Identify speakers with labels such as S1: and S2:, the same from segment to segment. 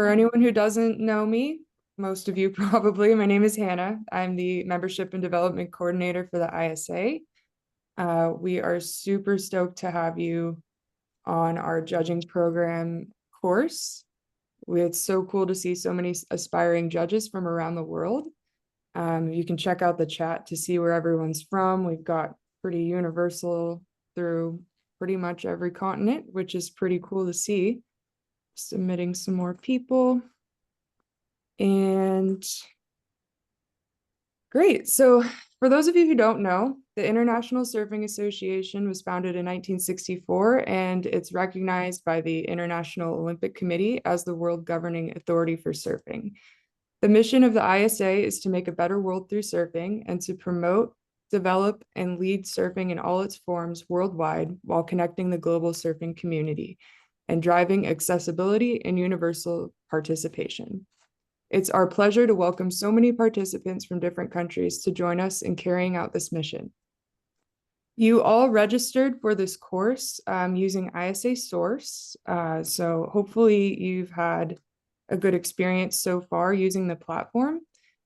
S1: For anyone who doesn't know me, most of you probably, my name is Hannah. I'm the Membership and Development Coordinator for the ISA. We are super stoked to have you on our judging program course. It's so cool to see so many aspiring judges from around the world. You can check out the chat to see where everyone's from. We've got pretty universal through pretty much every continent, which is pretty cool to see. Submitting some more people. And great. So for those of you who don't know, the International Surfing Association was founded in 1964, and it's recognized by the International Olympic Committee as the world governing authority for surfing. The mission of the ISA is to make a better world through surfing and to promote, develop, and lead surfing in all its forms worldwide while connecting the global surfing community and driving accessibility and universal participation. It's our pleasure to welcome so many participants from different countries to join us in carrying out this mission. You all registered for this course using ISA Source, so hopefully you've had a good experience so far using the platform.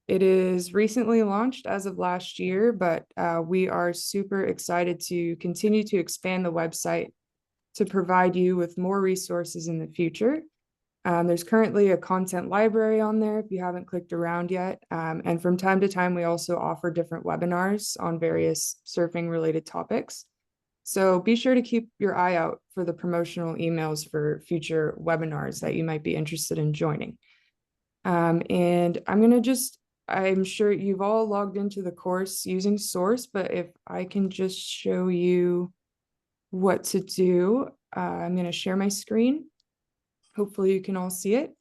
S1: It is recently launched as of last year, but we are super excited to continue to expand the website to provide you with more resources in the future. There's currently a content library on there if you haven't clicked around yet. And from time to time, we also offer different webinars on various surfing related topics. So be sure to keep your eye out for the promotional emails for future webinars that you might be interested in joining. And I'm sure you've all logged into the course using Source, but if I can just show you what to do, I'm going to share my screen. Hopefully you can all see it.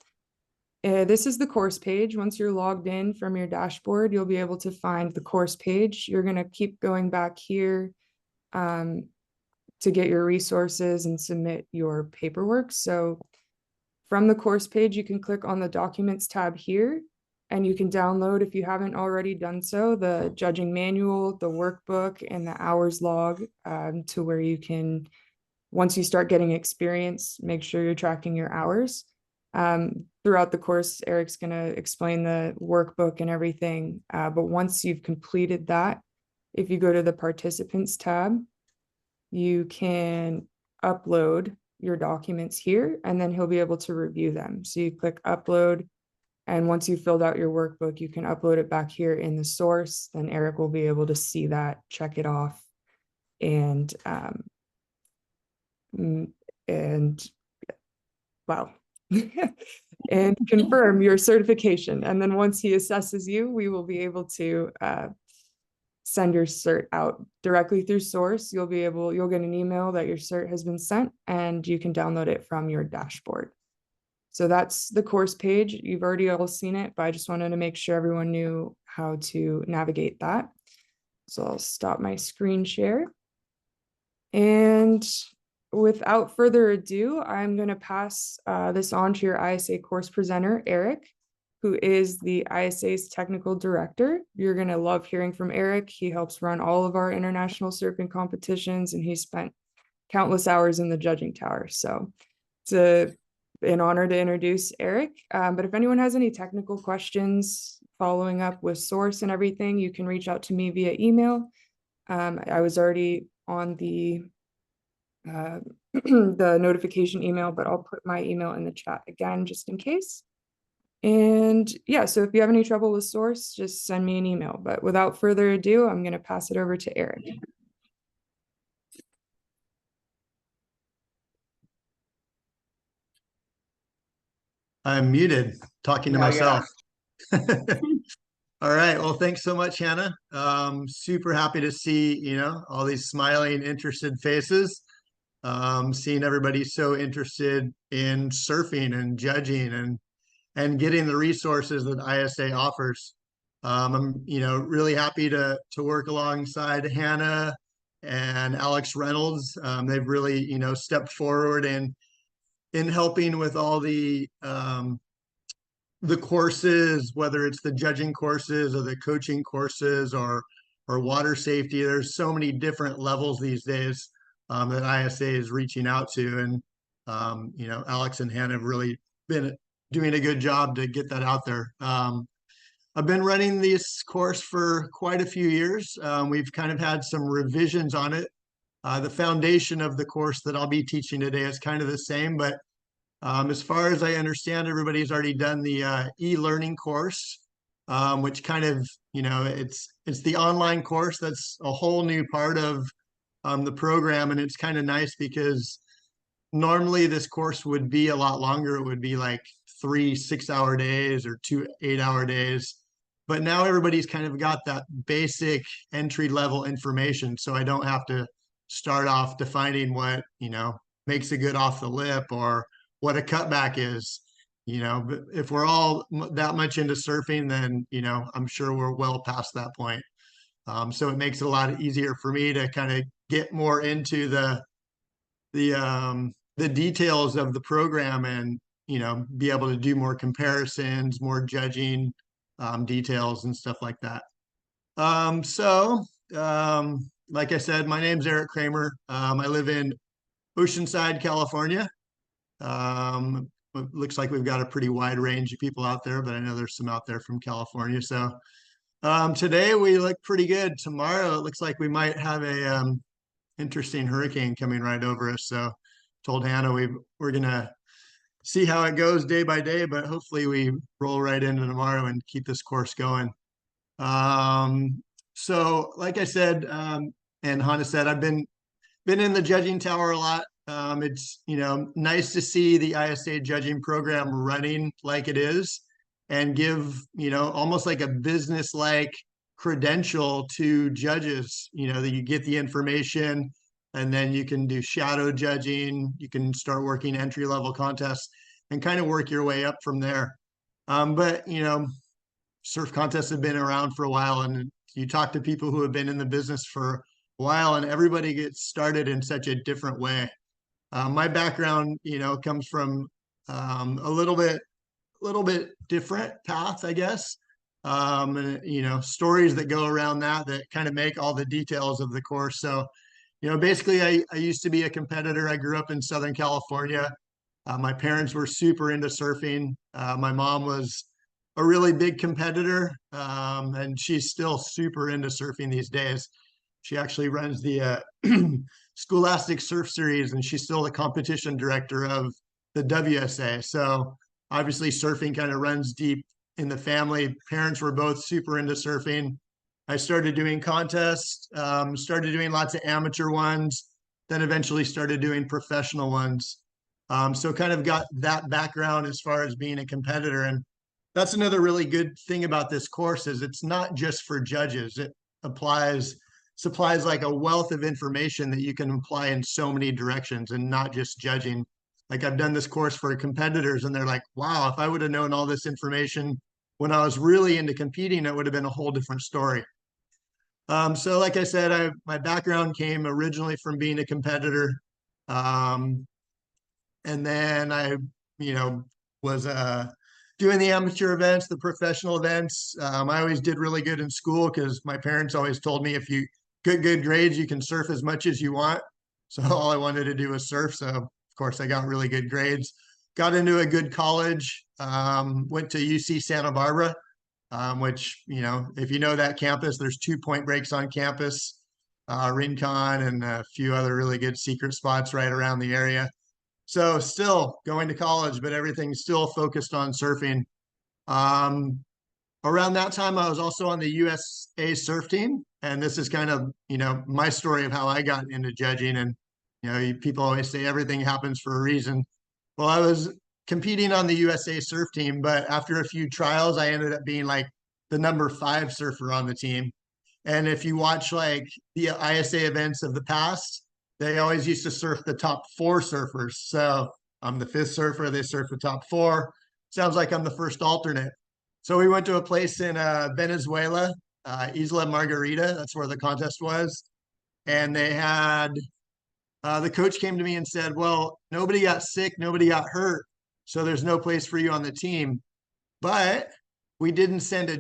S1: This is the course page. Once you're logged in from your dashboard, you'll be able to find the course page. You're going to keep going back here to get your resources and submit your paperwork. So from the course page, you can click on the Documents tab here, and you can download, if you haven't already done so, the judging manual, the workbook, and the hours log to where you can, once you start getting experience, make sure you're tracking your hours. Throughout the course, Eric's going to explain the workbook and everything. But once you've completed that, if you go to the Participants tab, you can upload your documents here, and then he'll be able to review them. So you click Upload, and once you've filled out your workbook, you can upload it back here in the source. Then Erik will be able to see that, check it off, and wow. And confirm your certification. And then once he assesses you, we will be able to send your cert out directly through Source. You'll get an email that your cert has been sent, and you can download it from your dashboard. So that's the course page. You've already all seen it, but I just wanted to make sure everyone knew how to navigate that. So I'll stop my screen share. And without further ado, I'm going to pass this on to your ISA course presenter, Erik, who is the ISA's technical director. You're going to love hearing from Erik. He helps run all of our international surfing competitions, and he spent countless hours in the judging tower. So it's an honor to introduce Erik. But if anyone has any technical questions following up with Source and everything, you can reach out to me via email. I was already on the notification email, but I'll put my email in the chat again just in case. And yeah, so if you have any trouble with Source, just send me an email. But without further ado, I'm going to pass it over to Erik.
S2: I'm muted, talking to myself. All right. Well, thanks so much, Hannah. Super happy to see, all these smiling, interested faces. Seeing everybody so interested in surfing and judging and getting the resources that ISA offers. I'm, really happy to work alongside Hannah and Alex Reynolds. They've really, stepped forward in helping with all the courses, whether it's the judging courses or the coaching courses or water safety. There's so many different levels these days that ISA is reaching out to, and Alex and Hannah have really been doing a good job to get that out there. I've been running this course for quite a few years. We've kind of had some revisions on it. The foundation of the course that I'll be teaching today is kind of the same, but as far as I understand, everybody's already done the e-learning course, which kind of, it's the online course. That's a whole new part of the program, and it's kind of nice because normally this course would be a lot longer. It would be like 3 6-hour days or 2 8-hour days. But now everybody's kind of got that basic entry level information. So I don't have to start off defining what, makes a good off the lip or what a cutback is. But if we're all that much into surfing, then, I'm sure we're well past that point. So it makes it a lot easier for me to kind of get more into the details of the program and be able to do more comparisons, more judging details and stuff like that. Like I said, my name's Erik Krammer. I live in Oceanside, California. It looks like we've got a pretty wide range of people out there, but I know there's some out there from California. So today we look pretty good. Tomorrow it looks like we might have a interesting hurricane coming right over us. So told Hannah we're gonna see how it goes day by day, but hopefully we roll right into tomorrow and keep this course going. So like I said, and Hannah said, I've been in the judging tower a lot. It's nice to see the ISA judging program running like it is and give almost like a business like credential to judges, that you get the information and then you can do shadow judging, you can start working entry level contests and kind of work your way up from there. But surf contests have been around for a while, and you talk to people who have been in the business for a while and everybody gets started in such a different way. My background, comes from a little bit different path, I guess. And stories that go around that kind of make all the details of the course. So, basically I used to be a competitor. I grew up in Southern California. My parents were super into surfing. My mom was a really big competitor, and she's still super into surfing these days. She actually runs the Scholastic Surf Series, and she's still the competition director of the WSA. So obviously surfing kind of runs deep in the family. Parents were both super into surfing. I started doing contests, started doing lots of amateur ones, then eventually started doing professional ones. So kind of got that background as far as being a competitor. And that's another really good thing about this course is it's not just for judges. It supplies like a wealth of information that you can apply in so many directions and not just judging. Like I've done this course for competitors and they're like, wow, if I would have known all this information when I was really into competing, it would have been a whole different story. So like I said, my background came originally from being a competitor. And then I, was doing the amateur events, the professional events. I always did really good in school because my parents always told me if you get good grades, you can surf as much as you want. So all I wanted to do was surf. So of course I got really good grades, got into a good college, went to UC Santa Barbara, which, if you know that campus, there's 2 point breaks on campus, Rincon and a few other really good secret spots right around the area. So still going to college, but everything's still focused on surfing. Around that time, I was also on the USA surf team. And this is kind of, my story of how I got into judging. And, people always say everything happens for a reason. Well, I was competing on the USA surf team, but after a few trials, I ended up being like the number 5 surfer on the team. And if you watch like the ISA events of the past, they always used to surf the top 4 surfers. So I'm the 5th surfer. They surf the top 4. Sounds like I'm the first alternate. So we went to a place in Venezuela, Isla Margarita. That's where the contest was. And they had the coach came to me and said, well, nobody got sick, nobody got hurt. So there's no place for you on the team. But we didn't send a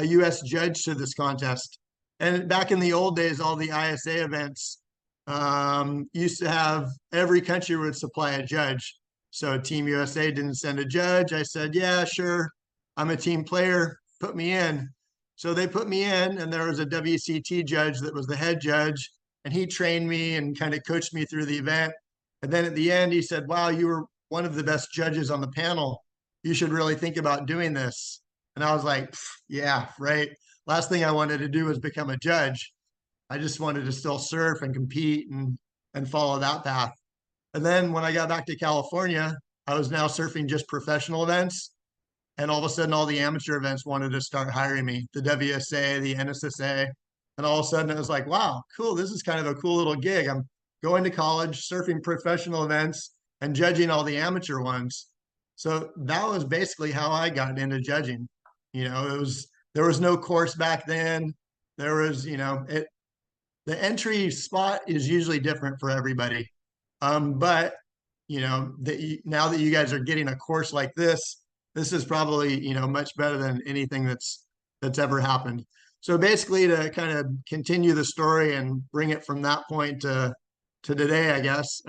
S2: US judge to this contest. And back in the old days, all the ISA events used to have every country would supply a judge. So Team USA didn't send a judge. I said, yeah, sure. I'm a team player. Put me in. So they put me in, and there was a WCT judge that was the head judge, and he trained me and kind of coached me through the event. And then at the end, he said, wow, you were one of the best judges on the panel. You should really think about doing this. And I was like, yeah, right. Last thing I wanted to do was become a judge. I just wanted to still surf and compete and follow that path. And then when I got back to California, I was now surfing just professional events. And all of a sudden, all the amateur events wanted to start hiring me, the WSA, the NSSA. And all of a sudden, it was like, wow, cool. This is kind of a cool little gig. I'm going to college, surfing professional events, and judging all the amateur ones. So that was basically how I got into judging. There was no course back then. There was, the entry spot is usually different for everybody. But now that you guys are getting a course like this is probably much better than anything that's ever happened. So basically, to kind of continue the story and bring it from that point to today, I guess.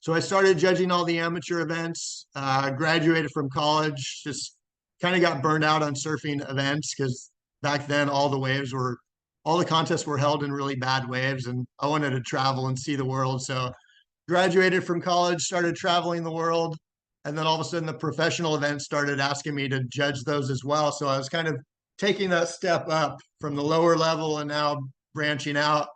S2: So I started judging all the amateur events. Graduated from college, just kind of got burned out on surfing events because back then all the contests were held in really bad waves, and I wanted to travel and see the world. So graduated from college, started traveling the world, and then all of a sudden the professional events started asking me to judge those as well. So I was kind of taking that step up from the lower level and now branching out,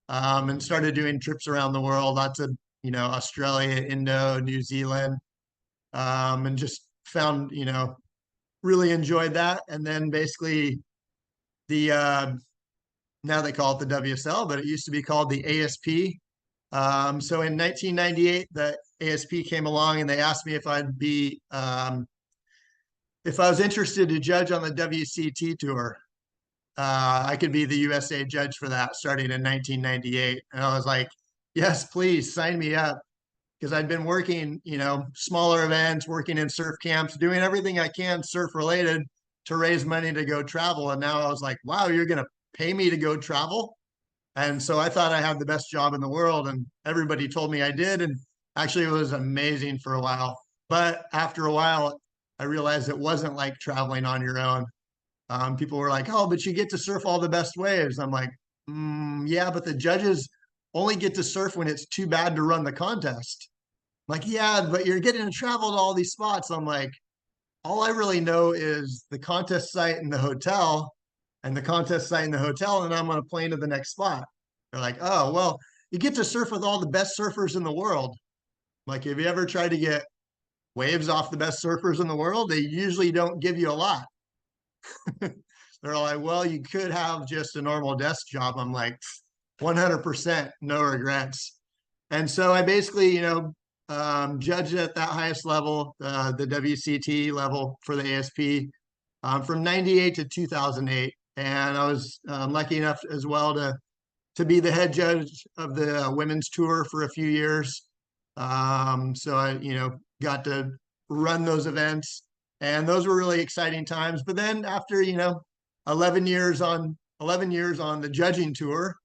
S2: and started doing trips around the world, lots of Australia, Indo, New Zealand, and just found really enjoyed that. And then basically the now they call it the WSL, but it used to be called the ASP. So in 1998, the ASP came along and they asked me if I was interested to judge on the WCT tour. I could be the USA judge for that starting in 1998. And I was like, yes, please sign me up. Because I'd been working, smaller events, working in surf camps, doing everything I can surf related to raise money to go travel. And now I was like, wow, you're going to pay me to go travel? And so I thought I had the best job in the world, and everybody told me I did. And actually, it was amazing for a while. But after a while, I realized it wasn't like traveling on your own. People were like, oh, but you get to surf all the best waves. I'm like, yeah, but the judges only get to surf when it's too bad to run the contest. I'm like, yeah, but you're getting to travel to all these spots. I'm like, all I really know is the contest site and the hotel, and the contest site and the hotel, and I'm on a plane to the next spot. They're like, oh, well, you get to surf with all the best surfers in the world. Like, have you ever tried to get waves off the best surfers in the world? They usually don't give you a lot. They're like, well, you could have just a normal desk job. I'm like, 100%, no regrets. And so I basically, judged at that highest level, the WCT level for the ASP, from 98 to 2008. And I was lucky enough as well to be the head judge of the women's tour for a few years. So I, got to run those events, and those were really exciting times. But then after, 11 years on the judging tour,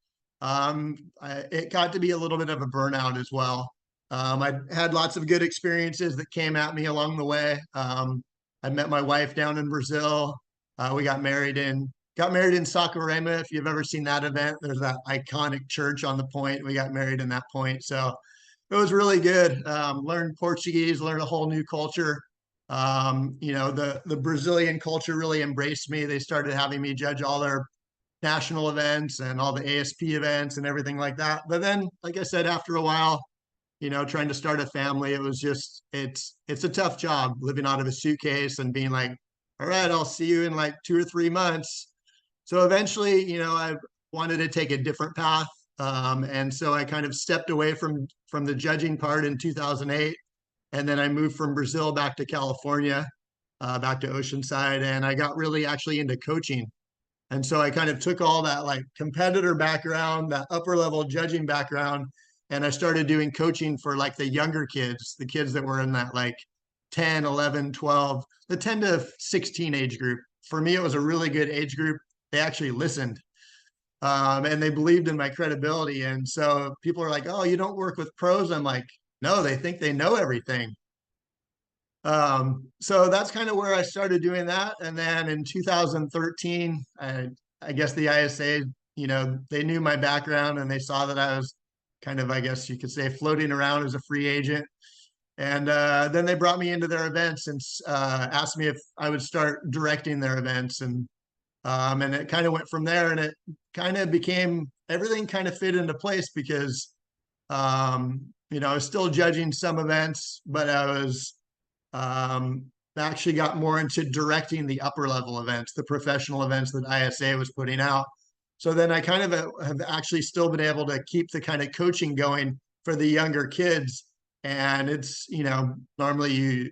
S2: it got to be a little bit of a burnout as well. I had lots of good experiences that came at me along the way. I met my wife down in Brazil. We got married in Saquarema. If you've ever seen that event, there's that iconic church on the point. We got married in that point. So it was really good. Learned Portuguese, learned a whole new culture. The Brazilian culture really embraced me. They started having me judge all their national events and all the ASP events and everything like that. But then, like I said, after a while, trying to start a family, it's a tough job living out of a suitcase and being like, all right, I'll see you in like 2 or 3 months. So eventually, I wanted to take a different path. And so I kind of stepped away from the judging part in 2008. And then I moved from Brazil back to California, back to Oceanside. And I got really actually into coaching. And so I kind of took all that like competitor background, that upper level judging background, and I started doing coaching for like the younger kids, the kids that were in that like 10, 11, 12, the 10 to 16 age group. For me, it was a really good age group. They actually listened, and they believed in my credibility. And so people are like, oh, you don't work with pros. I'm like, no, they think they know everything. So that's kind of where I started doing that. And then in 2013, I guess the ISA, they knew my background and they saw that I was kind of, I guess you could say, floating around as a free agent. And then they brought me into their events and asked me if I would start directing their events. And it kind of went from there, and it kind of became, everything kind of fit into place because, I was still judging some events, but I was actually got more into directing the upper level events, the professional events that ISA was putting out. So then I kind of have actually still been able to keep the kind of coaching going for the younger kids. And it's, normally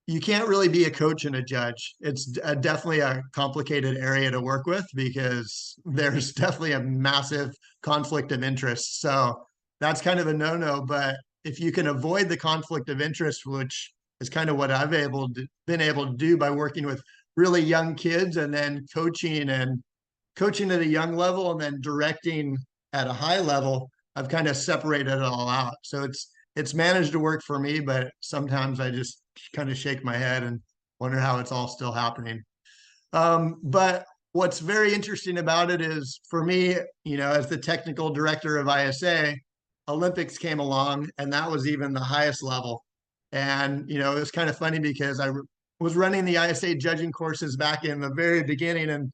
S2: you can't really be a coach and a judge. It's definitely a complicated area to work with because there's definitely a massive conflict of interest. So that's kind of a no-no. But if you can avoid the conflict of interest, which is kind of what I've been able to do by working with really young kids and then coaching at a young level and then directing at a high level, I've kind of separated it all out. So it's managed to work for me, but sometimes I just kind of shake my head and wonder how it's all still happening. But what's very interesting about it is for me, as the technical director of ISA, Olympics came along and that was even the highest level. And, it was kind of funny because I was running the ISA judging courses back in the very beginning, and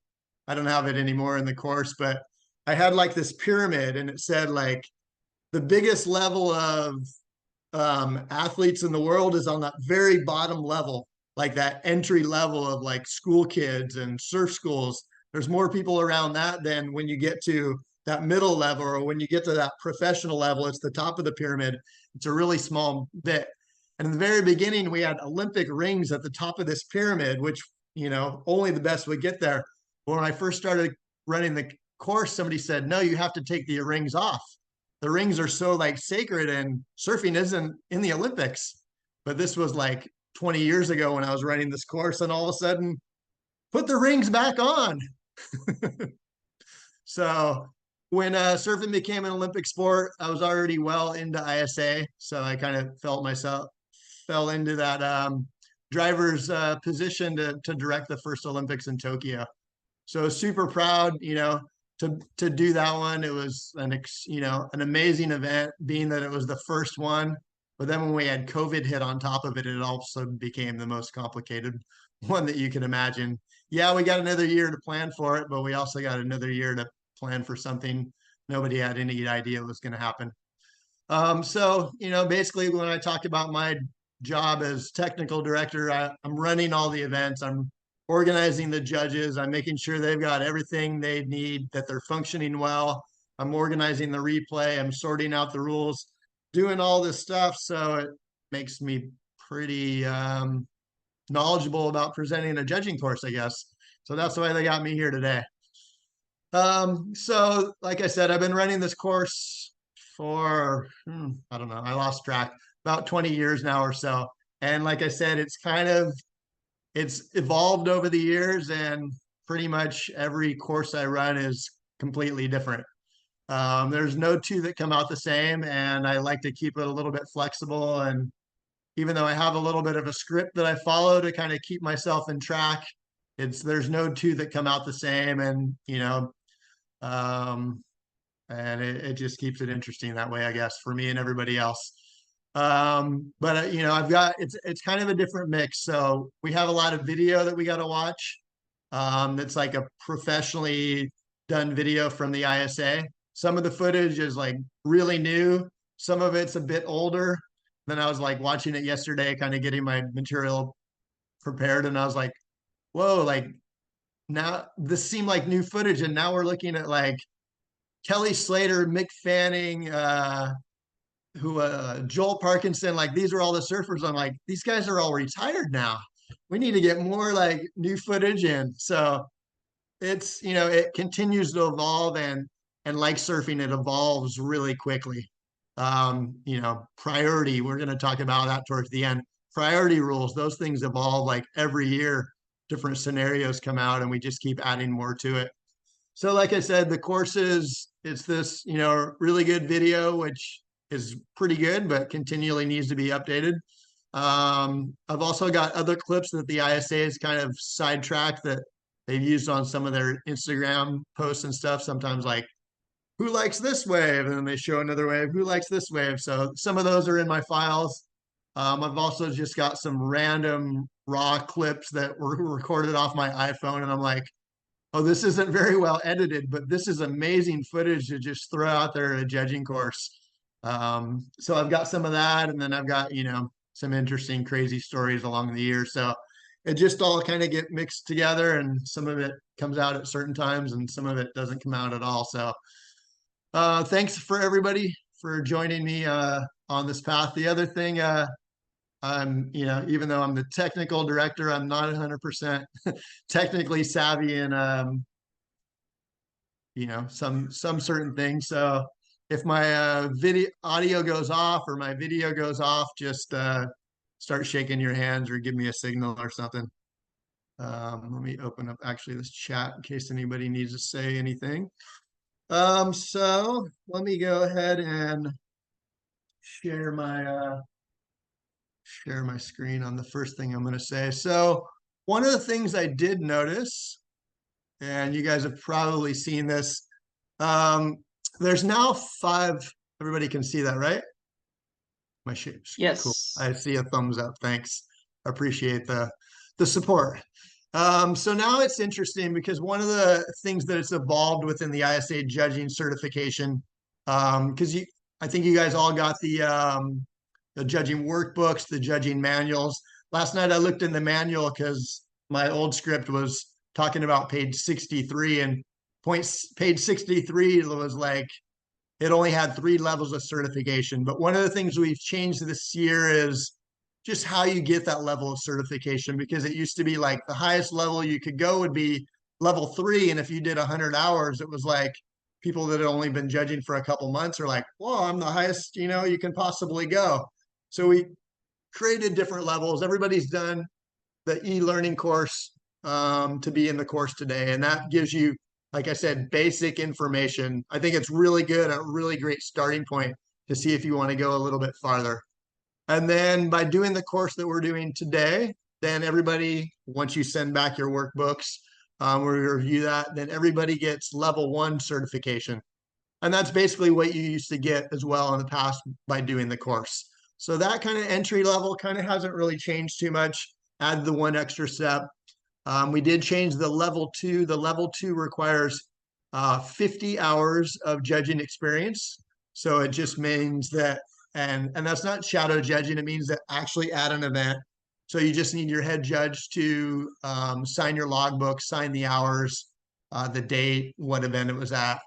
S2: I don't have it anymore in the course, but I had like this pyramid and it said like the biggest level of athletes in the world is on that very bottom level, like that entry level of like school kids and surf schools. There's more people around that than when you get to that middle level, or when you get to that professional level, it's the top of the pyramid. It's a really small bit. And in the very beginning, we had Olympic rings at the top of this pyramid, which, only the best would get there. But when I first started running the course, somebody said, no, you have to take the rings off. The rings are so like sacred, and surfing isn't in the Olympics. But this was like 20 years ago when I was running this course, and all of a sudden, put the rings back on. So when surfing became an Olympic sport, I was already well into ISA. So I kind of fell into that driver's position to direct the first Olympics in Tokyo. So super proud, to do that one. It was an amazing event, being that it was the first one. But then when we had COVID hit on top of it, it also became the most complicated one that you can imagine. Yeah, we got another year to plan for it, but we also got another year to plan for something nobody had any idea was going to happen. So, basically when I talk about my job as technical director, I'm running all the events. I'm organizing the judges. I'm making sure they've got everything they need, that they're functioning well. I'm organizing the replay. I'm sorting out the rules, doing all this stuff. So it makes me pretty knowledgeable about presenting a judging course, I guess. So that's why they got me here today. So like I said, I've been running this course for, I don't know, I lost track, about 20 years now or so. And like I said, it's evolved over the years, and pretty much every course I run is completely different. There's no two that come out the same, and I like to keep it a little bit flexible. And even though I have a little bit of a script that I follow to kind of keep myself in track, there's no two that come out the same. And um, and it just keeps it interesting that way, I guess, for me and everybody else. But I've got, it's kind of a different mix. So we have a lot of video that we got to watch. That's like a professionally done video from the ISA. Some of the footage is like really new. Some of it's a bit older. Then I was like watching it yesterday, kind of getting my material prepared, and I was like, whoa, like now this seemed like new footage, and now we're looking at like Kelly Slater, Mick Fanning, Joel Parkinson, like these are all the surfers. I'm like, these guys are all retired now. We need to get more like new footage in. So it's, it continues to evolve, and like surfing, it evolves really quickly. Priority, we're going to talk about that towards the end. Priority rules, those things evolve like every year. Different scenarios come out, and we just keep adding more to it. So like I said, the courses, it's this, really good video, which is pretty good, but continually needs to be updated. I've also got other clips that the ISA is kind of sidetracked that they've used on some of their Instagram posts and stuff. Sometimes like, who likes this wave? And then they show another wave, who likes this wave? So some of those are in my files. I've also just got some random raw clips that were recorded off my iPhone. And I'm like, oh, this isn't very well edited, but this is amazing footage to just throw out there at a judging course. So I've got some of that, and then I've got, some interesting, crazy stories along the year. So it just all kind of get mixed together, and some of it comes out at certain times, and some of it doesn't come out at all. So thanks for everybody for joining me on this path. The other thing, even though I'm the technical director, I'm not 100% technically savvy in some certain things. So if my video audio goes off or my video goes off, just start shaking your hands or give me a signal or something. Let me open up actually this chat in case anybody needs to say anything. So let me go ahead and share my screen on the first thing I'm going to say. So one of the things I did notice, and you guys have probably seen this, there's now 5. Everybody can see that, right? My shapes. Cool.
S3: Yes.
S2: I see a thumbs up. Thanks. Appreciate the support. So now it's interesting because one of the things that it's evolved within the ISA judging certification, because I think you guys all got the judging workbooks, the judging manuals. Last night I looked in the manual because my old script was talking about page 63, and page 63 was like, it only had 3 levels of certification. But one of the things we've changed this year is just how you get that level of certification, because it used to be like the highest level you could go would be level 3. And if you did 100 hours, it was like people that had only been judging for a couple months are like, well, I'm the highest, you can possibly go. So we created different levels. Everybody's done the e-learning course to be in the course today. And that gives you, like I said, basic information. I think it's really good, a really great starting point to see if you want to go a little bit farther. And then by doing the course that we're doing today, then everybody, once you send back your workbooks, we review that, then everybody gets level 1 certification. And that's basically what you used to get as well in the past by doing the course. So that kind of entry level kind of hasn't really changed too much. Add the 1 extra step. We did change the level 2. The level 2 requires 50 hours of judging experience. So it just means that, and that's not shadow judging. It means that actually at an event. So you just need your head judge to sign your logbook, sign the hours, the date, what event it was at.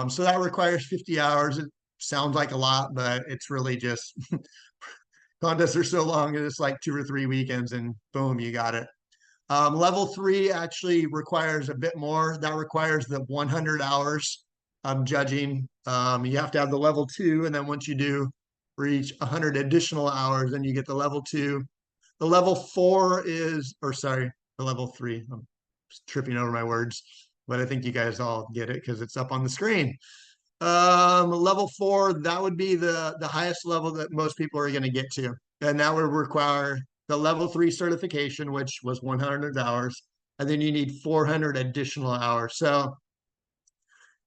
S2: So that requires 50 hours. It sounds like a lot, but it's really just contests are so long. It's like 2 or 3 weekends and boom, you got it. Level 3 actually requires a bit more. That requires the 100 hours of judging. You have to have the level 2. And then once you do reach 100 additional hours, then you get the level 2. The level 4 is, or sorry, the level 3. I'm tripping over my words, but I think you guys all get it because it's up on the screen. Level 4, that would be the highest level that most people are going to get to. And that would require the level 3 certification, which was 100 hours. And then you need 400 additional hours. So,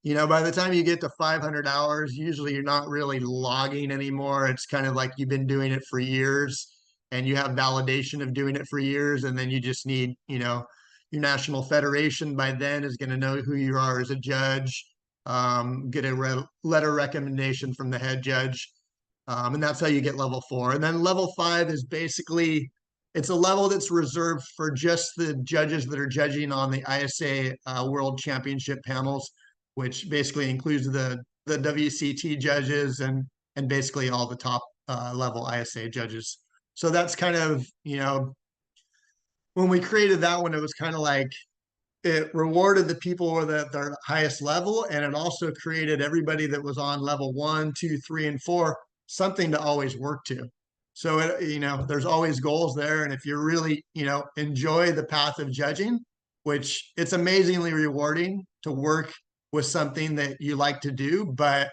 S2: by the time you get to 500 hours, usually you're not really logging anymore. It's kind of like you've been doing it for years and you have validation of doing it for years. And then you just need, your national federation by then is going to know who you are as a judge, get a letter recommendation from the head judge. And that's how you get level 4. And then level 5 is basically, it's a level that's reserved for just the judges that are judging on the ISA World Championship panels, which basically includes the WCT judges and basically all the top level ISA judges. So that's kind of, when we created that one, it was kind of like it rewarded the people with their highest level, and it also created everybody that was on level 1, 2, 3, and 4 something to always work to. So there's always goals there, and if you really enjoy the path of judging, which it's amazingly rewarding to work with something that you like to do, but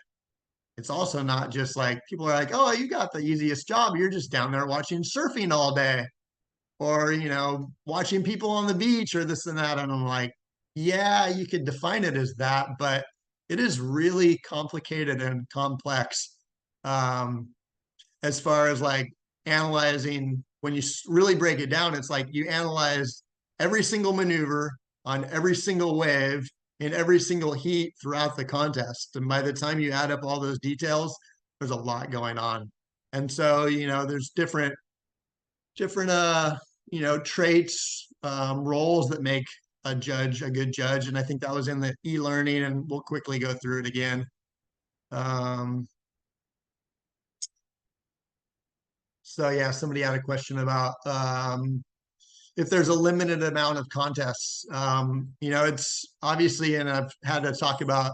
S2: it's also not just like people are like, oh, you got the easiest job. You're just down there watching surfing all day or, watching people on the beach or this and that. And I'm like, yeah, you could define it as that, but it is really complicated and complex um, as far as like analyzing. When you really break it down, it's like you analyze every single maneuver on every single wave in every single heat throughout the contest. And by the time you add up all those details, there's a lot going on. And so, there's different traits, roles that make a judge a good judge. And I think that was in the e-learning, and we'll quickly go through it again. Um, so yeah, somebody had a question about if there's a limited amount of contests. It's obviously, and I've had to talk about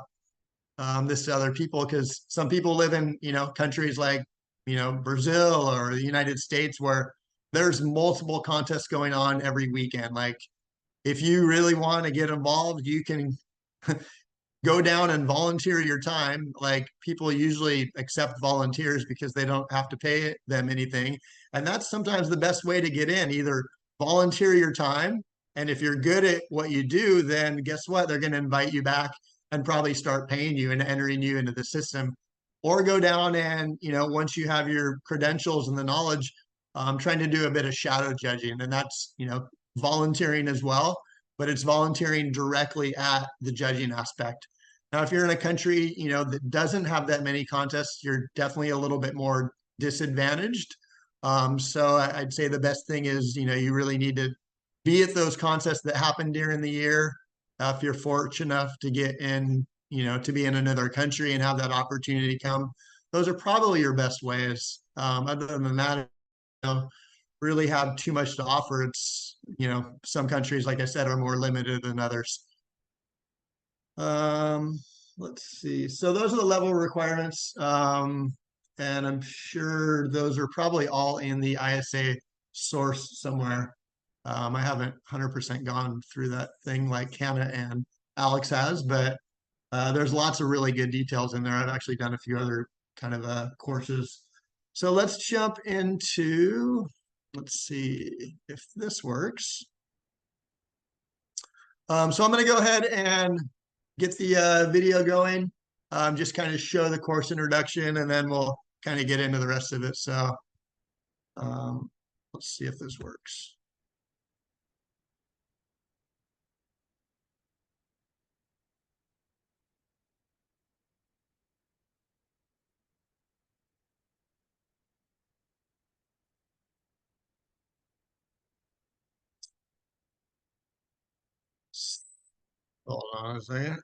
S2: this to other people because some people live in, countries like, Brazil or the United States where there's multiple contests going on every weekend. Like if you really want to get involved, you can go down and volunteer your time. Like people usually accept volunteers because they don't have to pay them anything. And that's sometimes the best way to get in, either volunteer your time. And if you're good at what you do, then guess what? They're going to invite you back and probably start paying you and entering you into the system. Or go down and, once you have your credentials and the knowledge, trying to do a bit of shadow judging. And that's, volunteering as well, but it's volunteering directly at the judging aspect. Now, if you're in a country, that doesn't have that many contests, you're definitely a little bit more disadvantaged. So I'd say the best thing is, you really need to be at those contests that happen during the year. If you're fortunate enough to get in, to be in another country and have that opportunity come, those are probably your best ways. Other than that, really have too much to offer. It's, some countries, like I said, are more limited than others. Let's see. So those are the level requirements. And I'm sure those are probably all in the ISA source somewhere. I haven't 100% gone through that thing like Hannah and Alex has, but there's lots of really good details in there. I've actually done a few other kind of courses. So let's jump into, let's see if this works. So I'm going to go ahead and get the video going, just kind of show the course introduction, and then we'll kind of get into the rest of it. So let's see if this works. Hold on a second.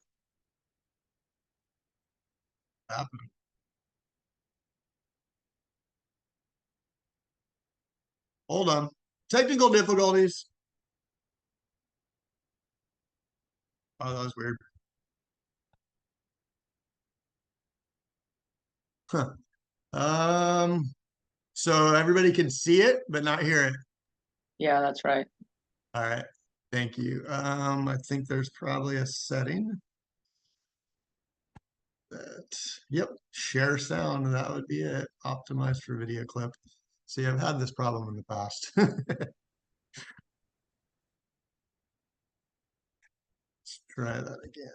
S2: Hold on. Technical difficulties. Oh, that was weird. Huh. So everybody can see it, but not hear it.
S3: Yeah, that's right.
S2: All right. Thank you. I think there's probably a setting that, yep, share sound. That would be it. Optimized for video clip. See, I've had this problem in the past. Let's try that again.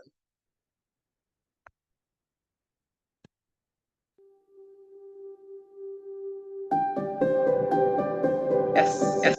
S3: Yes. Yes.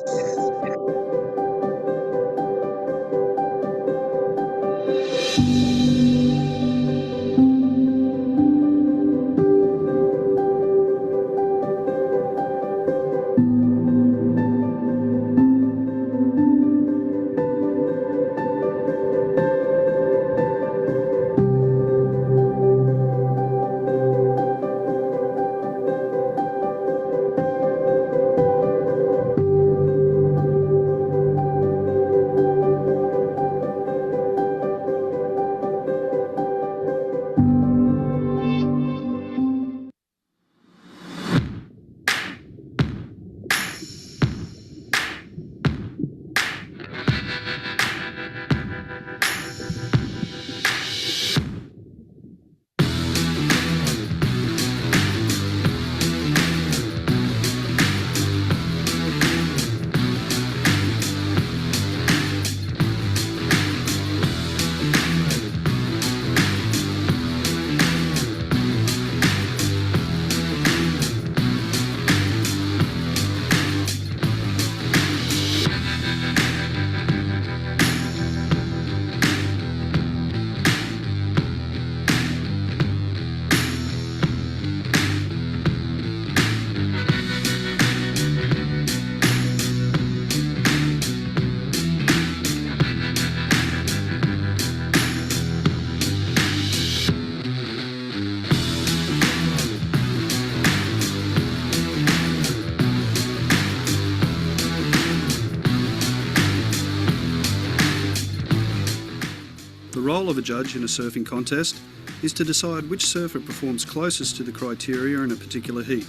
S4: role of a judge in a surfing contest is to decide which surfer performs closest to the criteria in a particular heat.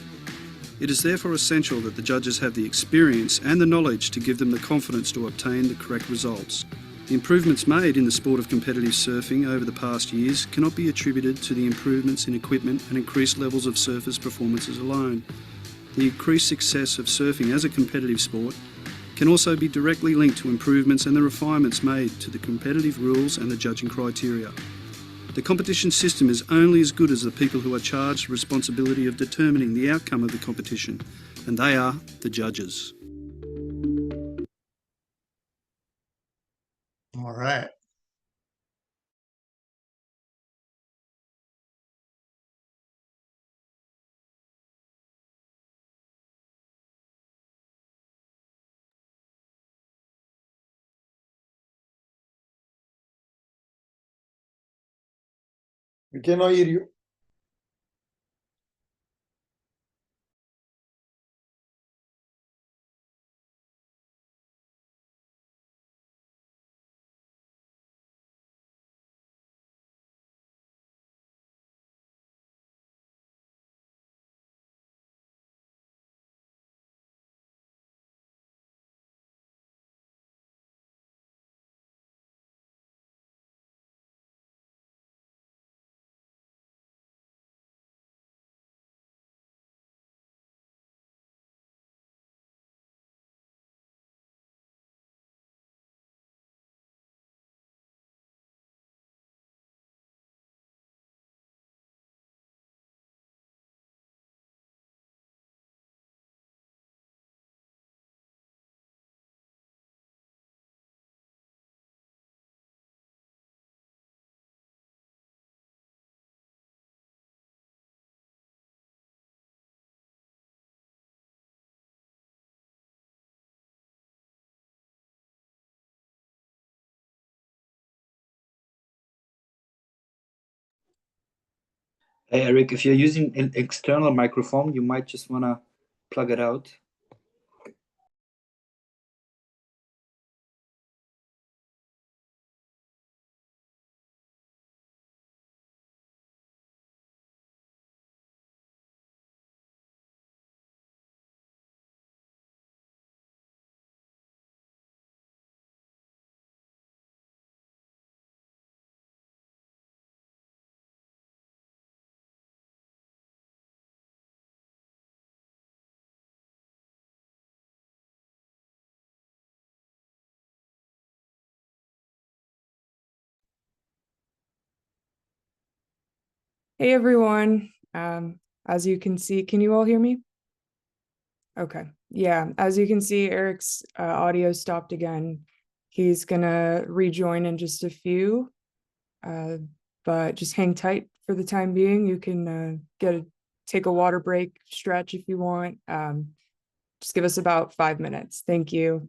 S4: It is therefore essential that the judges have the experience and the knowledge to give them the confidence to obtain the correct results. The improvements made in the sport of competitive surfing over the past years cannot be attributed to the improvements in equipment and increased levels of surfers' performances alone. The increased success of surfing as a competitive sport can also be directly linked to improvements and the refinements made to the competitive rules and the judging criteria. The competition system is only as good as the people who are charged with the responsibility of determining the outcome of the competition, and they are the judges.
S2: All right.
S5: We cannot hear you.
S6: Hey Eric, if you're using an external microphone, you might just want to plug it out.
S1: Hey everyone. As you can see, can you all hear me? Okay. Yeah, as you can see, Eric's audio stopped again. He's gonna rejoin in just a few, but just hang tight for the time being. You can take a water break, stretch if you want. Just give us about 5 minutes. Thank you.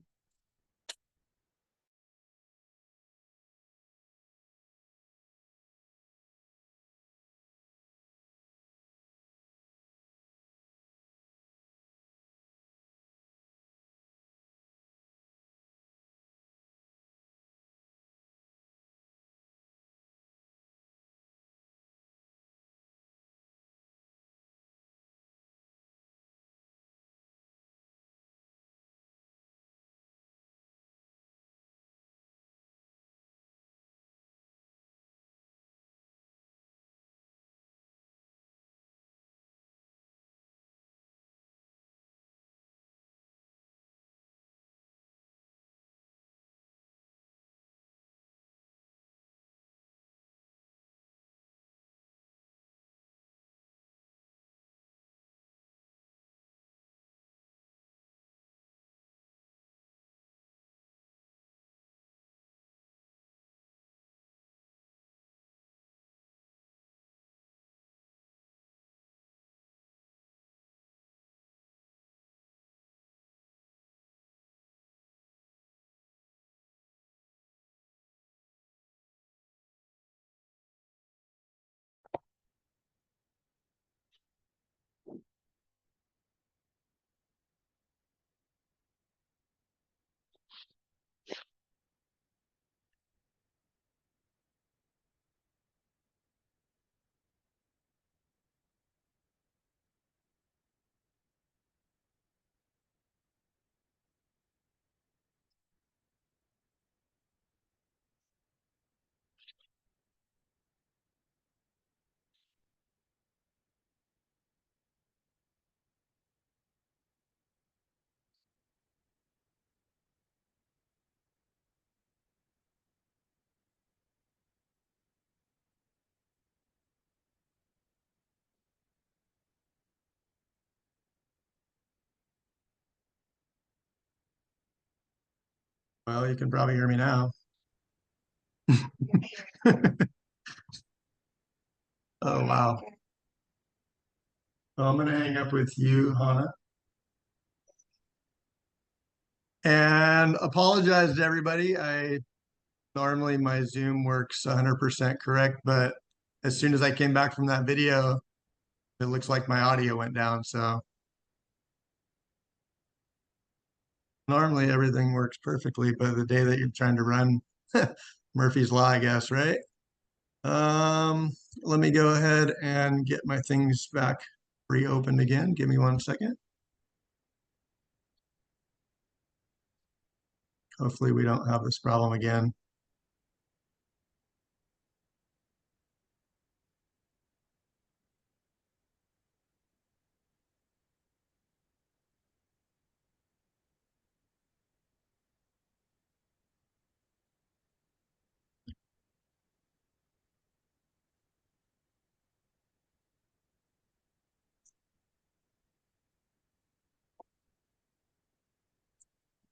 S2: Well, you can probably hear me now. Oh, wow. Well, I'm going to hang up with you, Hannah. And apologize to everybody. Normally my Zoom works 100% correct, but as soon as I came back from that video, it looks like my audio went down. So normally everything works perfectly, but the day that you're trying to run Murphy's Law, I guess, right? Let me go ahead and get my things back reopened again. Give me 1 second. Hopefully we don't have this problem again.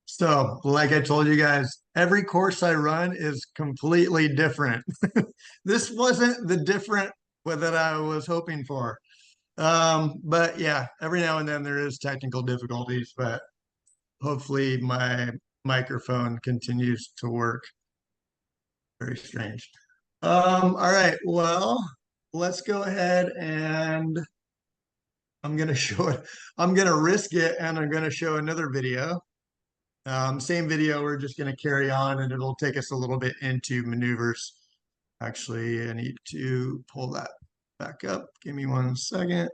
S2: So, like I told you guys, every course I run is completely different. This wasn't the different that I was hoping for. But yeah, every now and then there is technical difficulties, but hopefully my microphone continues to work. Very strange. All right, well, let's go ahead and I'm gonna show it. I'm gonna risk it and I'm gonna show another video. Same video, we're just going to carry on and it'll take us a little bit into maneuvers. Actually, I need to pull that back up. Give me 1 second.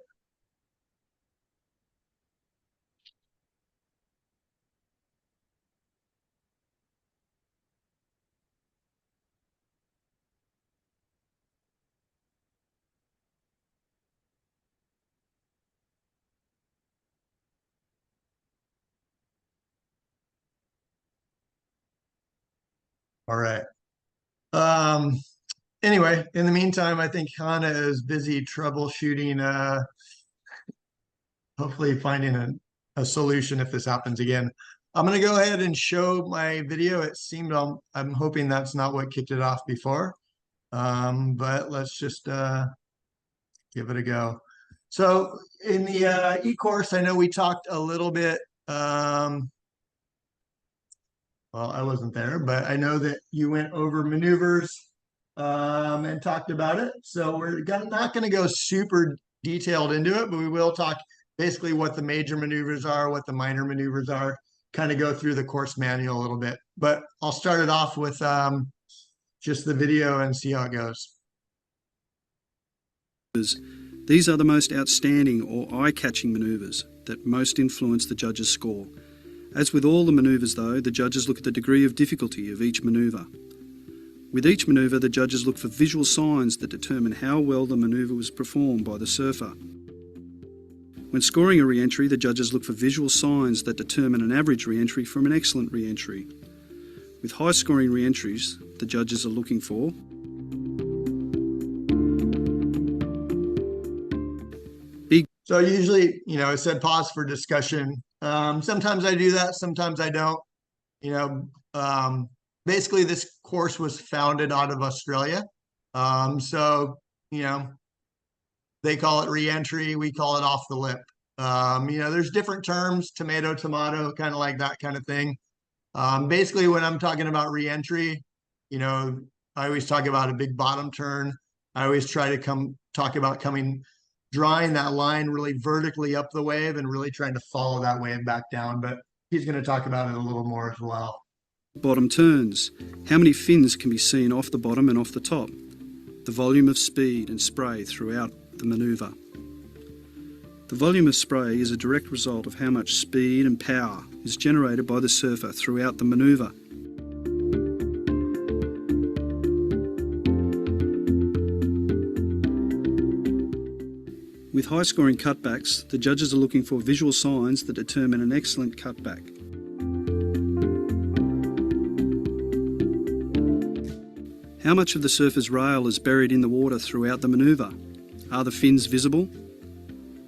S2: All right. Anyway, in the meantime, I think Hannah is busy troubleshooting, hopefully finding a solution if this happens again. I'm going to go ahead and show my video. It seemed, I'm hoping that's not what kicked it off before. But let's just give it a go. So in the e-course, I know we talked a little bit, well, I wasn't there, but I know that you went over maneuvers and talked about it. So we're not going to go super detailed into it, but we will talk basically what the major maneuvers are, what the minor maneuvers are, kind of go through the course manual a little bit. But I'll start it off with just the video and see how it goes.
S4: These are the most outstanding or eye-catching manoeuvres that most influence the judge's score. As with all the manoeuvres though, the judges look at the degree of difficulty of each manoeuvre. With each manoeuvre, the judges look for visual signs that determine how well the manoeuvre was performed by the surfer. When scoring a re-entry, the judges look for visual signs that determine an average re-entry from an excellent re-entry. With high-scoring re-entries, the judges are looking for
S2: So usually, I said pause for discussion. Sometimes I do that, sometimes I don't. Basically this course was founded out of Australia. So, they call it re-entry, we call it off the lip. There's different terms, tomato, kind of like that kind of thing. Basically when I'm talking about re-entry, I always talk about a big bottom turn. I always try to talk about drawing that line really vertically up the wave and really trying to follow that wave back down. But he's going to talk about it a little more as well.
S4: bottom turns, how many fins can be seen off the bottom and off the top, the volume of speed and spray throughout the manoeuvre. The volume of spray is a direct result of how much speed and power is generated by the surfer throughout the manoeuvre. With high-scoring cutbacks, the judges are looking for visual signs that determine an excellent cutback. How much of the surfer's rail is buried in the water throughout the manoeuvre? Are the fins visible?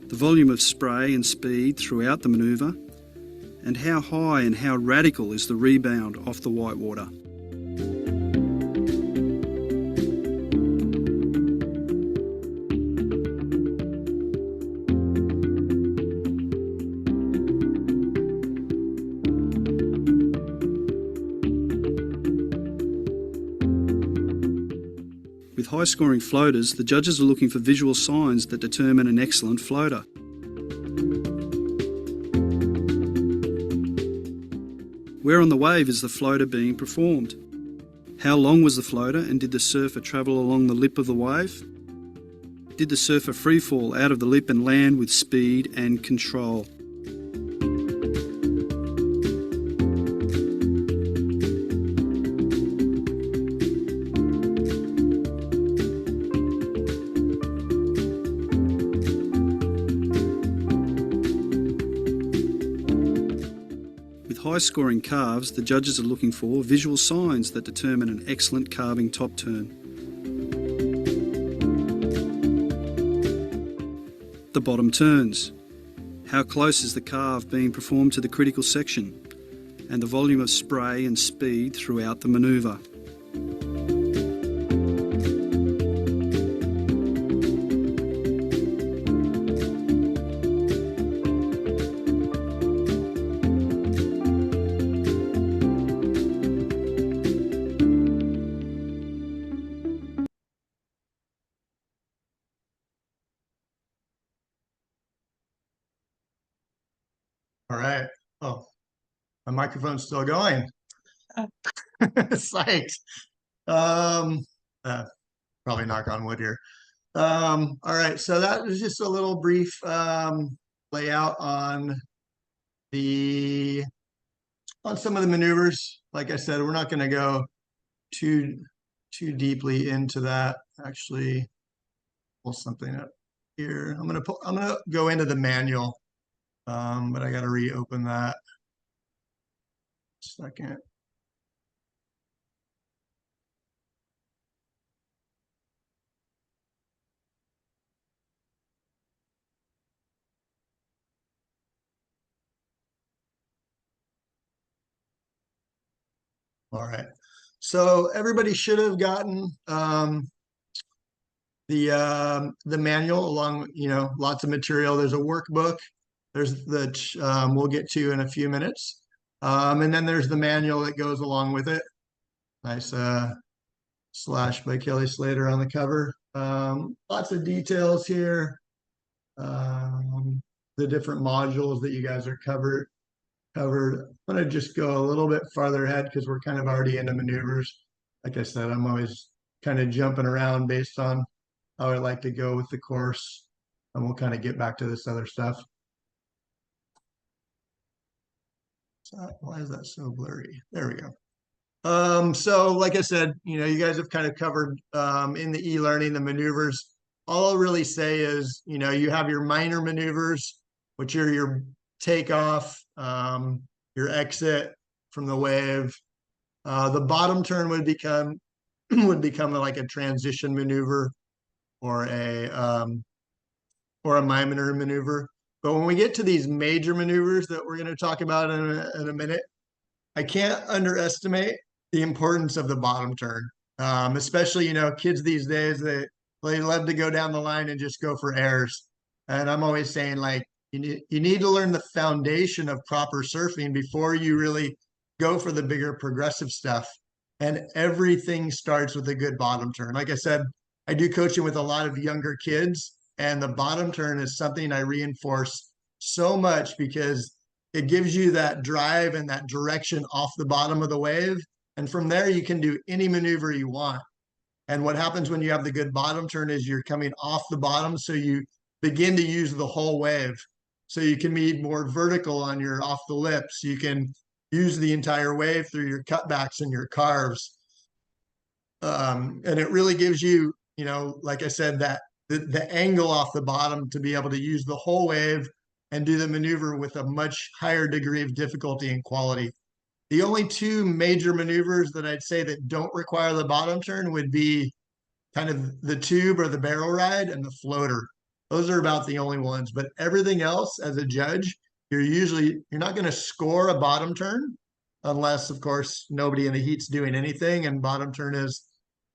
S4: The volume of spray and speed throughout the manoeuvre? And how high and how radical is the rebound off the whitewater? With high-scoring floaters, the judges are looking for visual signs that determine an excellent floater. Where on the wave is the floater being performed? How long was the floater, and did the surfer travel along the lip of the wave? Did the surfer freefall out of the lip and land with speed and control? High-scoring carves, the judges are looking for visual signs that determine an excellent carving top turn. The bottom turns. How close is the carve being performed to the critical section? And the volume of spray and speed throughout the manoeuvre.
S2: All right. Oh, my microphone's still going. Psyched. Probably knock on wood here. All right. So that was just a little brief layout on some of the maneuvers. Like I said, we're not going to go too deeply into that. Actually, pull something up here. I'm gonna go into the manual. But I got to reopen that. Second. All right. So everybody should have gotten the manual along, lots of material. There's a workbook. There's we'll get to in a few minutes. And then there's the manual that goes along with it. Nice slash by Kelly Slater on the cover. Lots of details here. The different modules that you guys are covered. I'm going to just go a little bit farther ahead because we're kind of already into maneuvers. Like I said, I'm always kind of jumping around based on how I like to go with the course. And we'll kind of get back to this other stuff. So why is that so blurry? There we go. So like I said, you guys have kind of covered in the e-learning, the maneuvers. All I'll really say is, you have your minor maneuvers, which are your takeoff, your exit from the wave. The bottom turn would become like a transition maneuver or a minor maneuver. But when we get to these major maneuvers that we're going to talk about in a minute, I can't underestimate the importance of the bottom turn. Especially, kids these days, they love to go down the line and just go for airs. And I'm always saying, like, you need to learn the foundation of proper surfing before you really go for the bigger progressive stuff. And everything starts with a good bottom turn. Like I said, I do coaching with a lot of younger kids, and the bottom turn is something I reinforce so much because it gives you that drive and that direction off the bottom of the wave. And from there, you can do any maneuver you want. And what happens when you have the good bottom turn is you're coming off the bottom, so you begin to use the whole wave. So you can be more vertical on your off the lips. You can use the entire wave through your cutbacks and your carves. And it really gives you, like I said, that the angle off the bottom to be able to use the whole wave and do the maneuver with a much higher degree of difficulty and quality. The only two major maneuvers that I'd say that don't require the bottom turn would be kind of the tube or the barrel ride and the floater. Those are about the only ones, but everything else as a judge, you're not going to score a bottom turn unless, of course, nobody in the heat's doing anything and bottom turn is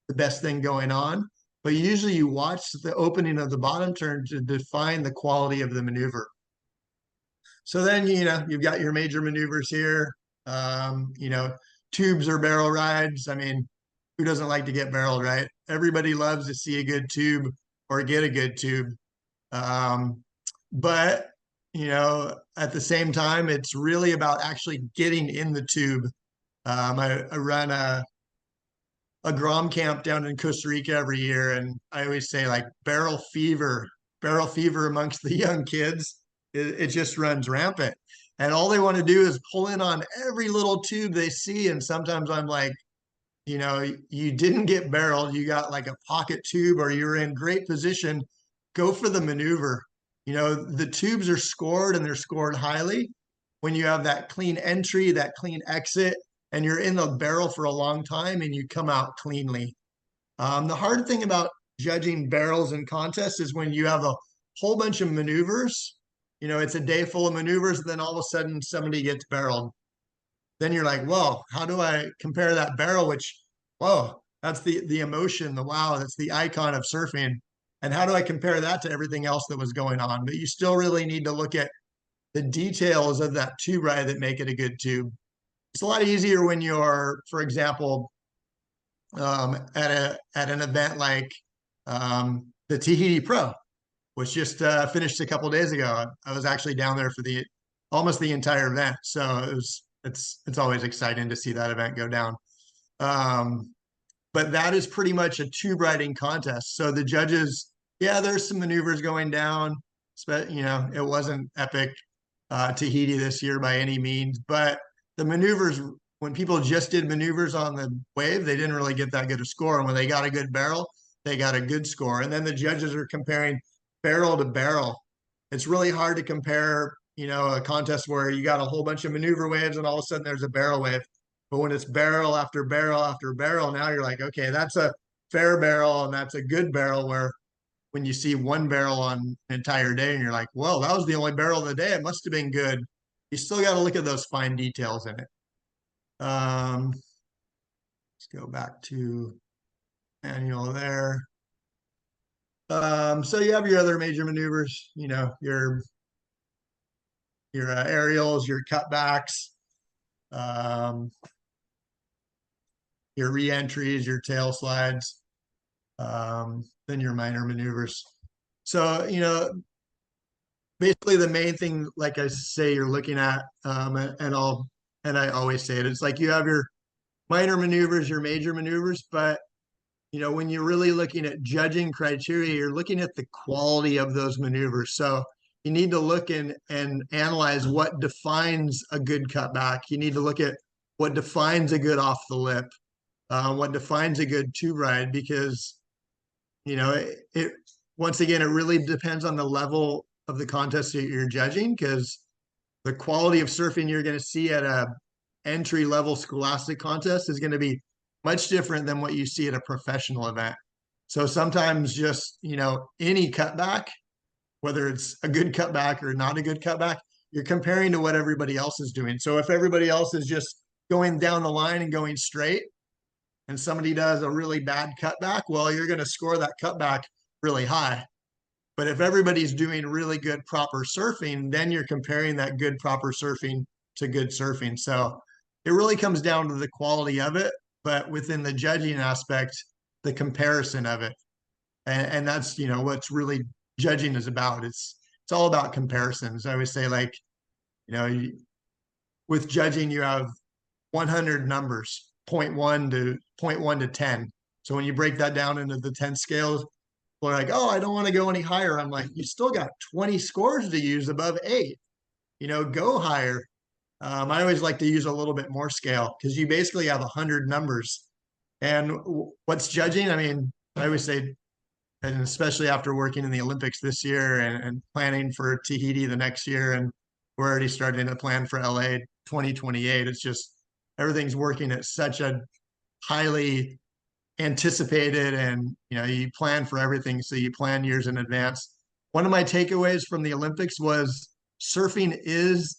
S2: the best thing going on. But usually you watch the opening of the bottom turn to define the quality of the maneuver. So then, you've got your major maneuvers here. Tubes or barrel rides. I mean, who doesn't like to get barreled, right? Everybody loves to see a good tube or get a good tube. But, at the same time, it's really about actually getting in the tube. I run a Grom camp down in Costa Rica every year, and I always say like barrel fever amongst the young kids. It just runs rampant, and all they want to do is pull in on every little tube they see. And sometimes I'm like, you didn't get barreled, you got like a pocket tube, or you're in great position. Go for the maneuver. The tubes are scored, and they're scored highly when you have that clean entry, that clean exit, and you're in the barrel for a long time and you come out cleanly. The hard thing about judging barrels in contests is when you have a whole bunch of maneuvers, it's a day full of maneuvers, and then all of a sudden somebody gets barreled. Then you're like, whoa, how do I compare that barrel, which, whoa, that's the emotion, the wow, that's the icon of surfing. And how do I compare that to everything else that was going on? But you still really need to look at the details of that tube ride that make it a good tube. It's a lot easier when you're, for example, at an event like the Tahiti Pro, which just finished a couple days ago. I was actually down there for almost the entire event, so it's always exciting to see that event go down. But that is pretty much a tube riding contest. So the judges, yeah, there's some maneuvers going down, but it wasn't epic Tahiti this year by any means, but the maneuvers, when people just did maneuvers on the wave, they didn't really get that good a score. And when they got a good barrel, they got a good score. And then the judges are comparing barrel to barrel. It's really hard to compare, a contest where you got a whole bunch of maneuver waves and all of a sudden there's a barrel wave. But when it's barrel after barrel after barrel, now you're like, okay, that's a fair barrel and that's a good barrel. Where when you see one barrel on an entire day and you're like, well, that was the only barrel of the day, it must have been good. You still got to look at those fine details in it. Let's go back to manual there. So you have your other major maneuvers, your aerials, your cutbacks, your re-entries, your tail slides, then your minor maneuvers. So, basically the main thing, like I say, you're looking at, and I always say it, it's like you have your minor maneuvers, your major maneuvers, but when you're really looking at judging criteria, you're looking at the quality of those maneuvers. So you need to look and analyze what defines a good cutback. You need to look at what defines a good off the lip, what defines a good tube ride, because it once again, it really depends on the level of the contest that you're judging, because the quality of surfing you're going to see at a entry level scholastic contest is going to be much different than what you see at a professional event. So sometimes just, any cutback, whether it's a good cutback or not a good cutback, you're comparing to what everybody else is doing. So if everybody else is just going down the line and going straight, and somebody does a really bad cutback, well, you're going to score that cutback really high. But if everybody's doing really good proper surfing, then you're comparing that good proper surfing to good surfing. So it really comes down to the quality of it, but within the judging aspect, the comparison of it. And that's, what's really judging is about. It's all about comparisons. I always say, like, with judging, you have 100 numbers, 0.1 to 10. So when you break that down into the 10 scales, people are like, oh, I don't want to go any higher. I'm like, you still got 20 scores to use above 8. Go higher. I always like to use a little bit more scale, because you basically have 100 numbers. And what's judging? I mean, I always say, and especially after working in the Olympics this year and planning for Tahiti the next year, and we're already starting to plan for LA 2028. It's just everything's working at such a highly anticipated, and you plan for everything, so you plan years in advance. One of my takeaways from the Olympics was surfing is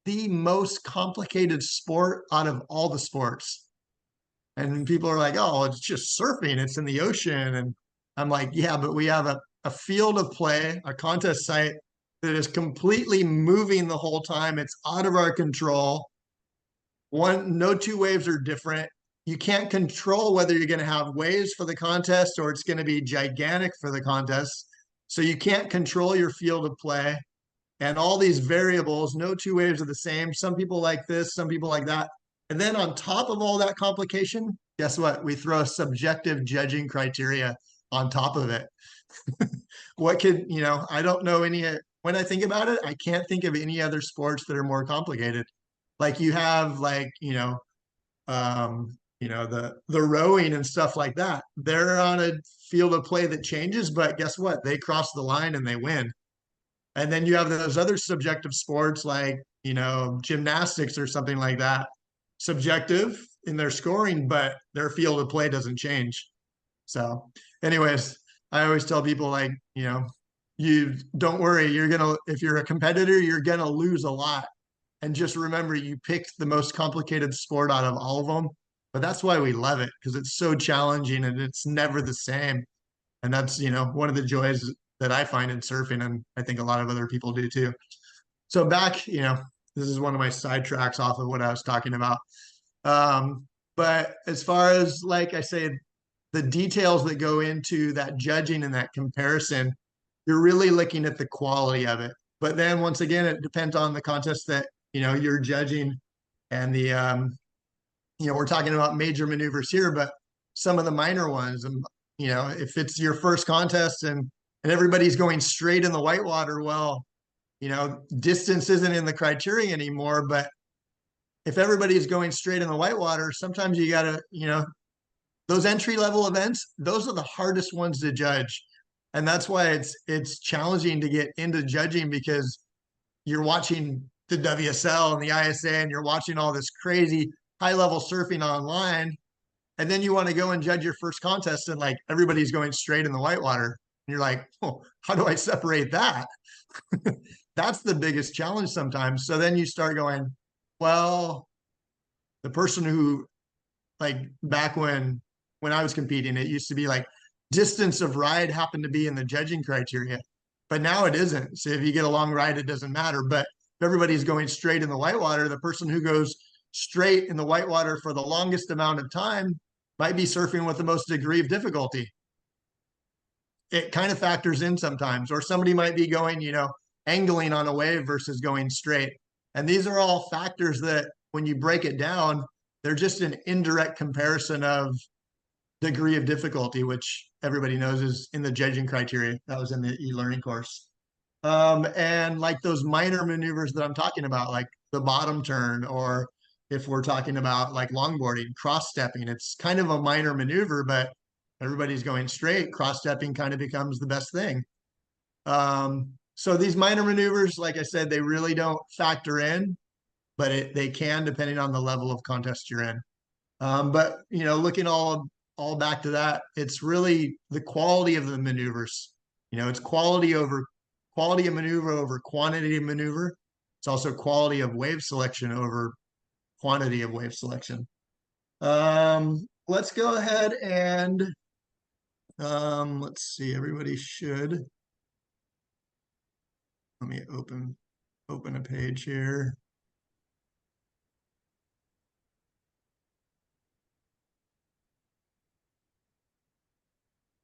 S2: the most complicated sport out of all the sports. And people are like, oh, it's just surfing, it's in the ocean. And I'm like, yeah, but we have a field of play, a contest site that is completely moving the whole time. It's out of our control. No two waves are different. You can't control whether you're going to have waves for the contest or it's going to be gigantic for the contest. So you can't control your field of play and all these variables. No two waves are the same. Some people like this, some people like that. And then on top of all that complication, guess what? We throw a subjective judging criteria on top of it. What could, I don't know any, when I think about it, I can't think of any other sports that are more complicated. Like you have the rowing and stuff like that. They're on a field of play that changes, but guess what? They cross the line and they win. And then you have those other subjective sports like, gymnastics or something like that. Subjective in their scoring, but their field of play doesn't change. So anyways, I always tell people like, you don't worry, if you're a competitor, you're going to lose a lot. And just remember, you picked the most complicated sport out of all of them. But that's why we love it, because it's so challenging and it's never the same. And that's, one of the joys that I find in surfing. And I think a lot of other people do too. So back, this is one of my sidetracks off of what I was talking about. But as far as, like I say, the details that go into that judging and that comparison, you're really looking at the quality of it. But then once again, it depends on the contest that, you're judging and the, we're talking about major maneuvers here, but some of the minor ones, if it's your first contest and everybody's going straight in the whitewater, well, distance isn't in the criteria anymore, but if everybody's going straight in the whitewater, sometimes you gotta, those entry level events, those are the hardest ones to judge. And that's why it's challenging to get into judging, because you're watching the WSL and the ISA and you're watching all this crazy high level surfing online. And then you want to go and judge your first contest and like everybody's going straight in the whitewater. And you're like, oh, how do I separate that? That's the biggest challenge sometimes. So then you start going, well, the person who, like back when I was competing, it used to be like distance of ride happened to be in the judging criteria, but now it isn't. So if you get a long ride, it doesn't matter. But if everybody's going straight in the whitewater, the person who goes straight in the whitewater for the longest amount of time might be surfing with the most degree of difficulty. It kind of factors in sometimes, or somebody might be going, angling on a wave versus going straight. And these are all factors that when you break it down, they're just an indirect comparison of degree of difficulty, which everybody knows is in the judging criteria. That was in the e-learning course. And like those minor maneuvers that I'm talking about, like the bottom turn, or if we're talking about like longboarding, cross-stepping, it's kind of a minor maneuver, but everybody's going straight. Cross-stepping kind of becomes the best thing. So these minor maneuvers, like I said, they really don't factor in, but they can depending on the level of contest you're in. But looking all back to that, it's really the quality of the maneuvers. It's quality of maneuver over quantity of maneuver. It's also quality of wave selection over quantity of wave selection. Let's go ahead and let's see. Everybody should. Let me open a page here.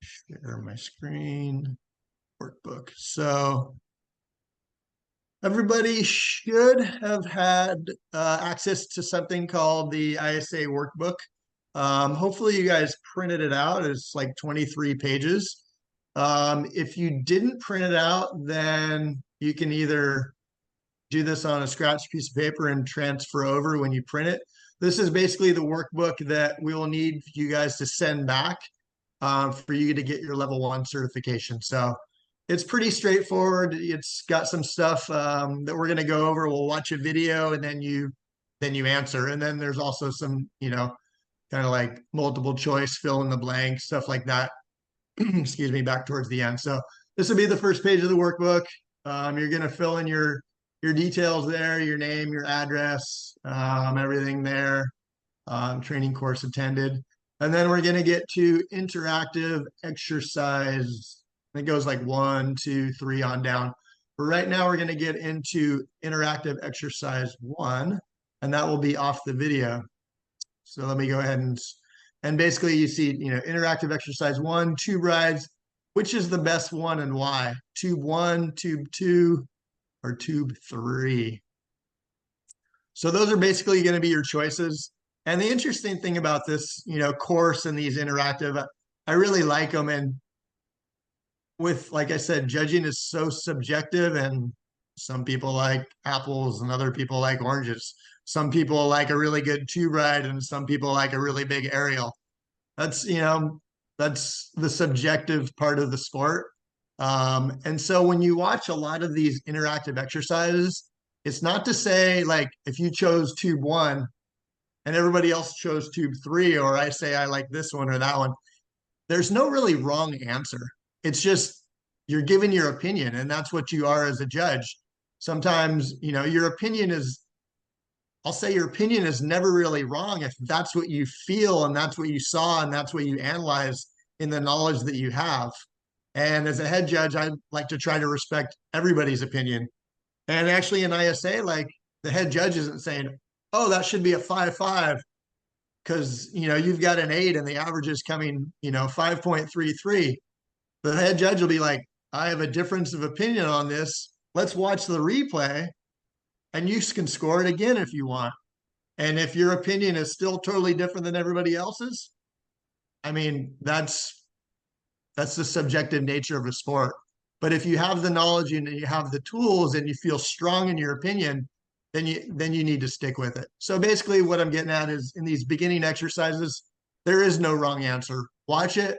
S2: Share my screen, workbook. So everybody should have had access to something called the ISA workbook. Hopefully you guys printed it out. It's like 23 pages. If you didn't print it out, then you can either do this on a scratch piece of paper and transfer over when you print it. This is basically the workbook that we will need you guys to send back for you to get your level 1 certification. So it's pretty straightforward. It's got some stuff that we're going to go over. We'll watch a video and then you answer. And then there's also some, kind of like multiple choice, fill in the blank, stuff like that. Excuse me, back towards the end. So this will be the first page of the workbook. You're going to fill in your your details there, your name, your address, everything there, training course attended. And then we're going to get to interactive exercise. It goes like 1, 2, 3 on down. But right now we're going to get into interactive exercise 1, and that will be off the video. So let me go ahead and basically you see, interactive exercise 1, tube rides. Which is the best one and why? Tube 1, tube 2, or tube 3? So those are basically going to be your choices. And the interesting thing about this, course and these interactive, I really like them. And with, like I said, judging is so subjective, and some people like apples and other people like oranges. Some people like a really good tube ride and some people like a really big aerial. That's, that's the subjective part of the sport. And so when you watch a lot of these interactive exercises, it's not to say like if you chose tube 1 and everybody else chose tube 3, or I say I like this one or that one, there's no really wrong answer. It's just you're giving your opinion, and that's what you are as a judge. Sometimes, your opinion is, I'll say your opinion is never really wrong if that's what you feel and that's what you saw and that's what you analyze in the knowledge that you have. And as a head judge, I like to try to respect everybody's opinion. And actually in ISA, like the head judge isn't saying, oh, that should be a 5.5 because, you've got an 8 and the average is coming, 5.33. The head judge will be like, I have a difference of opinion on this. Let's watch the replay and you can score it again if you want. And if your opinion is still totally different than everybody else's, I mean, that's the subjective nature of a sport. But if you have the knowledge and you have the tools and you feel strong in your opinion, then you need to stick with it. So basically what I'm getting at is in these beginning exercises, there is no wrong answer. Watch it,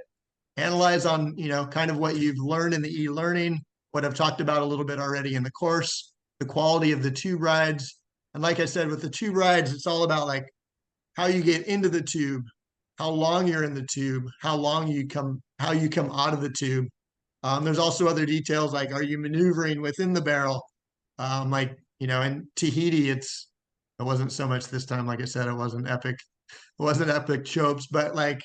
S2: analyze on, kind of what you've learned in the e-learning, what I've talked about a little bit already in the course, the quality of the tube rides. And like I said, with the tube rides, it's all about like how you get into the tube, how long you're in the tube, how you come out of the tube. There's also other details like, are you maneuvering within the barrel? In Tahiti, it wasn't so much this time. Like I said, it wasn't epic chopes, but like,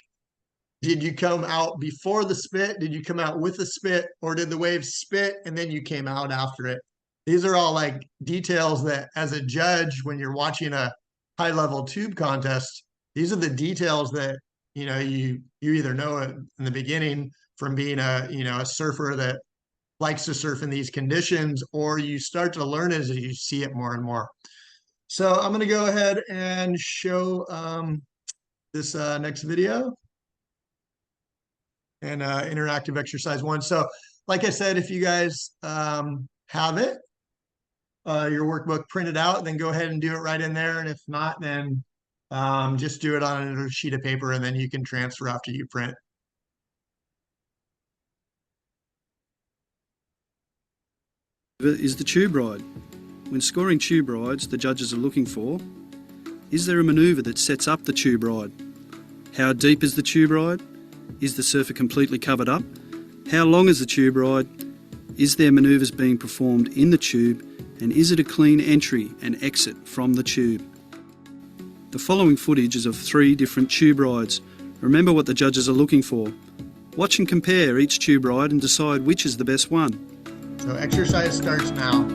S2: did you come out before the spit? Did you come out with the spit, or did the wave spit and then you came out after it? These are all like details that as a judge, when you're watching a high level tube contest, these are the details that, you either know it in the beginning from being a surfer that likes to surf in these conditions, or you start to learn as you see it more and more. So I'm going to go ahead and show this next video and interactive exercise 1. So like I said, if you guys have it, your workbook printed out, then go ahead and do it right in there. And if not, then just do it on a sheet of paper and then you can transfer after you print.
S4: Is the tube ride. When scoring tube rides, the judges are looking for: is there a manoeuvre that sets up the tube ride? How deep is the tube ride? Is the surfer completely covered up? How long is the tube ride? Is there manoeuvres being performed in the tube? And is it a clean entry and exit from the tube? The following footage is of 3 different tube rides. Remember what the judges are looking for. Watch and compare each tube ride and decide which is the best one.
S2: So exercise starts now.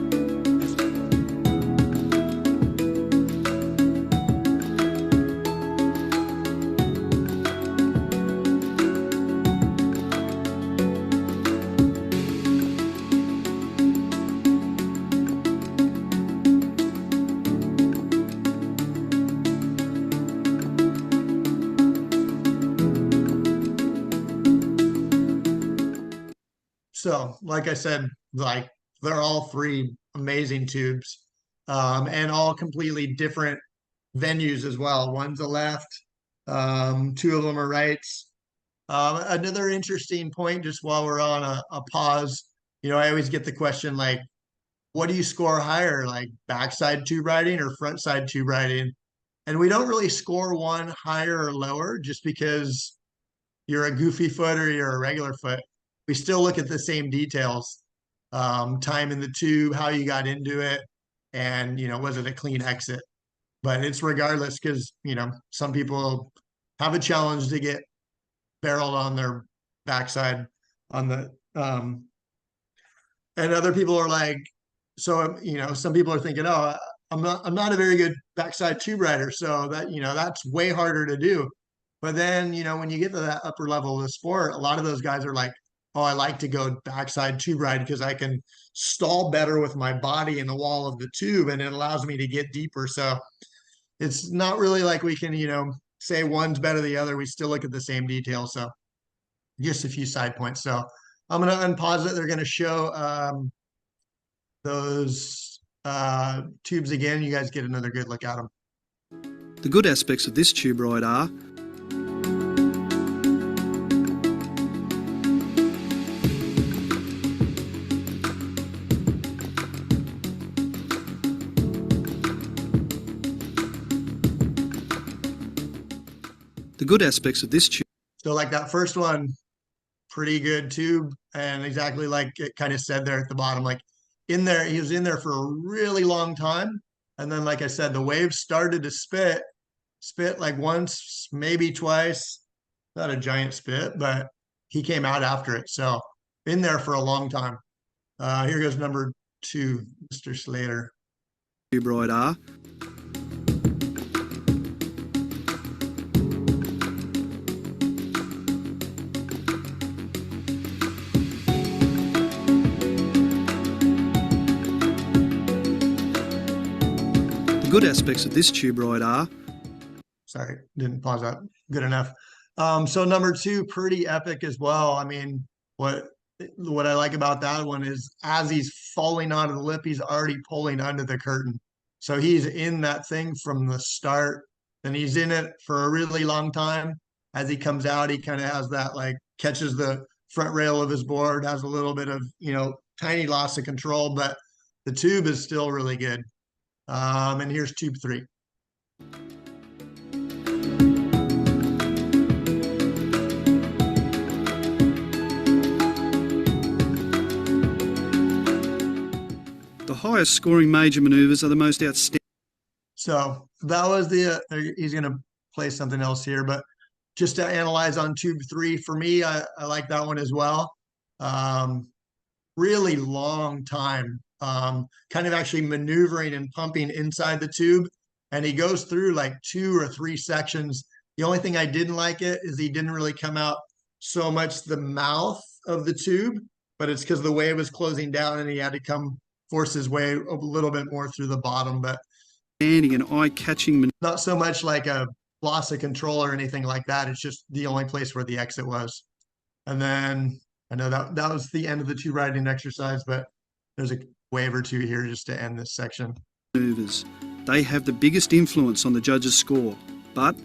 S2: So like I said, like they're all 3 amazing tubes, and all completely different venues as well. One's a left, 2 of them are rights. Another interesting point, just while we're on a pause, I always get the question like, what do you score higher, like backside tube riding or front side tube riding? And we don't really score one higher or lower just because you're a goofy foot or you're a regular foot. We still look at the same details. Time in the tube, how you got into it, and, was it a clean exit? But it's regardless, because, some people have a challenge to get barreled on their backside on the, and other people are like, so, some people are thinking, oh, I'm not a very good backside tube rider. So that, that's way harder to do. But then, when you get to that upper level of the sport, a lot of those guys are like, oh, I like to go backside tube ride because I can stall better with my body in the wall of the tube, and it allows me to get deeper. So it's not really like we can, say one's better than the other. We still look at the same details. So just a few side points. So I'm going to unpause it. They're going to show those tubes again. You guys get another good look at them.
S4: The good aspects of this tube ride are
S2: So like that first one, pretty good tube, and exactly like it kind of said there at the bottom, like in there, he was in there for a really long time. And then, like I said, the waves started to spit like once, maybe twice, not a giant spit, but he came out after it. So in there for a long time. Here goes number 2, Mr. Slater.
S4: tube ride are good aspects of this tube ride are.
S2: Sorry, didn't pause that good enough. So number 2, pretty epic as well. I mean, what I like about that one is as he's falling onto the lip, he's already pulling under the curtain. So he's in that thing from the start, and he's in it for a really long time. As he comes out, he kind of has that, like, catches the front rail of his board, has a little bit of, tiny loss of control, but the tube is still really good. And here's tube 3.
S4: The highest scoring major manoeuvres are the most outstanding.
S2: So that was the, he's going to play something else here, but just to analyze on tube 3, for me, I like that one as well. Really long time, kind of actually maneuvering and pumping inside the tube. And he goes through like 2 or 3 sections. The only thing I didn't like it is he didn't really come out so much the mouth of the tube, but it's because the wave was closing down and he had to force his way a little bit more through the bottom. But
S4: An eye-catching
S2: not so much like a loss of control or anything like that. It's just the only place where the exit was. And then I know that was the end of the tube riding exercise, but there's a wave or 2 here just to end this section.
S4: manoeuvres. They have the biggest influence on the judge's score, but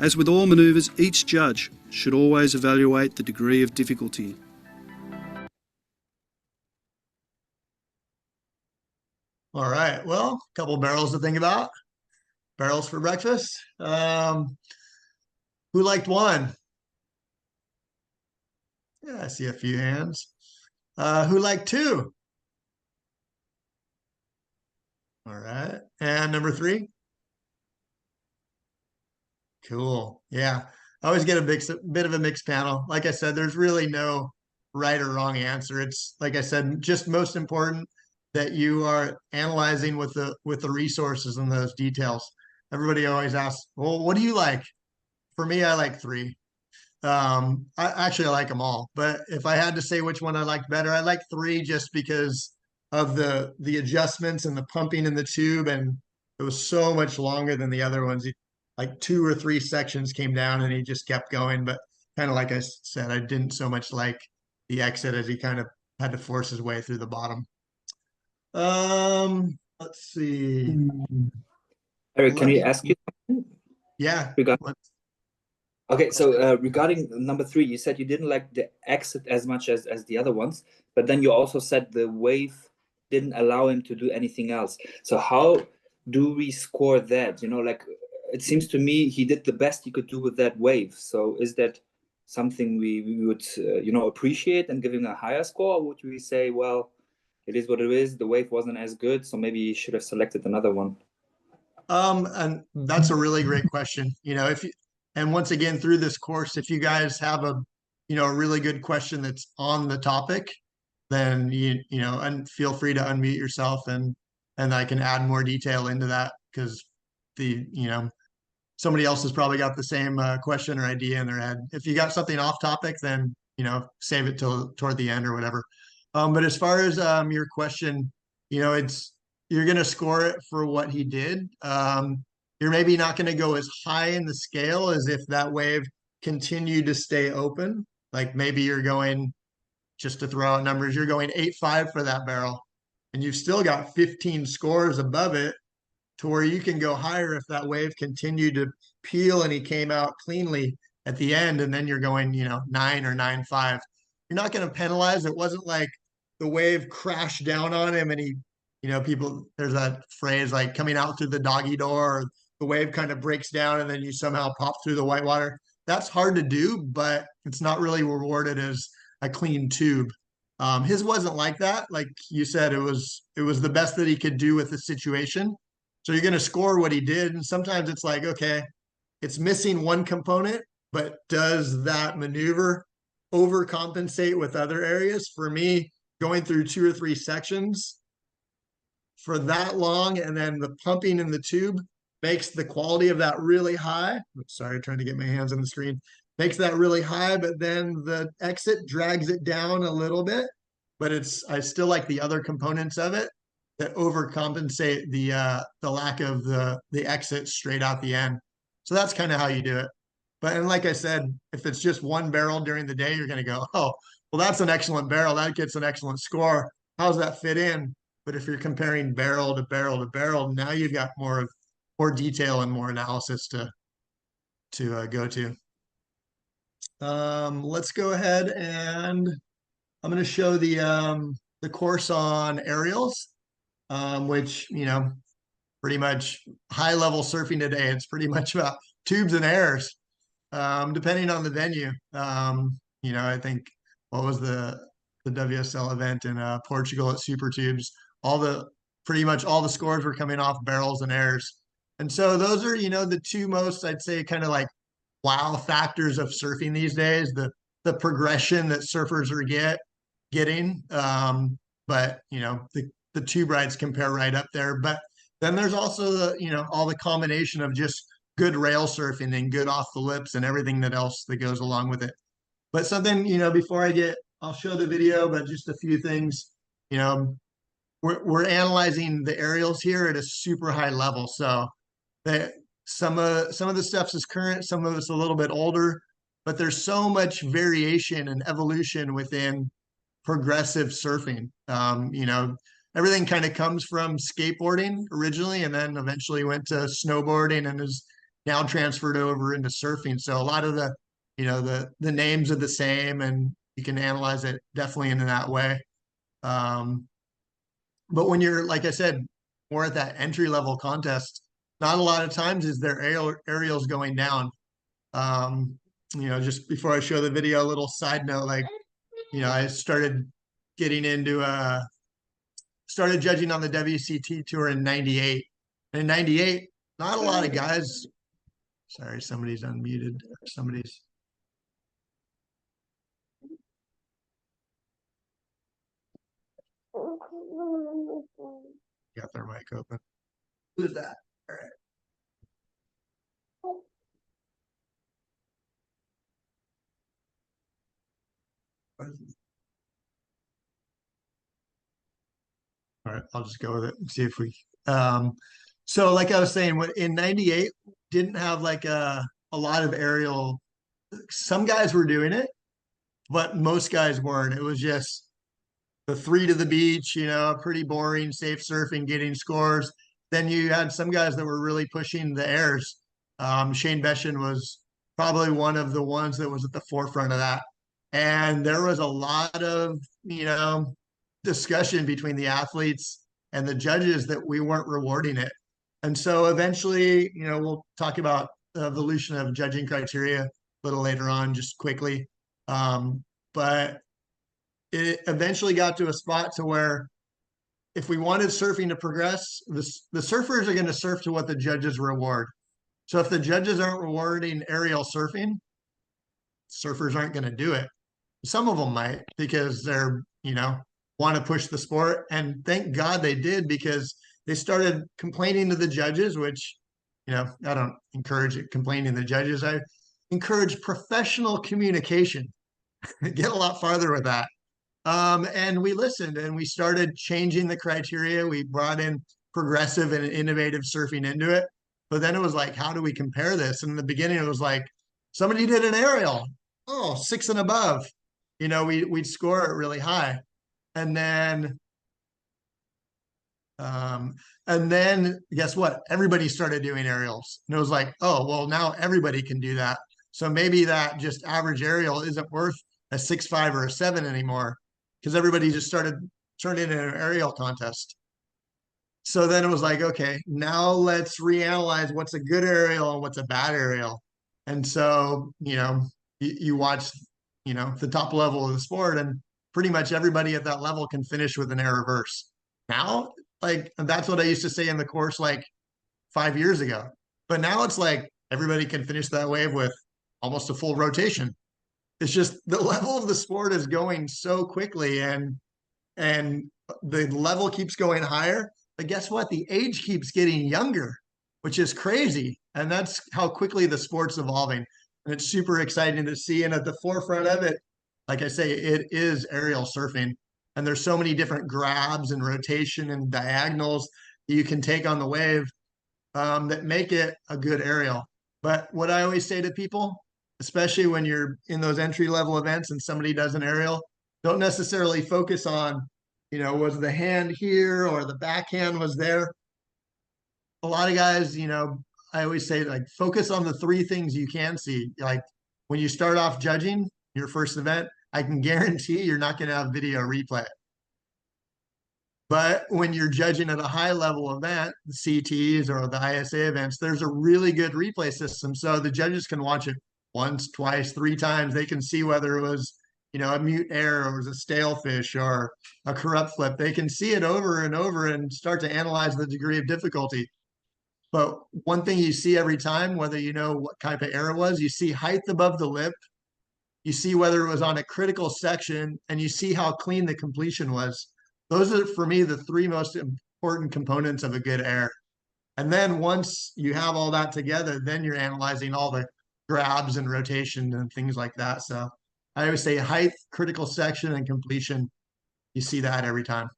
S4: as with all manoeuvres, each judge should always evaluate the degree of difficulty.
S2: All right, well, a couple barrels to think about. Barrels for breakfast. Who liked 1? Yeah, I see a few hands. Who liked 2? All right, and number 3? Cool. Yeah, I always get a bit of a mixed panel. Like I said, there's really no right or wrong answer. It's, like I said, just most important that you are analyzing with the resources and those details. Everybody always asks, well, what do you like? For me, I like 3. I like them all, but if I had to say which one I liked better, I like 3 just because of the adjustments and the pumping in the tube, and it was so much longer than the other ones. Like 2 or 3 sections came down and he just kept going. But kind of like I said, I didn't so much like the exit as he kind of had to force his way through the bottom. Let's see.
S6: Erik, can we ask you?
S2: Yeah.
S6: Okay, so regarding number 3, you said you didn't like the exit as much as the other ones, but then you also said the wave didn't allow him to do anything else. So how do we score that? Like, it seems to me he did the best he could do with that wave. So is that something we would appreciate and give him a higher score, or would we say, well, it is what it is. The wave wasn't as good, so maybe you should have selected another one.
S2: And that's a really great question. You know, and once again, through this course, if you guys have a, a really good question that's on the topic, then and feel free to unmute yourself and I can add more detail into that, because somebody else has probably got the same question or idea in their head. If you got something off topic, then save it till toward the end or whatever. But as far as your question, you're going to score it for what he did. You're maybe not going to go as high in the scale as if that wave continued to stay open. Like maybe you're going, just to throw out numbers, you're going 8.5 for that barrel, and you've still got 15 scores above it to where you can go higher if that wave continued to peel and he came out cleanly at the end, and then you're going, 9 or 9.5. You're not going to penalize. It wasn't like the wave crashed down on him and he, people, there's that phrase like coming out through the doggy door, or the wave kind of breaks down and then you somehow pop through the whitewater. That's hard to do, but it's not really rewarded as a clean tube. His wasn't like that. Like you said, it was the best that he could do with the situation. So you're going to score what he did. And sometimes it's like, okay, it's missing one component, but does that maneuver overcompensate with other areas? For me, going through 2 or 3 sections for that long, and then the pumping in the tube makes the quality of that really high. Sorry, trying to get my hands on the screen. Makes that really high, but then the exit drags it down a little bit. But I still like the other components of it that overcompensate the lack of the exit straight out the end. So that's kind of how you do it. And like I said, if it's just one barrel during the day, you're going to go, oh, well, that's an excellent barrel. That gets an excellent score. How does that fit in? But if you're comparing barrel to barrel to barrel, now you've got more detail and more analysis to go to. Let's go ahead, and I'm going to show the course on aerials, which, pretty much high level surfing today. It's pretty much about tubes and airs, depending on the venue. I think what was the WSL event in Portugal at Super Tubes, pretty much all the scores were coming off barrels and airs. And so those are, the two most, I'd say, kind of like wow factors of surfing these days, the progression that surfers are getting. But the tube rides compare right up there. But then there's also all the combination of just good rail surfing and good off the lips and everything else that goes along with it. But something, before I'll show the video, but just a few things. We're analyzing the aerials here at a super high level. So some of the stuff is current, some of it's a little bit older, but there's so much variation and evolution within progressive surfing. Everything kind of comes from skateboarding originally, and then eventually went to snowboarding and is now transferred over into surfing. So a lot of the names are the same, and you can analyze it definitely in that way. But when you're, like I said, more at that entry level contest, not a lot of times is there aerials going down. Just before I show the video, a little side note, like, I started judging on the WCT tour in 98. And in 98, not a lot of guys, sorry, somebody's unmuted. Somebody's. Got their mic open. Who's that? All right. All right, I'll just go with it and see if we so like I was saying, in 98 didn't have like a lot of aerial. Some guys were doing it, but most guys weren't. It was just the 3 to the beach, pretty boring, safe surfing, getting scores. Then you had some guys that were really pushing the airs. Shane Beshin was probably one of the ones that was at the forefront of that. And there was a lot of, discussion between the athletes and the judges that we weren't rewarding it. And so eventually, we'll talk about the evolution of judging criteria a little later on, just quickly. But it eventually got to a spot to where if we wanted surfing to progress, the surfers are going to surf to what the judges reward. So if the judges aren't rewarding aerial surfing, surfers aren't going to do it. Some of them might because they're, want to push the sport. And thank God they did, because they started complaining to the judges, which, I don't encourage it, complaining to the judges. I encourage professional communication. Get a lot farther with that. And we listened and we started changing the criteria. We brought in progressive and innovative surfing into it. But then it was like, how do we compare this? And in the beginning, it was like, somebody did an aerial. Oh, 6 and above. We'd score it really high. And then guess what? Everybody started doing aerials. And it was like, oh, well, now everybody can do that. So maybe that just average aerial isn't worth a 6.5 or a 7 anymore, because everybody just started turning it into an aerial contest. So then it was like, okay, now let's reanalyze what's a good aerial and what's a bad aerial. And so, you watch, the top level of the sport, and pretty much everybody at that level can finish with an air reverse. Now, like, that's what I used to say in the course like 5 years ago. But now it's like everybody can finish that wave with almost a full rotation. It's just the level of the sport is going so quickly, and the level keeps going higher. But guess what? The age keeps getting younger, which is crazy. And that's how quickly the sport's evolving. And it's super exciting to see. And at the forefront of it, like I say, it is aerial surfing. And there's so many different grabs and rotation and diagonals that you can take on the wave, that make it a good aerial. But what I always say to people, especially when you're in those entry level events and somebody does an aerial, don't necessarily focus on, was the hand here or the backhand was there. A lot of guys, I always say, like, focus on the 3 things you can see. Like, when you start off judging your first event, I can guarantee you're not going to have video replay. But when you're judging at a high level event, the CTs or the ISA events, there's a really good replay system. So the judges can watch it once, twice, 3 times. They can see whether it was, a mute air or it was a stale fish or a corrupt flip. They can see it over and over and start to analyze the degree of difficulty. But one thing you see every time, whether you know what type of air it was, you see height above the lip, you see whether it was on a critical section, and you see how clean the completion was. Those are, for me, the 3 most important components of a good air. And then once you have all that together, then you're analyzing all the grabs and rotation and things like that. So I always say height, critical section, and completion. You see that every time.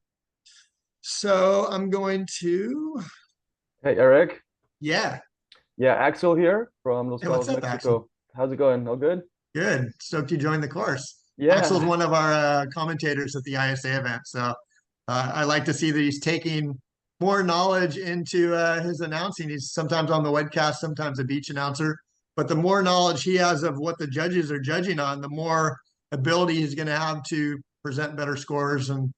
S2: So I'm going to...
S5: Hey, Erik.
S2: Yeah.
S5: Yeah, Axel here from Los
S2: Hey, what's
S5: Cabos,
S2: up,
S5: Mexico.
S2: Axel?
S5: How's it going? All good?
S2: Good. Stoked you joined the course.
S5: Yeah.
S2: Axel's one of our commentators at the ISA event. So I like to see that he's taking more knowledge into his announcing. He's sometimes on the webcast, sometimes a beach announcer. But the more knowledge he has of what the judges are judging on, the more ability he's going to have to present better scores and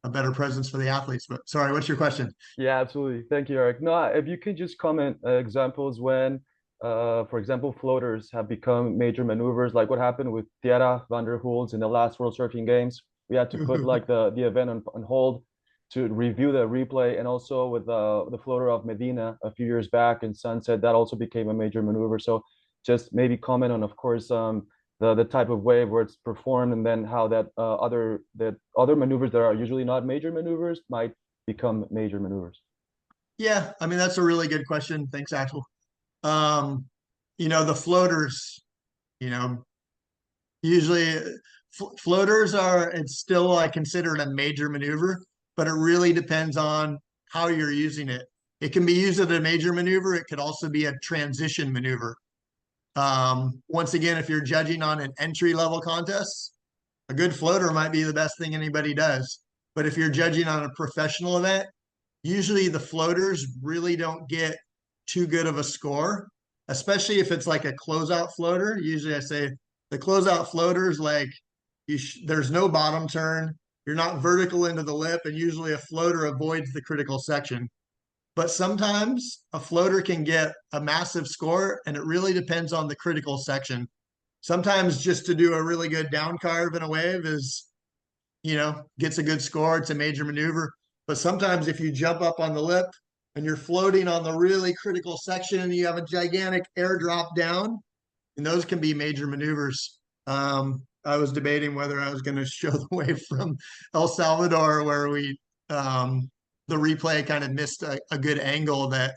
S2: a better presence for the athletes. But sorry, what's your question?
S5: Yeah, absolutely. Thank you, Erik. No, if you could just comment examples when, for example, floaters have become major maneuvers, like what happened with Tierra van der Hulst in the last World Surfing Games. We had to put like the event on hold to review the replay, and also with the floater of Medina a few years back in Sunset, that also became a major maneuver. So just maybe comment on, of course, the type of wave where it's performed, and then how that other maneuvers that are usually not major maneuvers might become major maneuvers.
S2: Yeah, I mean, that's a really good question. Thanks, Axel. The floaters, usually floaters it's still, I consider it a major maneuver, but it really depends on how you're using it. It can be used as a major maneuver. It could also be a transition maneuver. Once again, if you're judging on an entry level contest, a good floater might be the best thing anybody does. But if you're judging on a professional event, usually the floaters really don't get too good of a score, especially if it's like a closeout floater. Usually I say the closeout floaters, like there's no bottom turn, you're not vertical into the lip, and usually a floater avoids the critical section. But sometimes a floater can get a massive score, and it really depends on the critical section. Sometimes just to do a really good down carve in a wave is, gets a good score. It's a major maneuver. But sometimes if you jump up on the lip and you're floating on the really critical section and you have a gigantic airdrop down, and those can be major maneuvers. I was debating whether I was going to show the wave from El Salvador, where the replay kind of missed a good angle that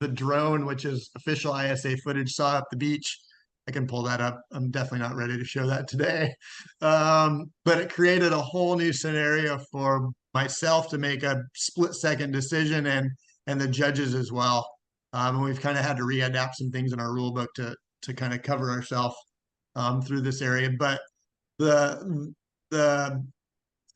S2: the drone, which is official ISA footage, saw up the beach. I can pull that up. I'm definitely not ready to show that today. But it created a whole new scenario for myself to make a split-second decision, and the judges as well. And we've kind of had to readapt some things in our rule book to kind of cover ourselves through this area. But the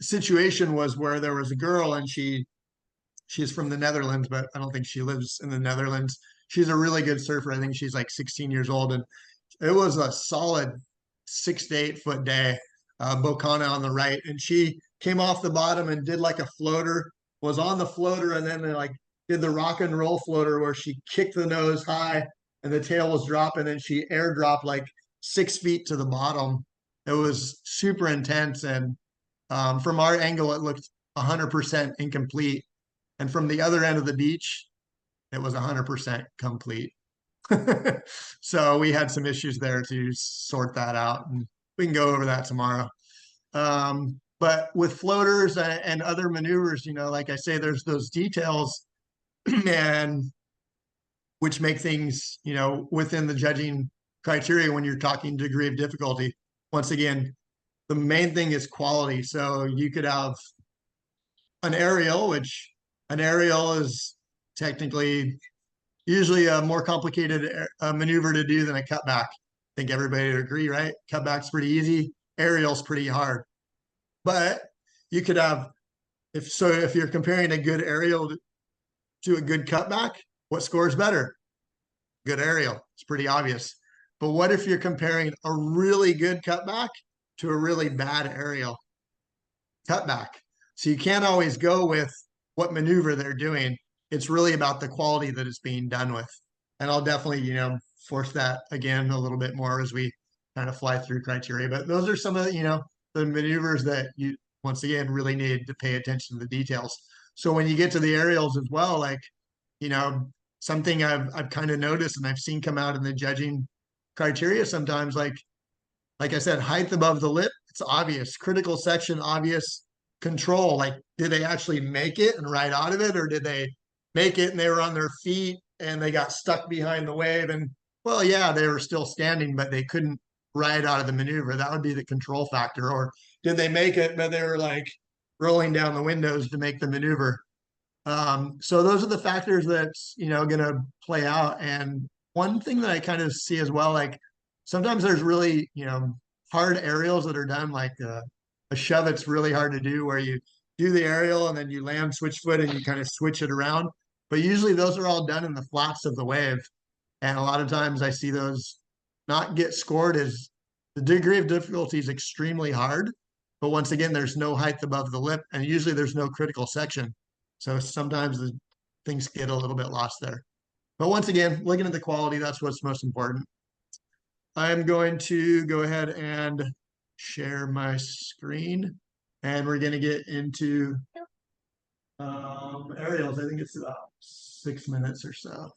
S2: situation was where there was a girl, and she's from the Netherlands, but I don't think she lives in the Netherlands. She's a really good surfer. I think she's like 16 years old, and it was a solid 6 to 8 foot day. Bocana on the right, and she came off the bottom and did like a floater, was on the floater, and then they like did the rock and roll floater where she kicked the nose high and the tail was dropping, and she airdropped like 6 feet to the bottom. It was super intense, and from our angle, it looked 100% incomplete. And from the other end of the beach, it was 100% complete. So we had some issues there to sort that out, and we can go over that tomorrow. But with floaters and other maneuvers, you know, like I say, there's those details and which make things, you know, within the judging criteria when you're talking degree of difficulty. Once again, the main thing is quality. So you could have an aerial, which an aerial is technically usually a more complicated maneuver to do than a cutback. I think everybody would agree, right? Cutback's pretty easy, aerial's pretty hard. But you could have, if you're comparing a good aerial to a good cutback, what scores better? Good aerial. It's pretty obvious. But what if you're comparing a really good cutback to a really bad aerial? Cutback. So you can't always go with what maneuver they're doing. It's really about the quality that it's being done with. And I'll definitely, you know, force that again a little bit more as we kind of fly through criteria. But those are some of the, you know, the maneuvers that you, once again, really need to pay attention to the details. So when you get to the aerials as well, like, you know, something I've kind of noticed and I've seen come out in the judging criteria sometimes, like I said, height above the lip, it's obvious. Critical section, obvious. Control, like, did they actually make it and ride out of it, or did they make it and they were on their feet and they got stuck behind the wave? And well, yeah, they were still standing, but they couldn't ride out of the maneuver. That would be the control factor. Or did they make it, but they were like rolling down the windows to make the maneuver? So those are the factors that's, you know, going to play out. And one thing that I kind of see as well, like sometimes there's really, you know, hard aerials that are done, like a shove, it's really hard to do, where you do the aerial and then you land switch foot and you kind of switch it around. But usually those are all done in the flats of the wave. And a lot of times I see those not get scored as the degree of difficulty is extremely hard. But once again, there's no height above the lip, and usually there's no critical section. So sometimes the things get a little bit lost there. But once again, looking at the quality, that's what's most important. I'm going to go ahead and share my screen, and we're going to get into aerials. I think it's about 6 minutes or so.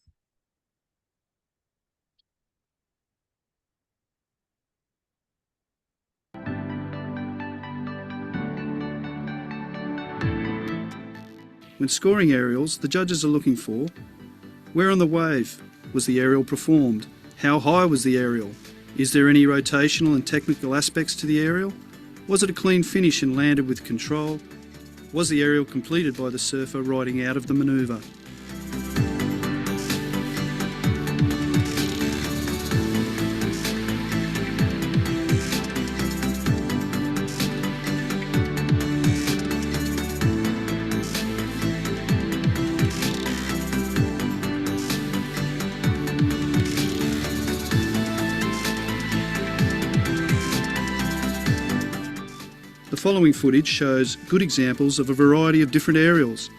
S4: When scoring aerials, the judges are looking for: where on the wave was the aerial performed? How high was the aerial? Is there any rotational and technical aspects to the aerial? Was it a clean finish and landed with control? Was the aerial completed by the surfer riding out of the manoeuvre? The following footage shows good examples of a variety of different aerials.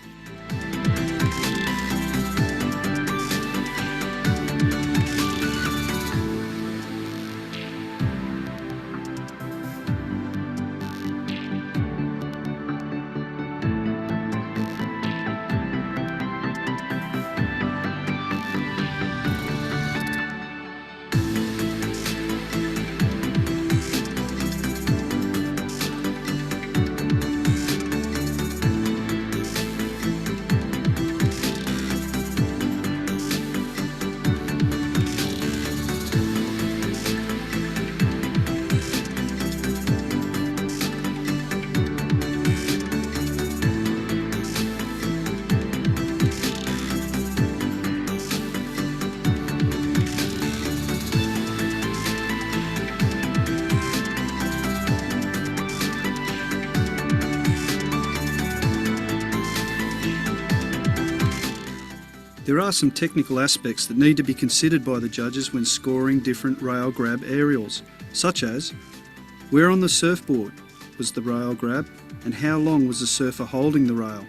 S4: There are some technical aspects that need to be considered by the judges when scoring different rail grab aerials, such as where on the surfboard was the rail grab and how long was the surfer holding the rail.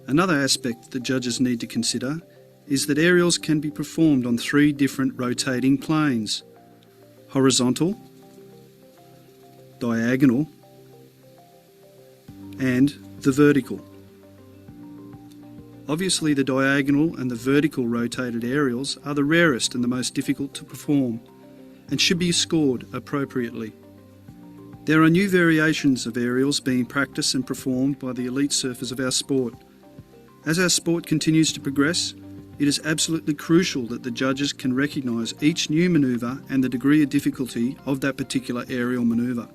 S4: Another aspect that judges need to consider is that aerials can be performed on 3 different rotating planes: horizontal, diagonal, and the vertical. Obviously, the diagonal and the vertical rotated aerials are the rarest and the most difficult to perform and should be scored appropriately. There are new variations of aerials being practiced and performed by the elite surfers of our sport. As our sport continues to progress, it is absolutely crucial that the judges can recognise each new manoeuvre and the degree of difficulty of that particular aerial manoeuvre.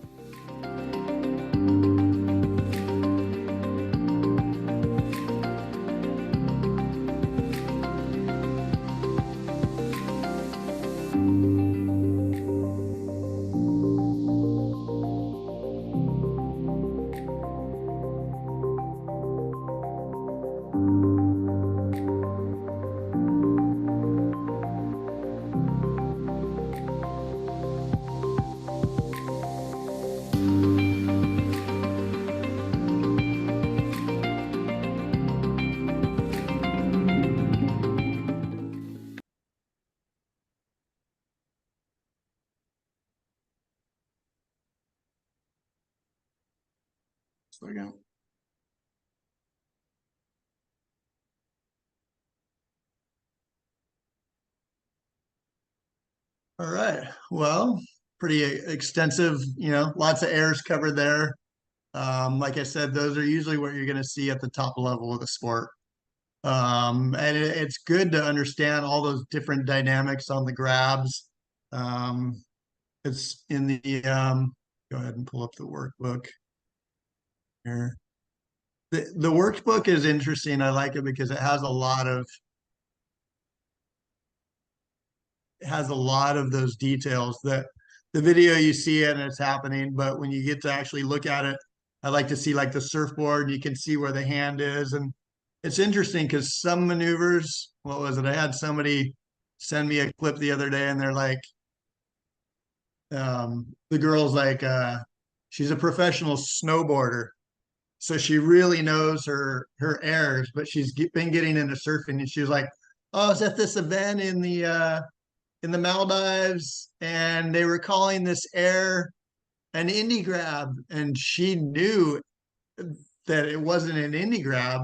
S2: Slow down. All right. Well, pretty extensive, lots of airs covered there. Like I said, those are usually what you're going to see at the top level of the sport. And it's good to understand all those different dynamics on the grabs. It's in the, go ahead and pull up the workbook here. The workbook is interesting. I like it because it has a lot of has a lot of those details that the video you see it and it's happening, but when you get to actually look at it, I like to see like the surfboard, you can see where the hand is. And it's interesting because some maneuvers, what was it? I had somebody send me a clip the other day and they're like, the girl's like, she's a professional snowboarder. So she really knows her airs, but she's been getting into surfing and she was like, oh, I was at this event in the Maldives and they were calling this air an indie grab, and she knew that it wasn't an indie grab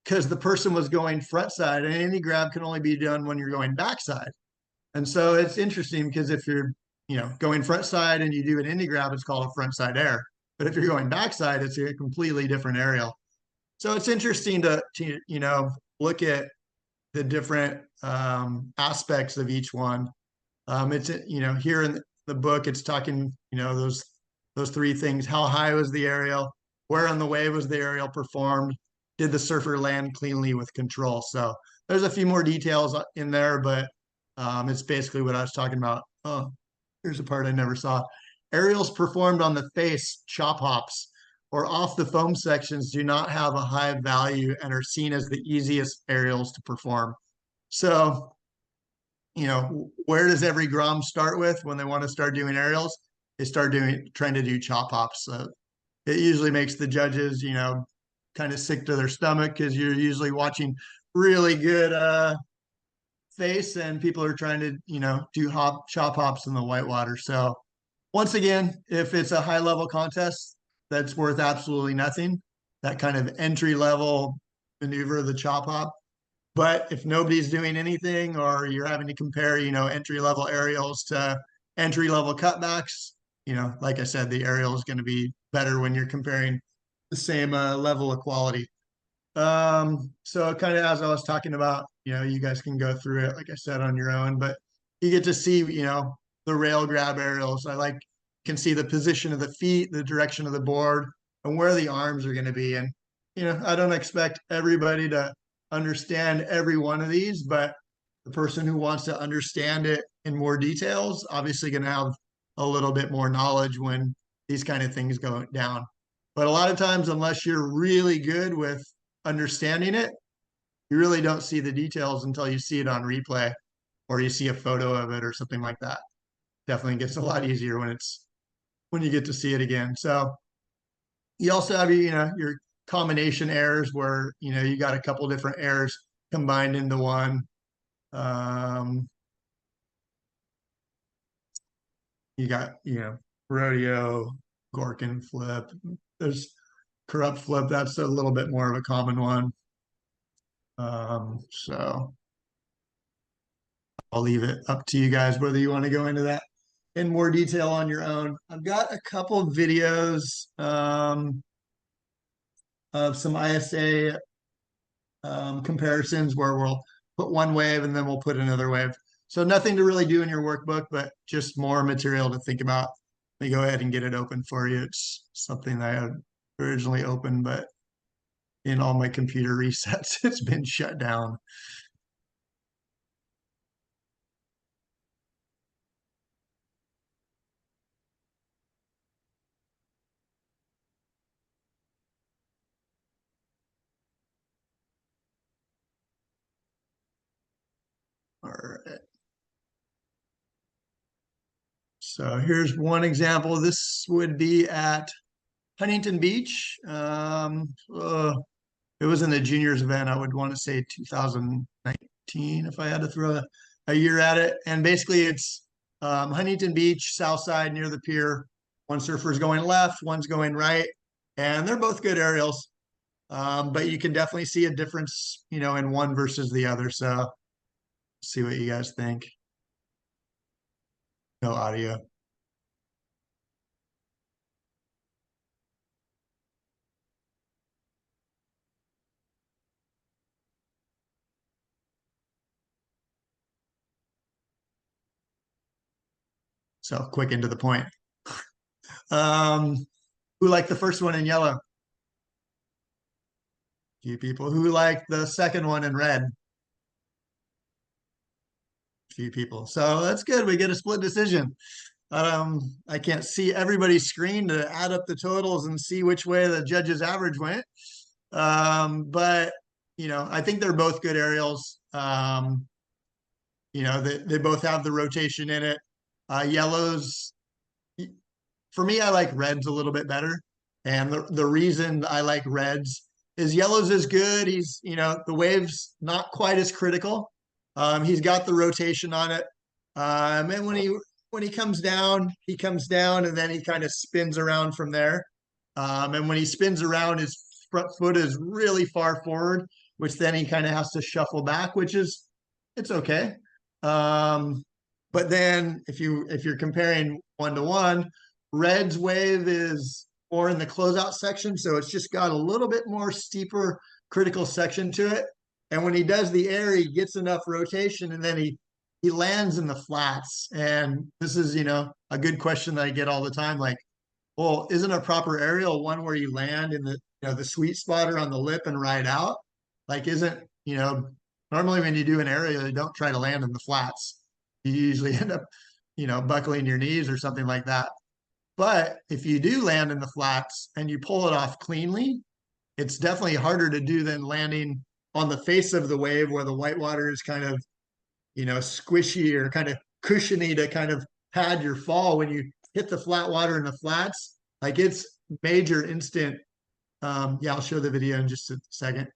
S2: because the person was going front side, and an indie grab can only be done when you're going backside. And so it's interesting because if you're, going front side and you do an indie grab, it's called a front side air. But if you're going backside, it's a completely different aerial. So it's interesting to look at the different aspects of each one. It's here in the book, it's talking those three things: how high was the aerial, where on the wave was the aerial performed, did the surfer land cleanly with control. So there's a few more details in there, but it's basically what I was talking about. Oh, here's a part I never saw. Aerials performed on the face, chop hops, or off the foam sections do not have a high value and are seen as the easiest aerials to perform. So where does every Grom start with when they want to start doing aerials? They start trying to do chop hops. So it usually makes the judges, kind of sick to their stomach because you're usually watching really good face and people are trying to, do chop hops in the whitewater. So once again, if it's a high level contest, that's worth absolutely nothing. That kind of entry level maneuver, the chop hop. But if nobody's doing anything or you're having to compare, entry level aerials to entry level cutbacks, like I said, the aerial is going to be better when you're comparing the same level of quality. So kind of as I was talking about, you guys can go through it, like I said, on your own, but you get to see, the rail grab aerials. Can see the position of the feet, the direction of the board, and where the arms are going to be. And, I don't expect everybody to understand every one of these, but the person who wants to understand it in more details, obviously going to have a little bit more knowledge when these kind of things go down. But a lot of times, unless you're really good with understanding it, you really don't see the details until you see it on replay or you see a photo of it or something like that. Definitely gets a lot easier when you get to see it again. So you also have your combination airs where you got a couple different airs combined into one. You got rodeo, Gorkin flip. There's corrupt flip. That's a little bit more of a common one. So I'll leave it up to you guys whether you want to go into that in more detail on your own. I've got a couple of videos of some ISA comparisons where we'll put one wave and then we'll put another wave. So nothing to really do in your workbook, but just more material to think about. Let me go ahead and get it open for you. It's something that I had originally opened, but in all my computer resets, it's been shut down. All right. So here's one example. This would be at Huntington Beach. It was in the juniors event. I would want to say 2019 if I had to throw a year at it. And basically it's Huntington Beach, south side near the pier. One surfer's going left, one's going right, and they're both good aerials. But you can definitely see a difference, in one versus the other. So see what you guys think. No audio. So quick and to the point. Who liked the first one in yellow? Few people. Who liked the second one in red? few people. So that's good. We get a split decision. I can't see everybody's screen to add up the totals and see which way the judge's average went. But you know, I think they're both good aerials. You know, they both have the rotation in it. Yellows, for me, I like reds a little bit better. And the reason I like reds is yellows is good. He's, you know, the wave's not quite as critical. He's got the rotation on it. And when he comes down, and then he kind of spins around from there. And when he spins around, his front foot is really far forward, which then he kind of has to shuffle back, which is, it's okay. But then if you're comparing 1-to-1, red's wave is more in the closeout section, so it's just got a little bit more steeper critical section to it. And when he does the air, he gets enough rotation, and then he lands in the flats. And this is, you know, a good question that I get all the time, like, well, isn't a proper aerial one where you land in the, you know, the sweet spot or on the lip and ride out? Like, isn't, you know, normally when you do an aerial, you don't try to land in the flats. You usually end up, you know, buckling your knees or something like that. But if you do land in the flats and you pull it off cleanly, it's definitely harder to do than landing on the face of the wave where the whitewater is kind of, you know, squishy or kind of cushiony to kind of pad your fall. When you hit the flat water in the flats, like, it's major instant. Yeah, I'll show the video in just a second.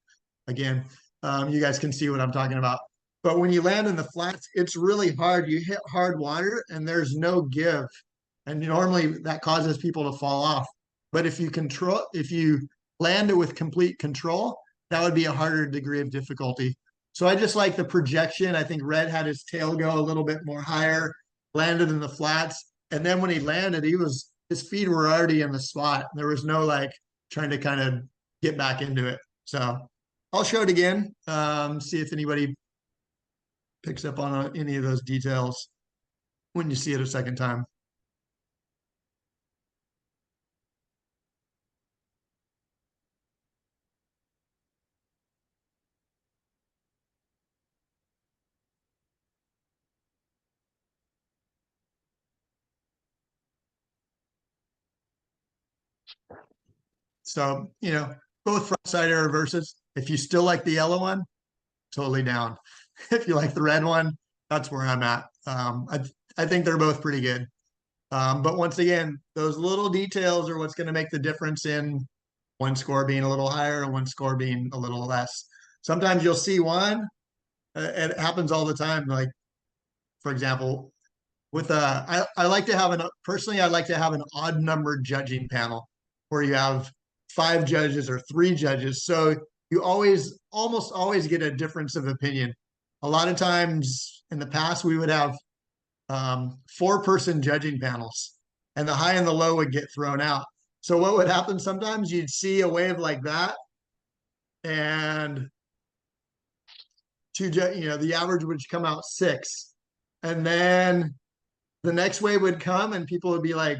S2: Again, you guys can see what I'm talking about. But when you land in the flats, it's really hard. You hit hard water and there's no give. And normally that causes people to fall off. But if you land it with complete control, that would be a harder degree of difficulty. So I just like the projection. I think red had his tail go a little bit more higher, landed in the flats. And then when he landed, his feet were already in the spot. There was no like trying to kind of get back into it. So I'll show it again, see if anybody picks up on any of those details when you see it a second time. So, you know, both front side air reverses. If you still like the yellow one, totally down. If you like the red one, that's where I'm at. I think they're both pretty good. But once again, those little details are what's going to make the difference in one score being a little higher and one score being a little less. Sometimes you'll see one, and it happens all the time. Like, for example, with I like to have personally, I like to have an odd numbered judging panel where you have 5 judges or 3 judges. So you almost always get a difference of opinion. A lot of times in the past, we would have 4-person judging panels, and the high and the low would get thrown out. So what would happen sometimes, you'd see a wave like that, and the average would come out 6. And then the next wave would come and people would be like,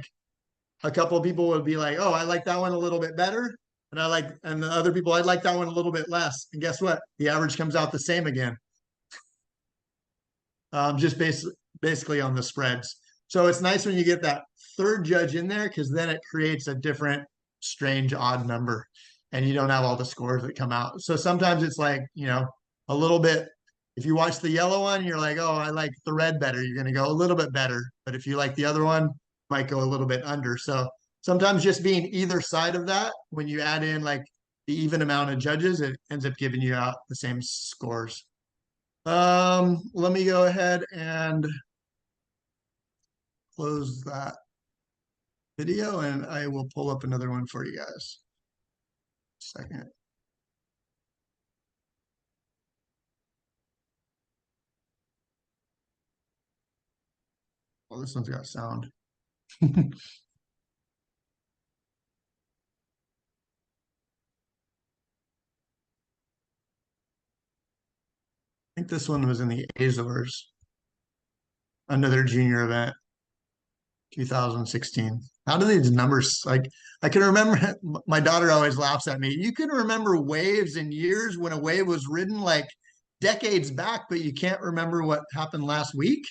S2: a couple of people would be like, oh, I like that one a little bit better. And the other people, I'd like that one a little bit less. And guess what? The average comes out the same again. Just basically on the spreads. So it's nice when you get that third judge in there, because then it creates a different strange odd number and you don't have all the scores that come out. So sometimes it's like, you know, a little bit, if you watch the yellow one, you're like, oh, I like the red better. You're going to go a little bit better. But if you like the other one, might go a little bit under. So sometimes just being either side of that, when you add in like the even amount of judges, it ends up giving you out the same scores. Let me go ahead and close that video and I will pull up another one for you guys. Second. Well, this one's got sound. I think this one was in the Azores under their junior event, 2016. How do these numbers, like, I can remember, my daughter always laughs at me. You can remember waves and years when a wave was ridden like decades back, but you can't remember what happened last week.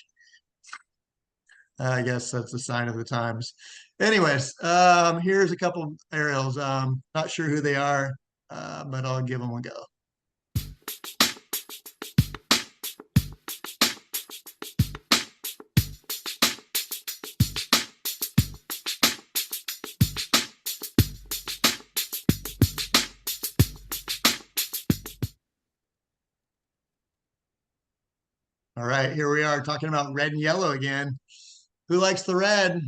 S2: I guess that's a sign of the times. Anyways, here's a couple aerials. Not sure who they are, but I'll give them a go. All right, here we are talking about red and yellow again. Who likes the red?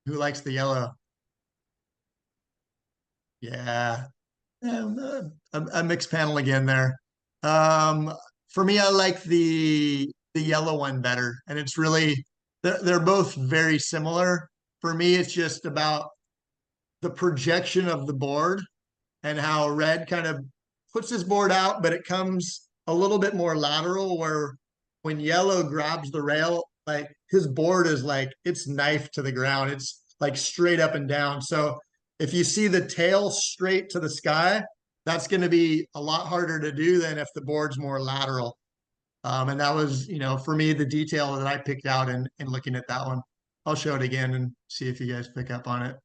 S2: Who likes the yellow? Yeah, a mixed panel again there. For me, I like the yellow one better, and it's really they're both very similar. For me, it's just about the projection of the board and how red kind of puts his board out, but it comes a little bit more lateral, where when yellow grabs the rail, like his board is like it's knife to the ground. It's like straight up and down. So if you see the tail straight to the sky, that's going to be a lot harder to do than if the board's more lateral. And that was, for me, the detail that I picked out in looking at that one. I'll show it again and see if you guys pick up on it.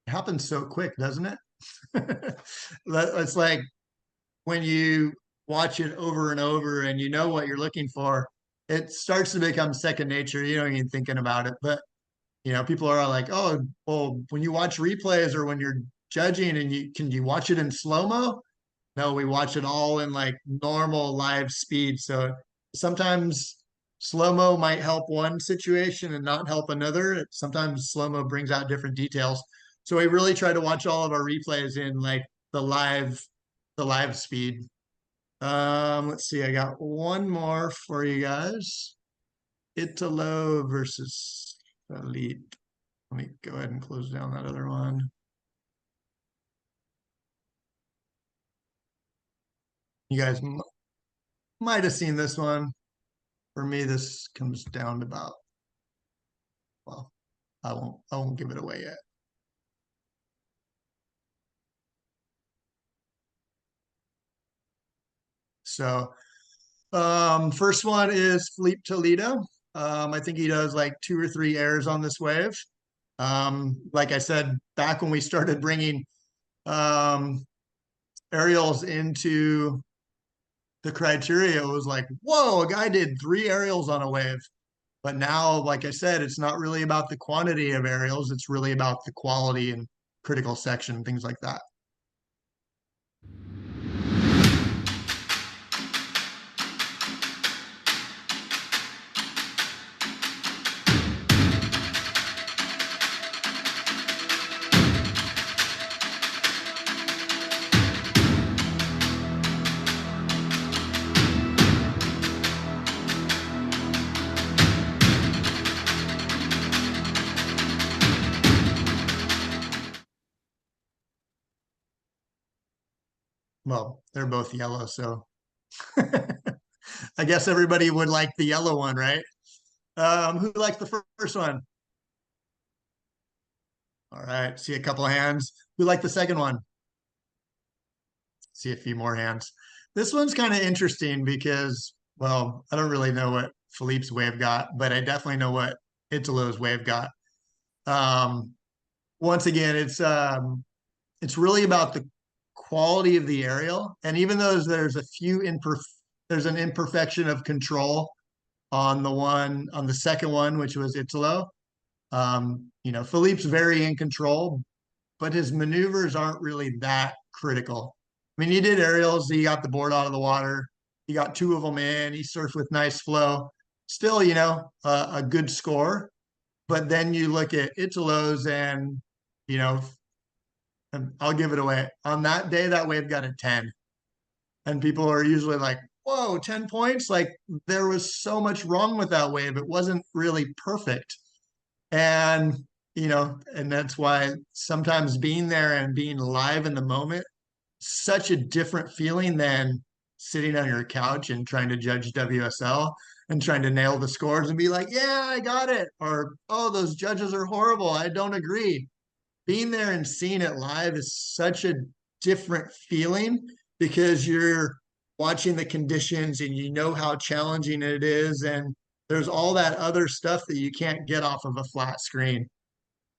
S2: Happens so quick, doesn't it? It's like when you watch it over and over and you know what you're looking for, it starts to become second nature. You don't even thinking about it. But people are like, oh, well, when you watch replays or when you're judging and you watch it in slow-mo? No, we watch it all in like normal live speed. So sometimes slow-mo might help one situation and not help another. Sometimes slow-mo brings out different details. So we really try to watch all of our replays in like the live speed. Let's see, I got one more for you guys. Italo versus Elite. Let me go ahead and close down that other one. You guys might have seen this one. For me, this comes down to about, well, I won't give it away yet. So first one is Felipe Toledo. I think he does like 2 or 3 airs on this wave. Like I said, back when we started bringing aerials into the criteria, it was like, whoa, a guy did 3 aerials on a wave. But now, like I said, it's not really about the quantity of aerials. It's really about the quality and critical section, things like that. Well, they're both yellow, so I guess everybody would like the yellow one, right? Who likes the first one? All right, see a couple of hands. Who liked the second one? See a few more hands. This one's kind of interesting because, well, I don't really know what Philippe's wave got, but I definitely know what Italo's wave got. Once again, it's really about the quality of the aerial, and even though there's an imperfection of control on the second one, which was Italo. Philippe's very in control, but his maneuvers aren't really that critical. I mean, he did aerials, he got the board out of the water, he got 2 of them in, he surfed with nice flow. Still, a good score. But then you look at Italo's and I'll give it away. On that day, that wave got a 10. And people are usually like, whoa, 10 points? Like, there was so much wrong with that wave. It wasn't really perfect. And, and that's why sometimes being there and being live in the moment, such a different feeling than sitting on your couch and trying to judge WSL and trying to nail the scores and be like, yeah, I got it. Or, oh, those judges are horrible. I don't agree. Being there and seeing it live is such a different feeling because you're watching the conditions and you know how challenging it is. And there's all that other stuff that you can't get off of a flat screen.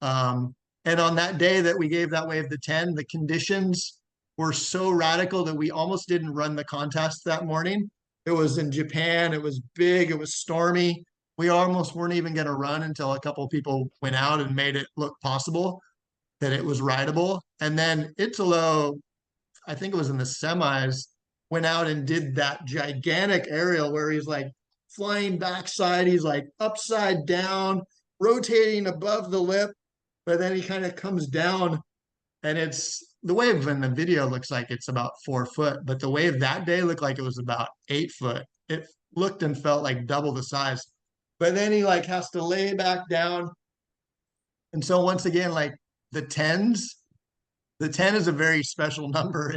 S2: And on that day that we gave that wave the 10, the conditions were so radical that we almost didn't run the contest that morning. It was in Japan. It was big. It was stormy. We almost weren't even going to run until a couple of people went out and made it look possible that it was rideable. And then Italo, I think it was in the semis, went out and did that gigantic aerial where he's like flying backside. He's like upside down, rotating above the lip, but then he kind of comes down, and it's the wave in the video looks like it's about 4 foot, but the wave that day looked like it was about 8 foot. It looked and felt like double the size. But then he like has to lay back down. And so once again, like the 10s, the 10 is a very special number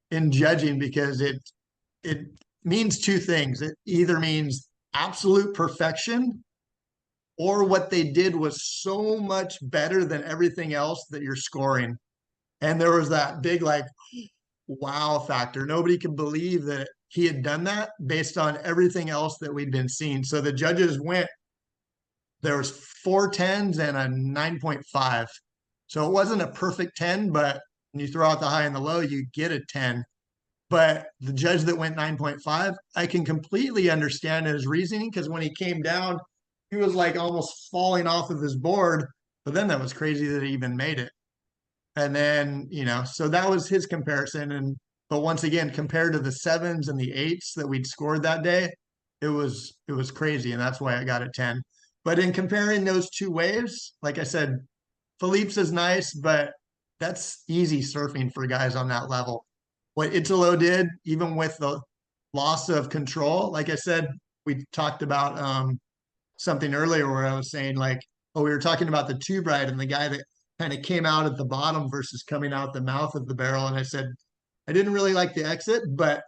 S2: in judging because it means two things. It either means absolute perfection, or what they did was so much better than everything else that you're scoring. And there was that big like wow factor. Nobody could believe that he had done that based on everything else that we'd been seeing. So the judges went, there was 4 10s and a 9.5. So it wasn't a perfect 10, but when you throw out the high and the low, you get a 10. But the judge that went 9.5, I can completely understand his reasoning because when he came down, he was like almost falling off of his board. But then that was crazy that he even made it. And then, so that was his comparison. But once again, compared to the 7s and the 8s that we'd scored that day, it was crazy. And that's why I got a 10. But in comparing those two waves, like I said, Philippe's is nice, but that's easy surfing for guys on that level. What Italo did, even with the loss of control, like I said, we talked about something earlier where I was saying like, oh, we were talking about the tube ride and the guy that kind of came out at the bottom versus coming out the mouth of the barrel. And I said, I didn't really like the exit, but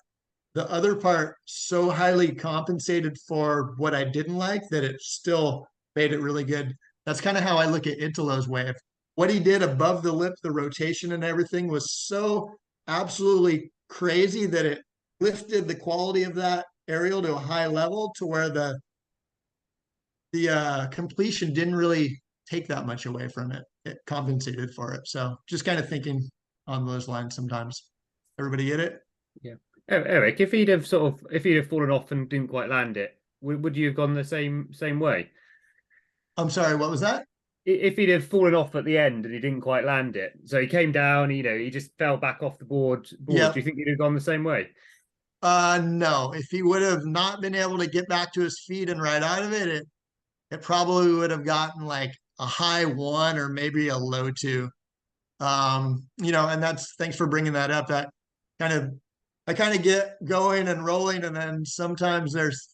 S2: the other part so highly compensated for what I didn't like that it still made it really good. That's kind of how I look at Italo's wave. What he did above the lip, the rotation and everything was so absolutely crazy that it lifted the quality of that aerial to a high level to where the completion didn't really take that much away from it. It compensated for it. So just kind of thinking on those lines sometimes. Everybody get it?
S7: Yeah. Erik, if he'd have fallen off and didn't quite land it, would you have gone the same way?
S2: I'm sorry, what was that?
S7: If he'd have fallen off at the end and he didn't quite land it, so he came down, he just fell back off the board.
S2: Yep.
S7: Do you think he'd have gone the same way?
S2: No. If he would have not been able to get back to his feet and ride out of it, it probably would have gotten like a high 1 or maybe a low 2. And that's, thanks for bringing that up. That I kind of get going and rolling, and then sometimes there's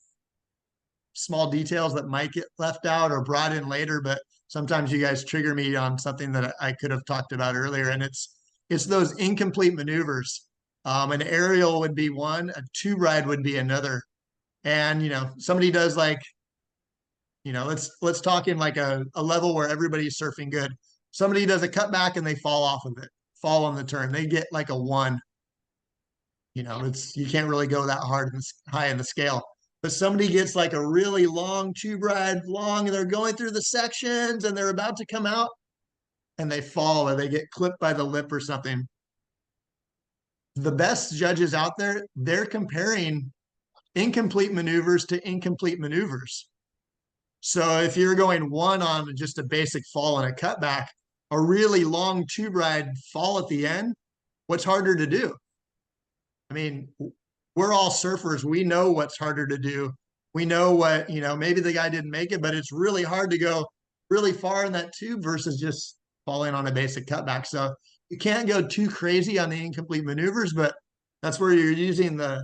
S2: small details that might get left out or brought in later, but sometimes you guys trigger me on something that I could have talked about earlier, and it's those incomplete maneuvers. An aerial would be one, a tube ride would be another. And somebody does like, let's talk in like a level where everybody's surfing good. Somebody does a cutback and they fall off of it, fall on the turn. They get like a 1. You can't really go that hard and high in the scale. But somebody gets like a really long tube ride, and they're going through the sections and they're about to come out and they fall or they get clipped by the lip or something. The best judges out there, they're comparing incomplete maneuvers to incomplete maneuvers. So if you're going 1 on just a basic fall and a cutback, a really long tube ride fall at the end, what's harder to do? I mean, we're all surfers. We know what's harder to do. We know what, maybe the guy didn't make it, but it's really hard to go really far in that tube versus just falling on a basic cutback. So you can't go too crazy on the incomplete maneuvers, but that's where you're using the,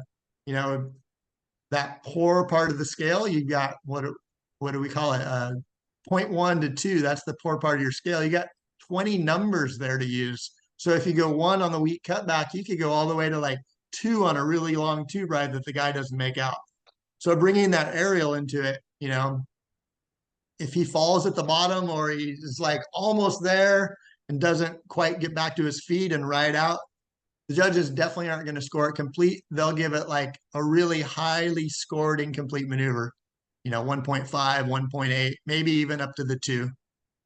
S2: that poor part of the scale. You got, what do we call it? 0.1 to 2, that's the poor part of your scale. You got 20 numbers there to use. So if you go 1 on the weak cutback, you could go all the way to like 2 on a really long tube ride that the guy doesn't make out. So bringing that aerial into it, you know, if he falls at the bottom or he's like almost there and doesn't quite get back to his feet and ride out, the judges definitely aren't going to score it complete. They'll give it like a really highly scored incomplete maneuver, you know, 1.5, 1.8, maybe even up to the 2,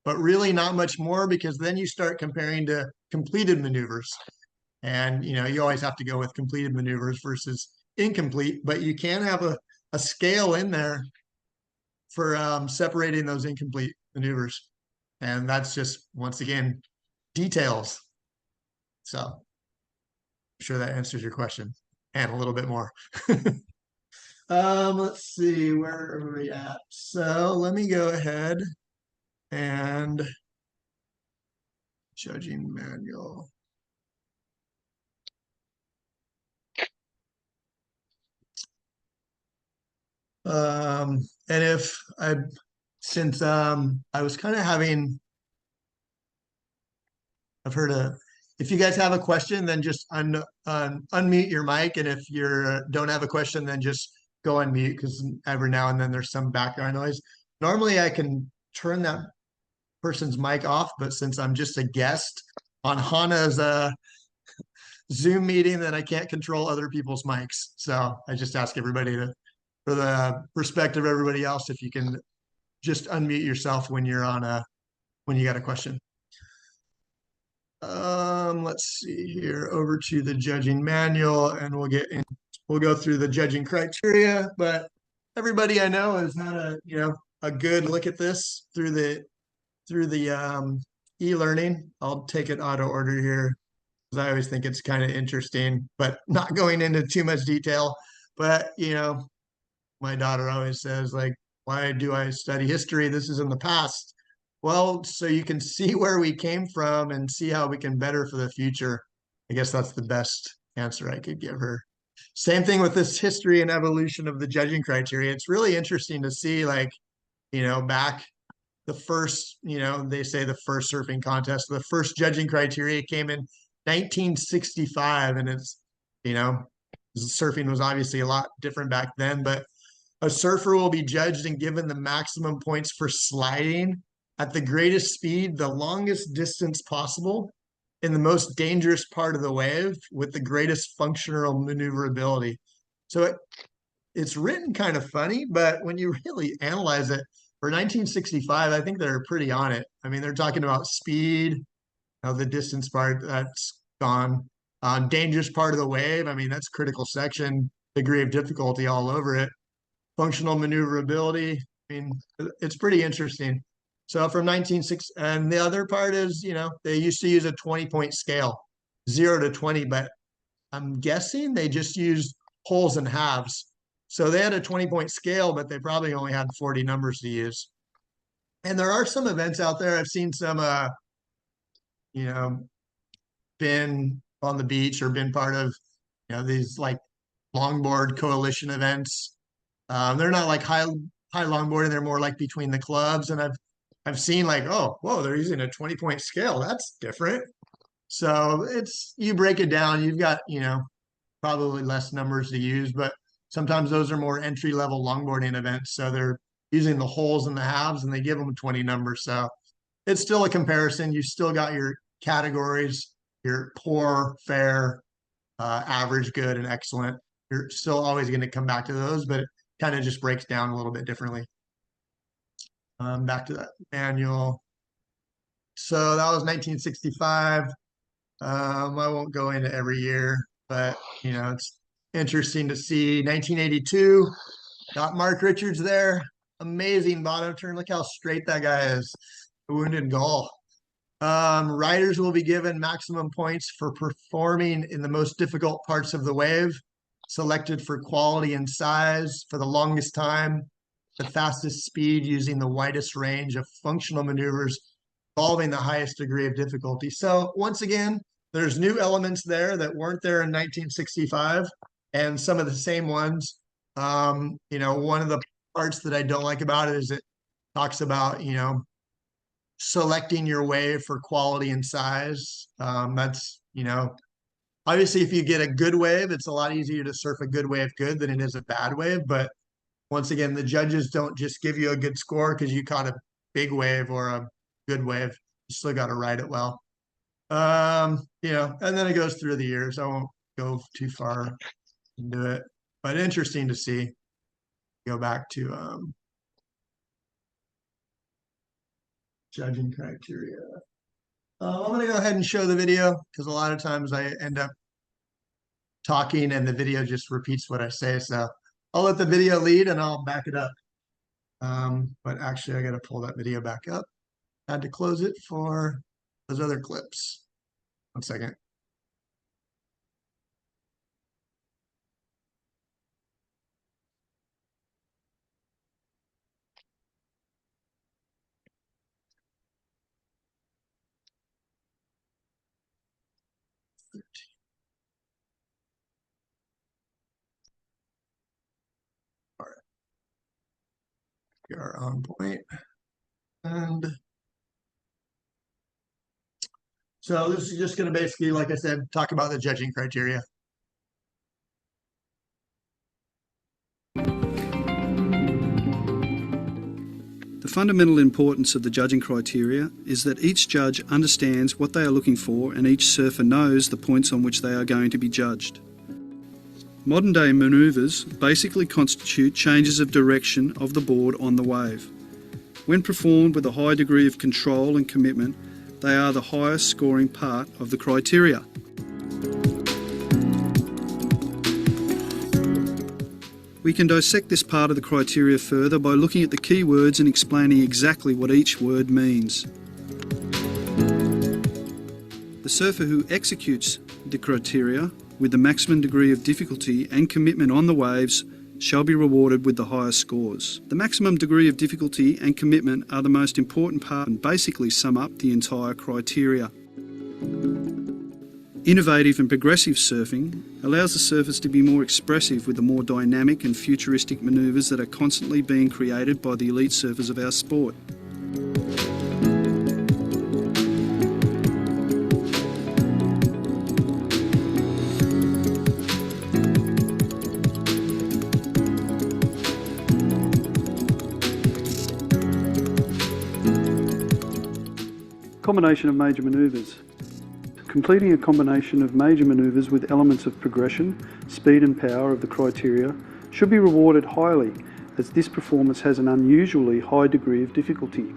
S2: but really not much more, because then you start comparing to completed maneuvers. And, you know, you always have to go with completed maneuvers versus incomplete, but you can have a scale in there for separating those incomplete maneuvers. And that's just, once again, details. So I'm sure that answers your question and a little bit more. Let's see, where are we at? So let me go ahead and judging manual. And if I, since I was kind of having, I've heard if you guys have a question, then just unmute your mic. And if you don't have a question, then just go unmute, because every now and then there's some background noise. Normally I can turn that person's mic off, but since I'm just a guest on Hana's Zoom meeting, then I can't control other people's mics. So I just ask everybody to, for the perspective of everybody else, if you can just unmute yourself when you're on when you got a question. Let's see here, over to the judging manual, and we'll go through the judging criteria. But everybody I know has had a good look at this through the e-learning. I'll take it auto order here, because I always think it's kind of interesting, but not going into too much detail. But my daughter always says, like, why do I study history? This is in the past. Well, so you can see where we came from and see how we can better for the future. I guess that's the best answer I could give her. Same thing with this history and evolution of the judging criteria. It's really interesting to see, like, back the first, they say the first surfing contest, the first judging criteria came in 1965. And it's, surfing was obviously a lot different back then, but a surfer will be judged and given the maximum points for sliding at the greatest speed, the longest distance possible, in the most dangerous part of the wave with the greatest functional maneuverability. So it's written kind of funny, but when you really analyze it, for 1965, I think they're pretty on it. I mean, they're talking about speed, the distance part, that's gone. Dangerous part of the wave, I mean, that's critical section, degree of difficulty all over it. Functional maneuverability, I mean, it's pretty interesting. So from 1960, and the other part is, they used to use a 20-point scale, 0 to 20, but I'm guessing they just used wholes and halves. So they had a 20-point scale, but they probably only had 40 numbers to use. And there are some events out there. I've seen some, been on the beach or been part of, these like longboard coalition events. They're not like high longboarding. They're more like between the clubs. And I've seen like, oh, whoa, they're using a 20-point scale. That's different. So you break it down, you've got, probably less numbers to use, but sometimes those are more entry-level longboarding events. So they're using the wholes and the halves, and they give them 20 numbers. So it's still a comparison. You still got your categories, your poor, fair, average, good, and excellent. You're still always going to come back to those, but it kind of just breaks down a little bit differently. Back to that manual. So that was 1965. I won't go into every year, but it's interesting to see. 1982, got Mark Richards there. Amazing bottom turn. Look how straight that guy is. Wounded Gull. Riders will be given maximum points for performing in the most difficult parts of the wave, selected for quality and size for the longest time, the fastest speed using the widest range of functional maneuvers, involving the highest degree of difficulty. So once again, there's new elements there that weren't there in 1965, and some of the same ones. One of the parts that I don't like about it is that talks about, selecting your wave for quality and size. That's, obviously if you get a good wave, it's a lot easier to surf a good wave good than it is a bad wave. But once again, the judges don't just give you a good score because you caught a big wave or a good wave. You still got to ride it well. And then it goes through the years. I won't go too far into it, but interesting to see. Go back to judging criteria. I'm going to go ahead and show the video because a lot of times I end up talking and the video just repeats what I say. So I'll let the video lead and I'll back it up. But actually, I got to pull that video back up. I had to close it for those other clips. 1 second. All right. We are on point. And so this is just going to basically, like I said, talk about the judging criteria.
S4: The fundamental importance of the judging criteria is that each judge understands what they are looking for and each surfer knows the points on which they are going to be judged. Modern day manoeuvres basically constitute changes of direction of the board on the wave. When performed with a high degree of control and commitment, they are the highest scoring part of the criteria. We can dissect this part of the criteria further by looking at the key words and explaining exactly what each word means. The surfer who executes the criteria with the maximum degree of difficulty and commitment on the waves shall be rewarded with the highest scores. The maximum degree of difficulty and commitment are the most important part and basically sum up the entire criteria. Innovative and progressive surfing allows the surfers to be more expressive with the more dynamic and futuristic manoeuvres that are constantly being created by the elite surfers of our sport.
S8: Combination of major manoeuvres. Completing a combination of major manoeuvres with elements of progression, speed and power of the criteria should be rewarded highly, as this performance has an unusually high degree of difficulty.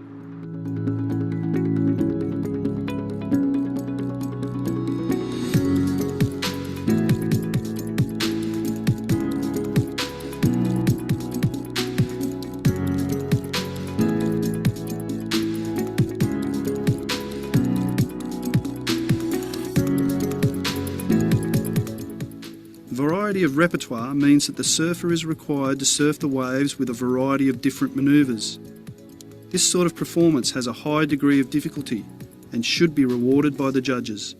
S4: Variety of repertoire means that the surfer is required to surf the waves with a variety of different manoeuvres. This sort of performance has a high degree of difficulty and should be rewarded by the judges.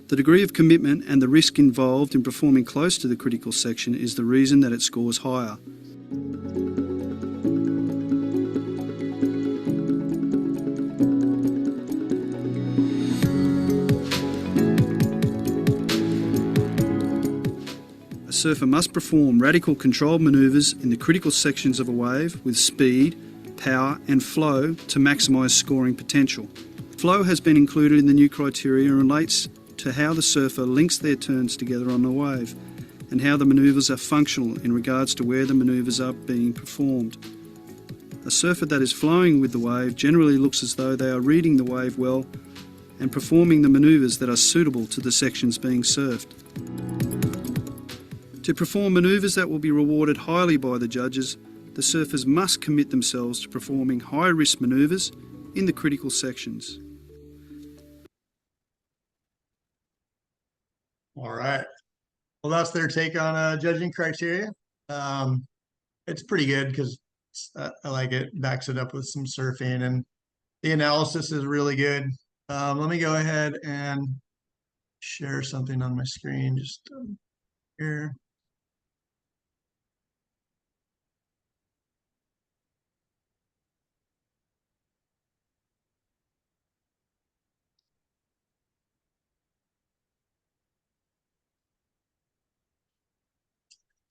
S4: The degree of commitment and the risk involved in performing close to the critical section is the reason that it scores higher. A surfer must perform radical controlled manoeuvres in the critical sections of a wave with speed, power and flow to maximise scoring potential. Flow has been included in the new criteria and relates to how the surfer links their turns together on the wave and how the manoeuvres are functional in regards to where the manoeuvres are being performed. A surfer that is flowing with the wave generally looks as though they are reading the wave well and performing the manoeuvres that are suitable to the sections being surfed. To perform manoeuvres that will be rewarded highly by the judges, the surfers must commit themselves to performing high-risk manoeuvres in the critical sections.
S2: All right. Well, that's their take on judging criteria. It's pretty good because I like it. Backs it up with some surfing, and the analysis is really good. Let me go ahead and share something on my screen just here.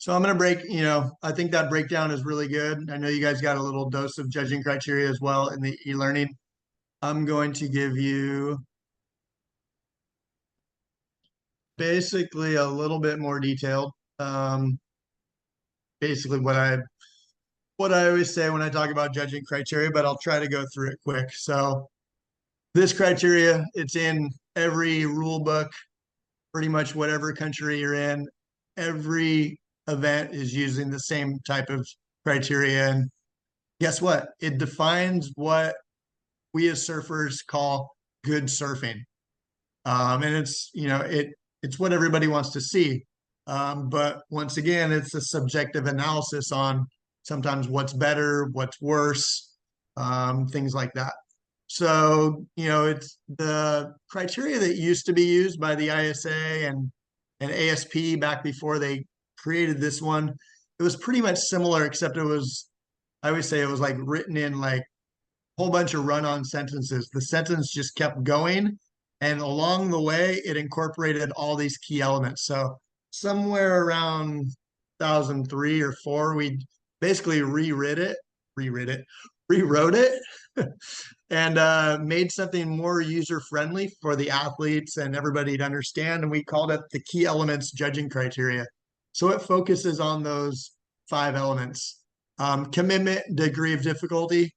S2: So I'm going to break, I think that breakdown is really good. I know you guys got a little dose of judging criteria as well in the e-learning. I'm going to give you basically a little bit more detailed. Basically what I always say when I talk about judging criteria, but I'll try to go through it quick. So this criteria, it's in every rule book, pretty much whatever country you're in. Every event is using the same type of criteria. And guess what? It defines what we as surfers call good surfing. And it's, it's what everybody wants to see. But once again, it's a subjective analysis on sometimes what's better, what's worse, things like that. So, it's the criteria that used to be used by the ISA and ASP back before they created this one. It was pretty much similar, except I always say it was like written in like a whole bunch of run-on sentences. The sentence just kept going, and along the way, it incorporated all these key elements. So somewhere around 2003 or 4, we basically rewrote it and made something more user-friendly for the athletes and everybody to understand. And we called it the key elements judging criteria. So it focuses on those 5 elements. Commitment, degree of difficulty.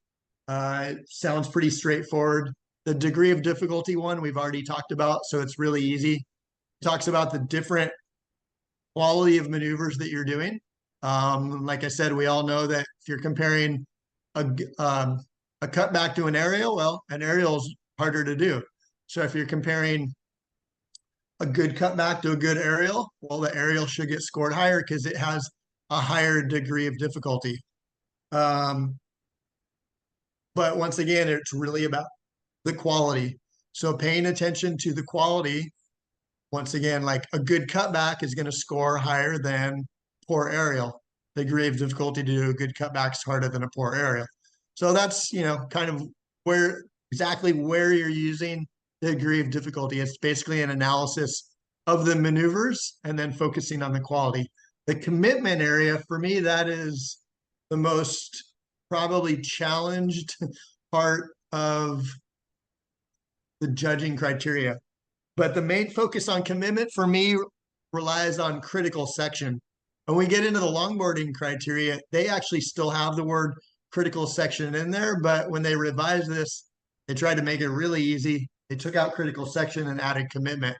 S2: It sounds pretty straightforward. The degree of difficulty one we've already talked about, so it's really easy. It talks about the different quality of maneuvers that you're doing. Like I said, we all know that if you're comparing a cutback to an aerial, well, an aerial is harder to do. So if you're comparing a good cutback to a good aerial, well, the aerial should get scored higher because it has a higher degree of difficulty. But once again, it's really about the quality. So paying attention to the quality, once again, like a good cutback is going to score higher than poor aerial. The degree of difficulty to do a good cutback is harder than a poor aerial. So that's, kind of exactly where you're using the degree of difficulty. It's basically an analysis of the maneuvers and then focusing on the quality. The commitment area, for me, that is the most probably challenged part of the judging criteria. But the main focus on commitment for me relies on critical section. When we get into the longboarding criteria, they actually still have the word critical section in there, but when they revised this, they tried to make it really easy. They took out critical section and added commitment.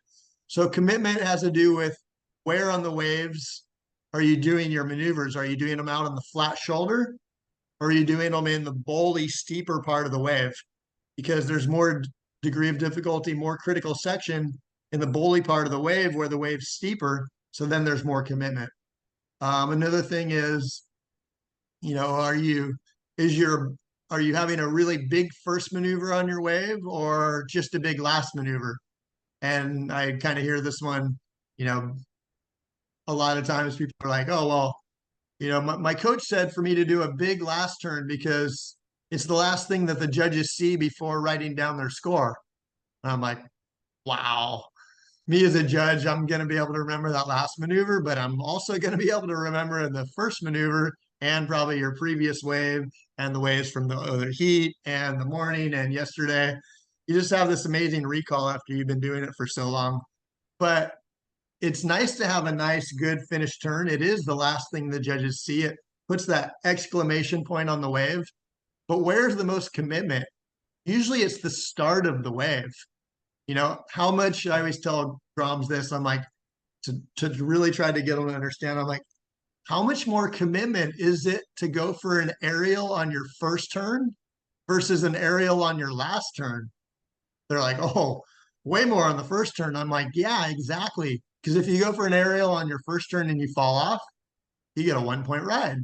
S2: So commitment has to do with where on the waves are you doing your maneuvers? Are you doing them out on the flat shoulder? Or are you doing them in the bouldy, steeper part of the wave? Because there's more degree of difficulty, more critical section in the bouldy part of the wave where the wave's steeper. So then there's more commitment. Another thing is, are you having a really big first maneuver on your wave or just a big last maneuver? And I kind of hear this one, a lot of times people are like, oh, well, my coach said for me to do a big last turn because it's the last thing that the judges see before writing down their score. And I'm like, wow. Me as a judge, I'm going to be able to remember that last maneuver, but I'm also going to be able to remember the first maneuver and probably your previous wave and the waves from the other heat and the morning and yesterday. You just have this amazing recall after you've been doing it for so long. But it's nice to have a nice, good finished turn. It is the last thing the judges see. It puts that exclamation point on the wave. But where's the most commitment? Usually it's the start of the wave. How much, I always tell Groms this, I'm like, to really try to get them to understand, I'm like, how much more commitment is it to go for an aerial on your first turn versus an aerial on your last turn? They're like, oh, way more on the first turn. I'm like, yeah, exactly. Because if you go for an aerial on your first turn and you fall off, you get a 1-point ride.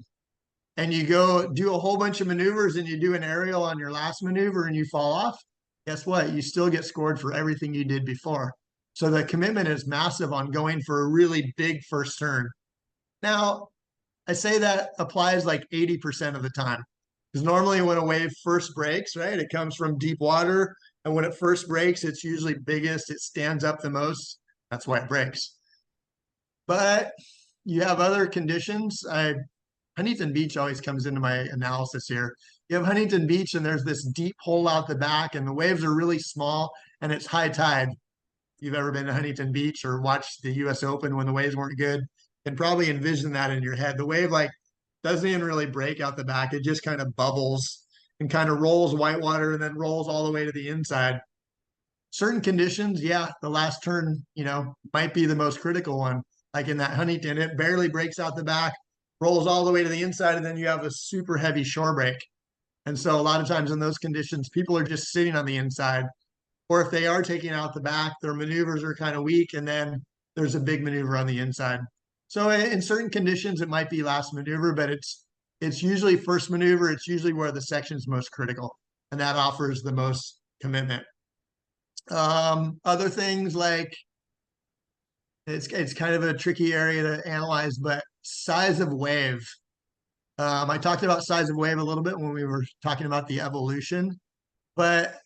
S2: And you go do a whole bunch of maneuvers and you do an aerial on your last maneuver and you fall off, guess what? You still get scored for everything you did before. So the commitment is massive on going for a really big first turn. Now, I say that applies like 80% of the time. Because normally when a wave first breaks, right, it comes from deep water. And when it first breaks, it's usually biggest. It stands up the most. That's why it breaks. But you have other conditions. Huntington Beach always comes into my analysis here. You have Huntington Beach and there's this deep hole out the back and the waves are really small and it's high tide. If you've ever been to Huntington Beach or watched the US Open when the waves weren't good, you can probably envision that in your head. The wave like doesn't even really break out the back. It just kind of bubbles and kind of rolls whitewater and then rolls all the way to the inside. Certain conditions, yeah, the last turn, might be the most critical one. Like in that Huntington, it barely breaks out the back, rolls all the way to the inside, and then you have a super heavy shore break. And so a lot of times in those conditions, people are just sitting on the inside. Or if they are taking out the back, their maneuvers are kind of weak, and then there's a big maneuver on the inside. So in certain conditions, it might be last maneuver, but it's usually first maneuver. It's usually where the section is most critical, and that offers the most commitment. Other things like it's kind of a tricky area to analyze, but size of wave. I talked about size of wave a little bit when we were talking about the evolution, but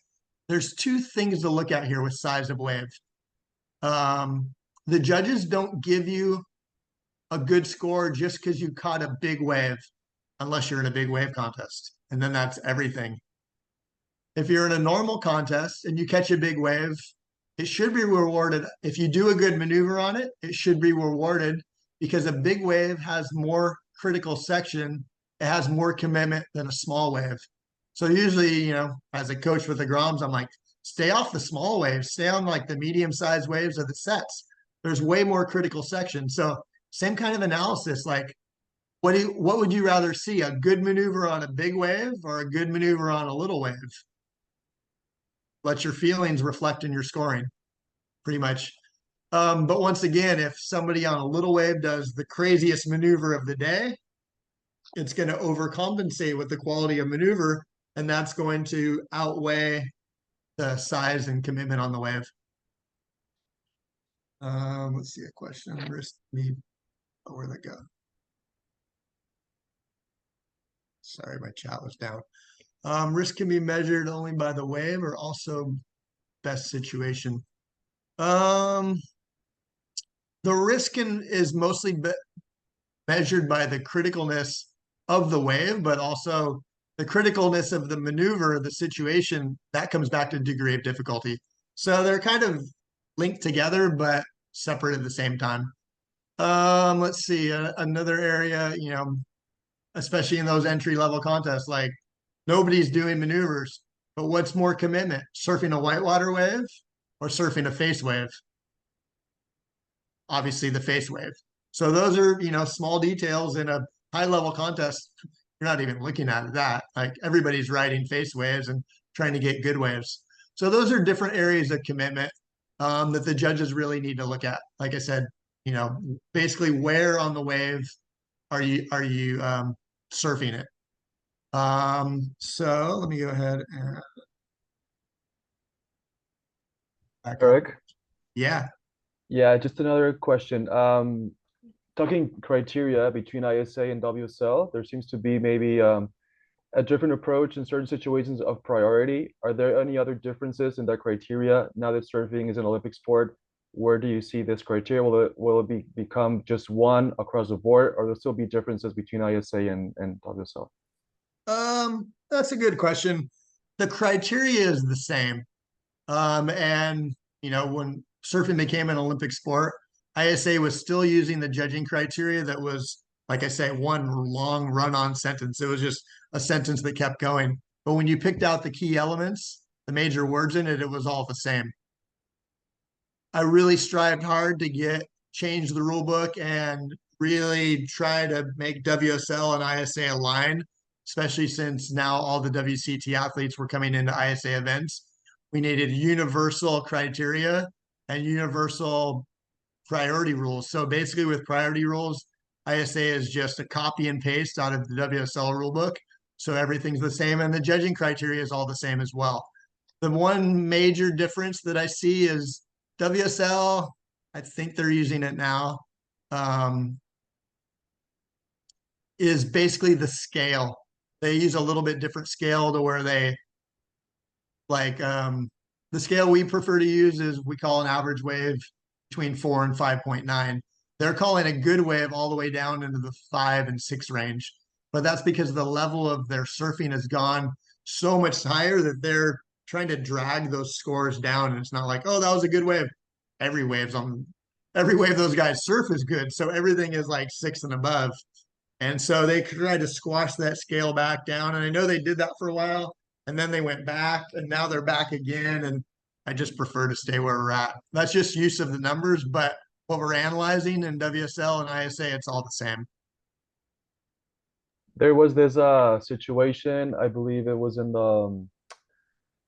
S2: there's two things to look at here with size of wave. The judges don't give you a good score just because you caught a big wave, unless you're in a big wave contest, and then that's everything. If you're in a normal contest and you catch a big wave, it should be rewarded. If you do a good maneuver on it, it should be rewarded because a big wave has more critical section. It has more commitment than a small wave. So usually, as a coach with the Groms, I'm like, stay off the small waves, stay on like the medium-sized waves of the sets. There's way more critical section. So same kind of analysis, like what would you rather see? A good maneuver on a big wave or a good maneuver on a little wave? Let your feelings reflect in your scoring, pretty much. But once again, if somebody on a little wave does the craziest maneuver of the day, it's going to overcompensate with the quality of maneuver, and that's going to outweigh the size and commitment on the wave. Let's see a question. Risk me. Oh, where'd that go? Sorry, my chat was down. Risk can be measured only by the wave or also best situation. The risk is mostly measured by the criticalness of the wave, but also the criticalness of the maneuver, the situation, that comes back to degree of difficulty. So they're kind of linked together, but separate at the same time. Let's see, another area, especially in those entry-level contests, like nobody's doing maneuvers, but what's more commitment, surfing a whitewater wave or surfing a face wave? Obviously the face wave. So those are, small details in a high-level contest. You're not even looking at that. Like everybody's riding face waves and trying to get good waves. So those are different areas of commitment that the judges really need to look at. Like I said, basically where on the wave are you surfing it? So let me go ahead and back
S5: Erik?
S2: up. Yeah.
S5: Yeah, just another question. Talking criteria between ISA and WSL, there seems to be maybe a different approach in certain situations of priority. Are there any other differences in that criteria now that surfing is an Olympic sport? Where do you see this criteria? Will it become just one across the board, or will there still be differences between ISA and WSL?
S2: That's a good question. The criteria is the same. And when surfing became an Olympic sport, ISA was still using the judging criteria that was, like I say, one long run-on sentence. It was just a sentence that kept going. But when you picked out the key elements, the major words in it, it was all the same. I really strived hard to change the rule book and really try to make WSL and ISA align, especially since now all the WCT athletes were coming into ISA events. We needed universal criteria and universal priority rules. So basically with priority rules, ISA is just a copy and paste out of the WSL rulebook. So everything's the same and the judging criteria is all the same as well. The one major difference that I see is WSL, I think they're using it now, is basically the scale. They use a little bit different scale to where they the scale we prefer to use is we call an average wave between 4 and 5.9. They're calling a good wave all the way down into the 5 and 6 range. But that's because the level of their surfing has gone so much higher that they're trying to drag those scores down. And it's not like, oh, that was a good wave. Every wave those guys surf is good. So everything is like 6 and above. And so they tried to squash that scale back down. And I know they did that for a while. And then they went back and now they're back again. And I just prefer to stay where we're at. That's just use of the numbers, but what we're analyzing in WSL and ISA, it's all the same.
S5: There was this situation, I believe it was in the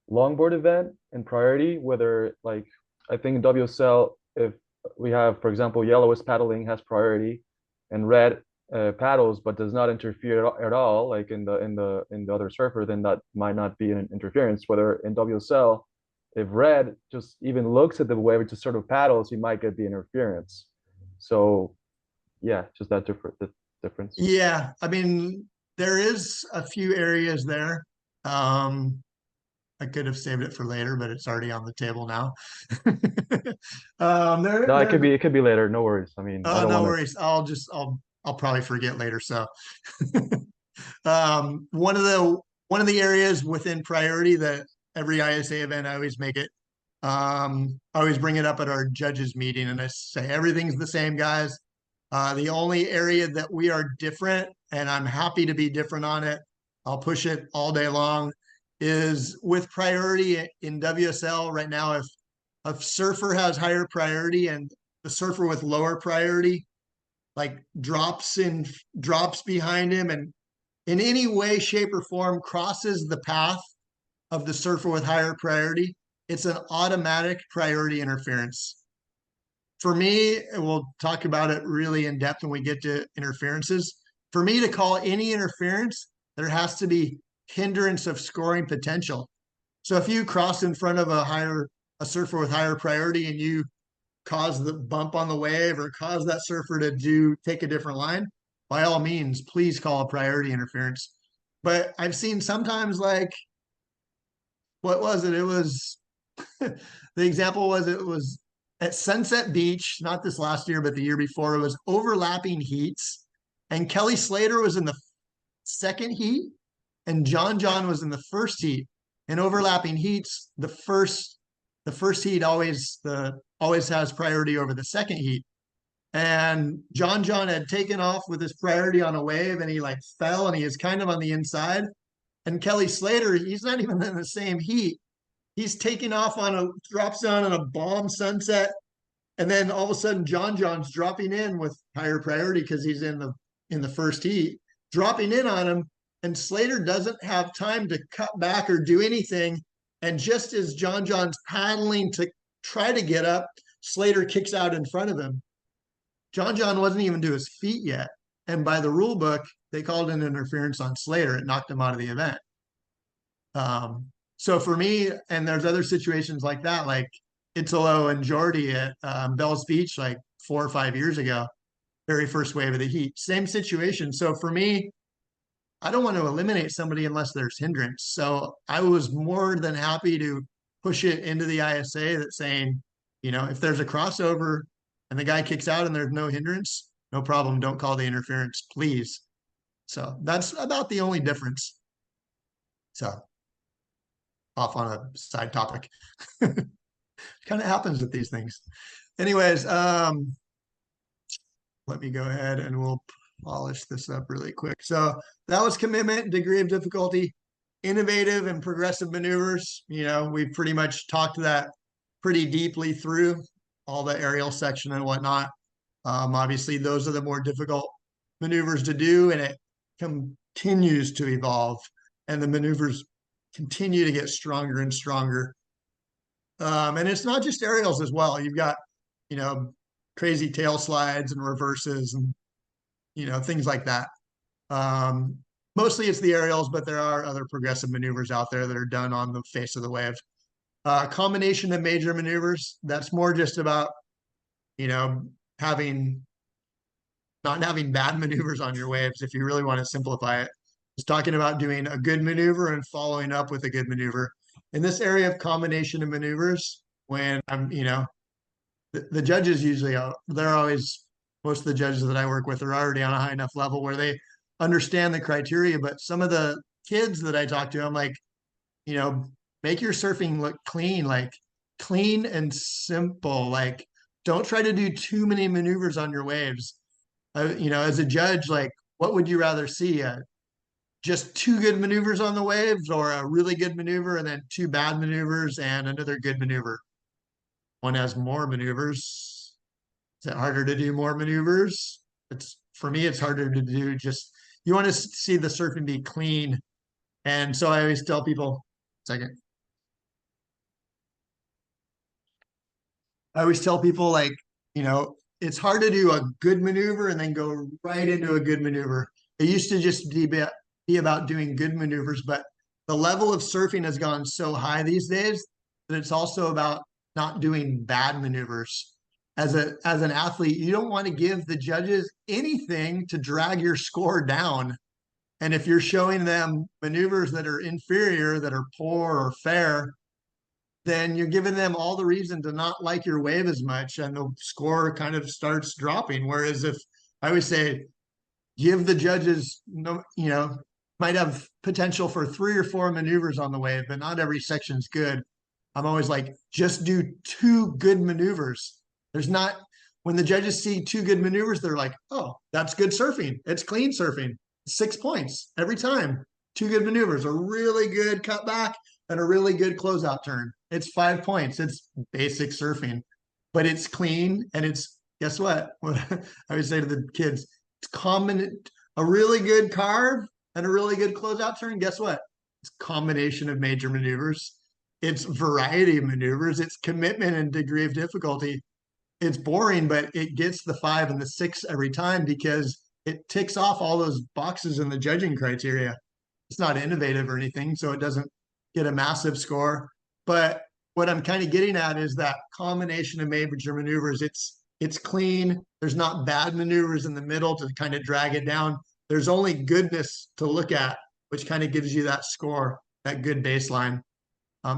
S5: longboard event in priority, whether like I think in WSL, if we have, for example, yellow is paddling has priority, and red paddles but does not interfere at all, like in the other surfer, then that might not be an interference. Whether in WSL, if red just even looks at the wave to sort of paddles, you might get the interference. So yeah, just that difference.
S2: Yeah, I mean, there is a few areas there. I could have saved it for later, but it's already on the table now.
S5: No, it could be later. No worries. I mean, I don't
S2: no
S5: want
S2: worries. I'll probably forget later. So, one of the areas within priority that every ISA event, I always make it. I always bring it up at our judges meeting, and I say everything's the same, guys. The only area that we are different, and I'm happy to be different on it, I'll push it all day long, is with priority in WSL right now. If a surfer has higher priority and the surfer with lower priority like drops behind him and in any way, shape, or form crosses the path of the surfer with higher priority, it's an automatic priority interference. For me, we'll talk about it really in depth when we get to interferences. For me to call any interference, there has to be hindrance of scoring potential. So if you cross in front of a surfer with higher priority and you cause the bump on the wave or cause that surfer to take a different line, by all means, please call a priority interference. But I've seen sometimes like, what was it? It was, the example was, it was at Sunset Beach, not this last year, but the year before, it was overlapping heats. And Kelly Slater was in the second heat and John was in the first heat. In overlapping heats, the first heat always has priority over the second heat. And John had taken off with his priority on a wave and he like fell and he is kind of on the inside. And Kelly Slater, he's not even in the same heat. He's taking off drops down on a bomb sunset. And then all of a sudden John's dropping in with higher priority because he's in the first heat, dropping in on him. And Slater doesn't have time to cut back or do anything. And just as John's paddling to try to get up, Slater kicks out in front of him. John wasn't even to his feet yet. And by the rule book, they called an interference on Slater. It knocked him out of the event. So for me, and there's other situations like that, like Italo and Jordy at Bells Beach, like 4 or 5 years ago, very first wave of the heat, same situation. So for me, I don't want to eliminate somebody unless there's hindrance. So I was more than happy to push it into the ISA that's saying, if there's a crossover and the guy kicks out and there's no hindrance, no problem. Don't call the interference, please. So that's about the only difference. So off on a side topic. Kind of happens with these things. Anyways, let me go ahead and we'll polish this up really quick. So that was commitment, degree of difficulty, innovative and progressive maneuvers. We've pretty much talked that pretty deeply through all the aerial section and whatnot. Obviously, those are the more difficult maneuvers to do, and it continues to evolve, and the maneuvers continue to get stronger and stronger. And it's not just aerials as well. You've got, crazy tail slides and reverses and, things like that. Mostly it's the aerials, but there are other progressive maneuvers out there that are done on the face of the wave. Combination of major maneuvers, that's more just about, not having bad maneuvers on your waves, if you really want to simplify it. It's talking about doing a good maneuver and following up with a good maneuver. In this area of combination of maneuvers, when I'm, the judges usually, they're always most of the judges that I work with are already on a high enough level where they understand the criteria. But some of the kids that I talk to, I'm like, make your surfing look clean, like clean and simple. Like, don't try to do too many maneuvers on your waves. As a judge, like, what would you rather see? Just two good maneuvers on the waves, or a really good maneuver and then two bad maneuvers and another good maneuver? One has more maneuvers. Is it harder to do more maneuvers? For me, it's harder to do just, you want to see the surfing be clean. And so I always tell people, second. I always tell people, like, it's hard to do a good maneuver and then go right into a good maneuver. It used to just be about doing good maneuvers, but the level of surfing has gone so high these days that it's also about not doing bad maneuvers. As an athlete, you don't want to give the judges anything to drag your score down. And if you're showing them maneuvers that are inferior, that are poor or fair, then you're giving them all the reason to not like your wave as much, and the score kind of starts dropping. Whereas if I always say, give the judges, might have potential for 3 or 4 maneuvers on the wave, but not every section's good. I'm always like, just do 2 good maneuvers. When the judges see 2 good maneuvers, they're like, oh, that's good surfing. It's clean surfing. 6 points every time. 2 good maneuvers, a really good cutback and a really good closeout turn. It's 5 points. It's basic surfing, but it's clean. And guess what? What I always say to the kids, it's common, a really good carve and a really good closeout turn. Guess what? It's a combination of major maneuvers. It's variety of maneuvers. It's commitment and degree of difficulty. It's boring, but it gets the 5 and the 6 every time because it ticks off all those boxes in the judging criteria. It's not innovative or anything, so it doesn't get a massive score. But what I'm kind of getting at is that combination of major maneuvers. It's clean. There's not bad maneuvers in the middle to kind of drag it down. There's only goodness to look at, which kind of gives you that score, that good baseline.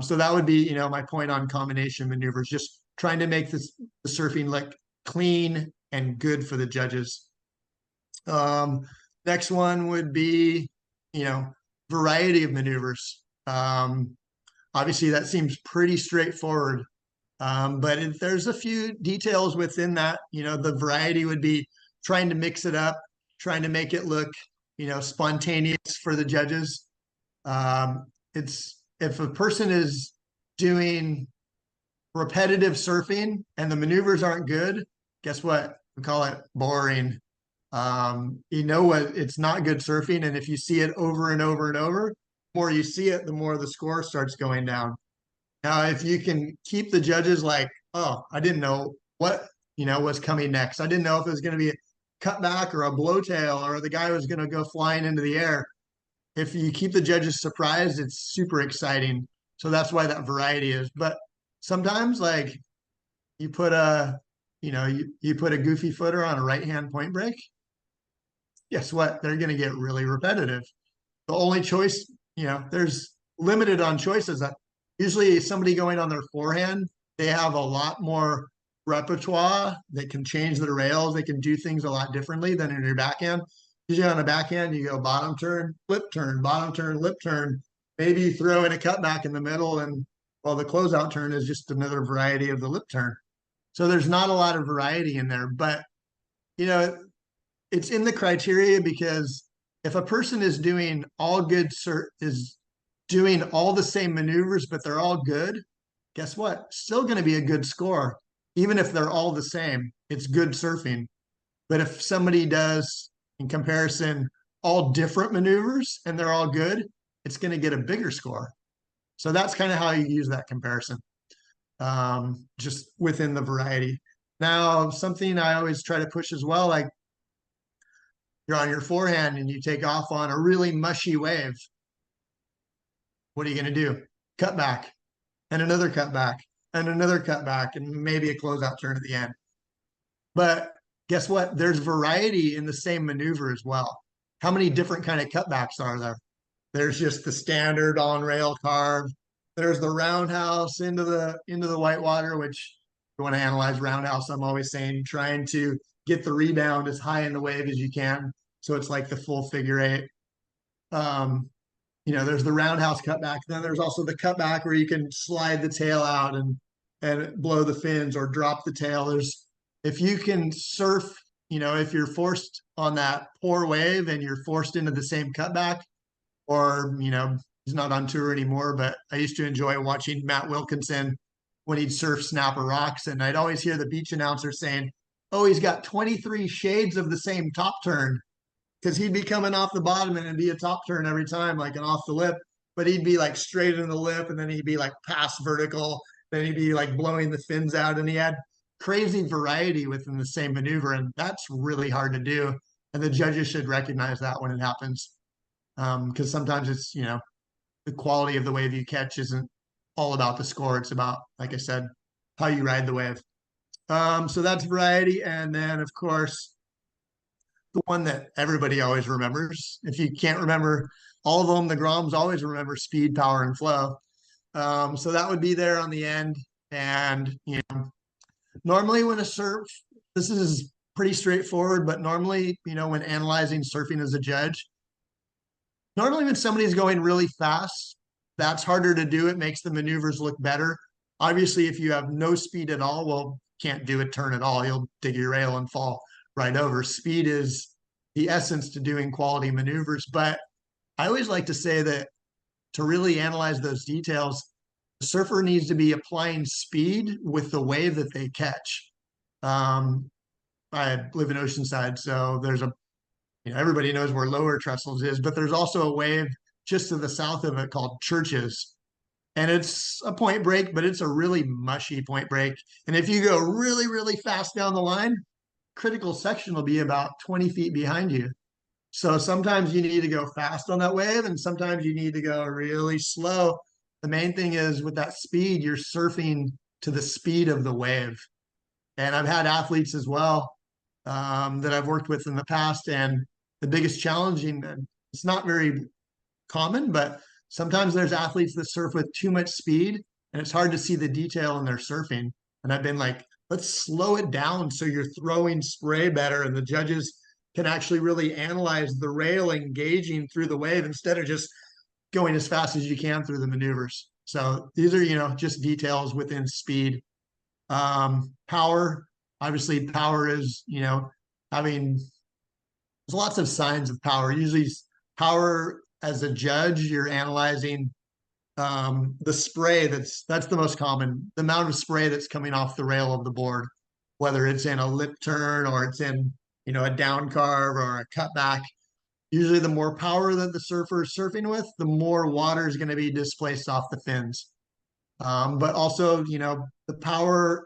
S2: So that would be, my point on combination maneuvers, just trying to make the surfing look clean and good for the judges. Next one would be, variety of maneuvers. Obviously, that seems pretty straightforward. But there's a few details within that. The variety would be trying to mix it up, trying to make it look, spontaneous for the judges. If a person is doing repetitive surfing and the maneuvers aren't good, guess what? We call it boring. It's not good surfing. And if you see it over and over and over, the more you see it, the more the score starts going down. Now, if you can keep the judges like, oh, I didn't know what, was coming next. I didn't know if it was going to be a cutback or a blowtail or the guy was going to go flying into the air. If you keep the judges surprised, it's super exciting. So that's why that variety is. But sometimes, like, you put a goofy footer on a right-hand point break, guess what? They're going to get really repetitive. The only choice, there's limited on choices. Usually somebody going on their forehand, they have a lot more repertoire. They can change their rails. They can do things a lot differently than in your backhand. Usually on a backhand, you go bottom turn, lip turn, bottom turn, lip turn. Maybe you throw in a cutback in the middle, and the closeout turn is just another variety of the lip turn. So there's not a lot of variety in there, but it's in the criteria because if a person is doing all the same maneuvers, but they're all good, guess what? Still going to be a good score. Even if they're all the same, it's good surfing. But if somebody does, in comparison, all different maneuvers and they're all good, it's going to get a bigger score. So that's kind of how you use that comparison, just within the variety. Now, something I always try to push as well, like you're on your forehand and you take off on a really mushy wave. What are you going to do? Cut back and another cutback and another cutback and maybe a closeout turn at the end. But guess what? There's variety in the same maneuver as well. How many different kind of cutbacks are there? There's just the standard on rail carve. There's the roundhouse into the whitewater, which if you want to analyze roundhouse, I'm always saying trying to get the rebound as high in the wave as you can. So it's like the full figure eight. You know, there's the roundhouse cutback. Then there's also the cutback where you can slide the tail out and blow the fins or drop the tail. There's, if you can surf, you know, if you're forced on that poor wave and you're forced into the same cutback, or, you know, he's not on tour anymore, but I used to enjoy watching Matt Wilkinson when he'd surf Snapper Rocks. And I'd always hear the beach announcer saying, oh, he's got 23 shades of the same top turn, because he'd be coming off the bottom and it'd be a top turn every time, like an off the lip, but he'd be like straight in the lip, and then he'd be like past vertical, then he'd be like blowing the fins out, and he had crazy variety within the same maneuver, and that's really hard to do. And the judges should recognize that when it happens, because sometimes it's, you know, the quality of the wave you catch isn't all about the score. It's about, like I said, how you ride the wave. So that's variety, and then of course, the one that everybody always remembers. If you can't remember all of them, the Groms always remember speed, power, and flow. So that would be there on the end. And, you know, normally when a surf, this is pretty straightforward, but normally, you know, when analyzing surfing as a judge, normally when somebody's going really fast, that's harder to do. It makes the maneuvers look better. Obviously, if you have no speed at all, well, can't do a turn at all. You'll dig your rail and fall right over. Speed is the essence to doing quality maneuvers. But I always like to say that to really analyze those details, the surfer needs to be applying speed with the wave that they catch. I live in Oceanside, so there's a, you know, everybody knows where Lower Trestles is, but there's also a wave just to the south of it called Churches. And it's a point break, but it's a really mushy point break. And if you go really, really fast down the line, critical section will be about 20 feet behind you. So sometimes you need to go fast on that wave, and sometimes you need to go really slow. The main thing is with that speed, you're surfing to the speed of the wave. And I've had athletes as well that I've worked with in the past, and the biggest challenging, it's not very common, but sometimes there's athletes that surf with too much speed, and it's hard to see the detail in their surfing. And I've been like, let's slow it down so you're throwing spray better, and the judges can actually really analyze the rail engaging through the wave instead of just going as fast as you can through the maneuvers. So these are, you know, just details within speed. Power, obviously power is, you know, having, there's lots of signs of power. Usually power as a judge, you're analyzing the spray that's the most common, the amount of spray that's coming off the rail of the board, whether it's in a lip turn or it's in, you know, a down carve or a cutback. Usually the more power that the surfer is surfing with, the more water is going to be displaced off the fins. But also, you know, the power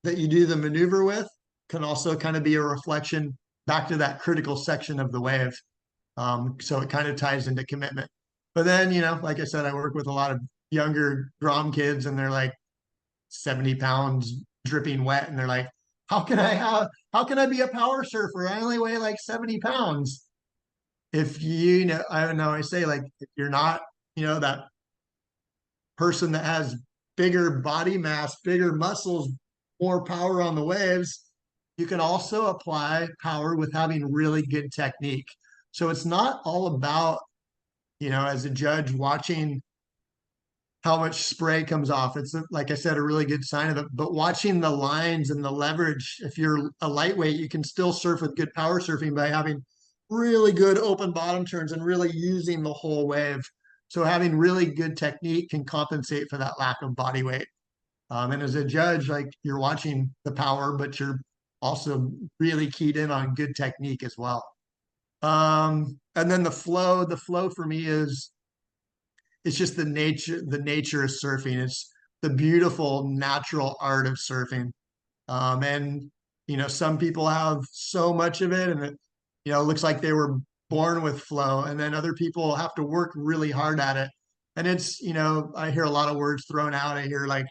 S2: that you do the maneuver with can also kind of be a reflection back to that critical section of the wave. So it kind of ties into commitment. But then, you know, like I said, I work with a lot of younger Grom kids, and they're like 70 pounds dripping wet. And they're like, how can I be a power surfer? I only weigh like 70 pounds. If you know, I don't know, I say, like, if you're not, you know, that person that has bigger body mass, bigger muscles, more power on the waves, you can also apply power with having really good technique. So it's not all about, you know, as a judge watching how much spray comes off. It's, like I said, a really good sign of it, but watching the lines and the leverage. If you're a lightweight, you can still surf with good power surfing by having really good open bottom turns and really using the whole wave. So having really good technique can compensate for that lack of body weight. And as a judge, like, you're watching the power, but you're also really keyed in on good technique as well. And then the flow for me is, it's just the nature of surfing. It's the beautiful natural art of surfing. And, you know, some people have so much of it, and it, you know, looks like they were born with flow, and then other people have to work really hard at it. And it's, you know, I hear a lot of words thrown out. I hear like,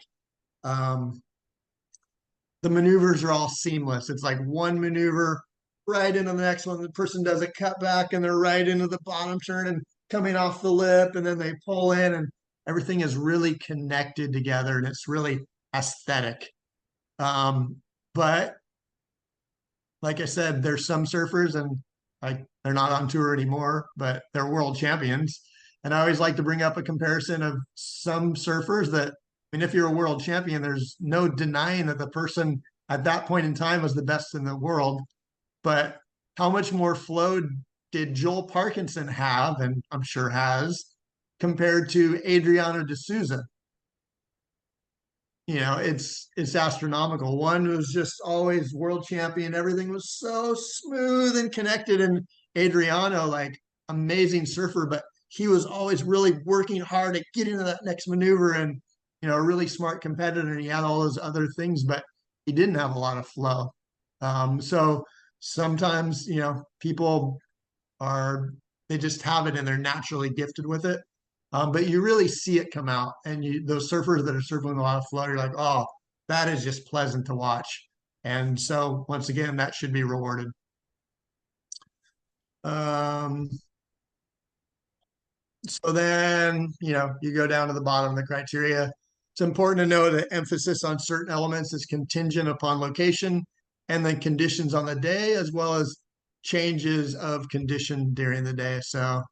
S2: the maneuvers are all seamless. It's like one maneuver right into the next one. The person does a cut back and they're right into the bottom turn and coming off the lip, and then they pull in, and everything is really connected together, and it's really aesthetic. But like I said, there's some surfers and they're not on tour anymore, but they're world champions. And I always like to bring up a comparison of some surfers that, I mean, if you're a world champion, there's no denying that the person at that point in time was the best in the world. But how much more flow did Joel Parkinson have, and I'm sure has, compared to Adriano de Souza? You know, it's astronomical. One was just always world champion. Everything was so smooth and connected. And Adriano, like, amazing surfer, but he was always really working hard at getting to that next maneuver, and, you know, a really smart competitor. And he had all those other things, but he didn't have a lot of flow. So sometimes, you know, people are, they just have it and they're naturally gifted with it. But you really see it come out, and those surfers that are surfing with a lot of flow, you're like, oh, that is just pleasant to watch. And so once again, that should be rewarded. So then, you know, you go down to the bottom of the criteria. It's important to know that emphasis on certain elements is contingent upon location and then conditions on the day, as well as changes of condition during the day. So,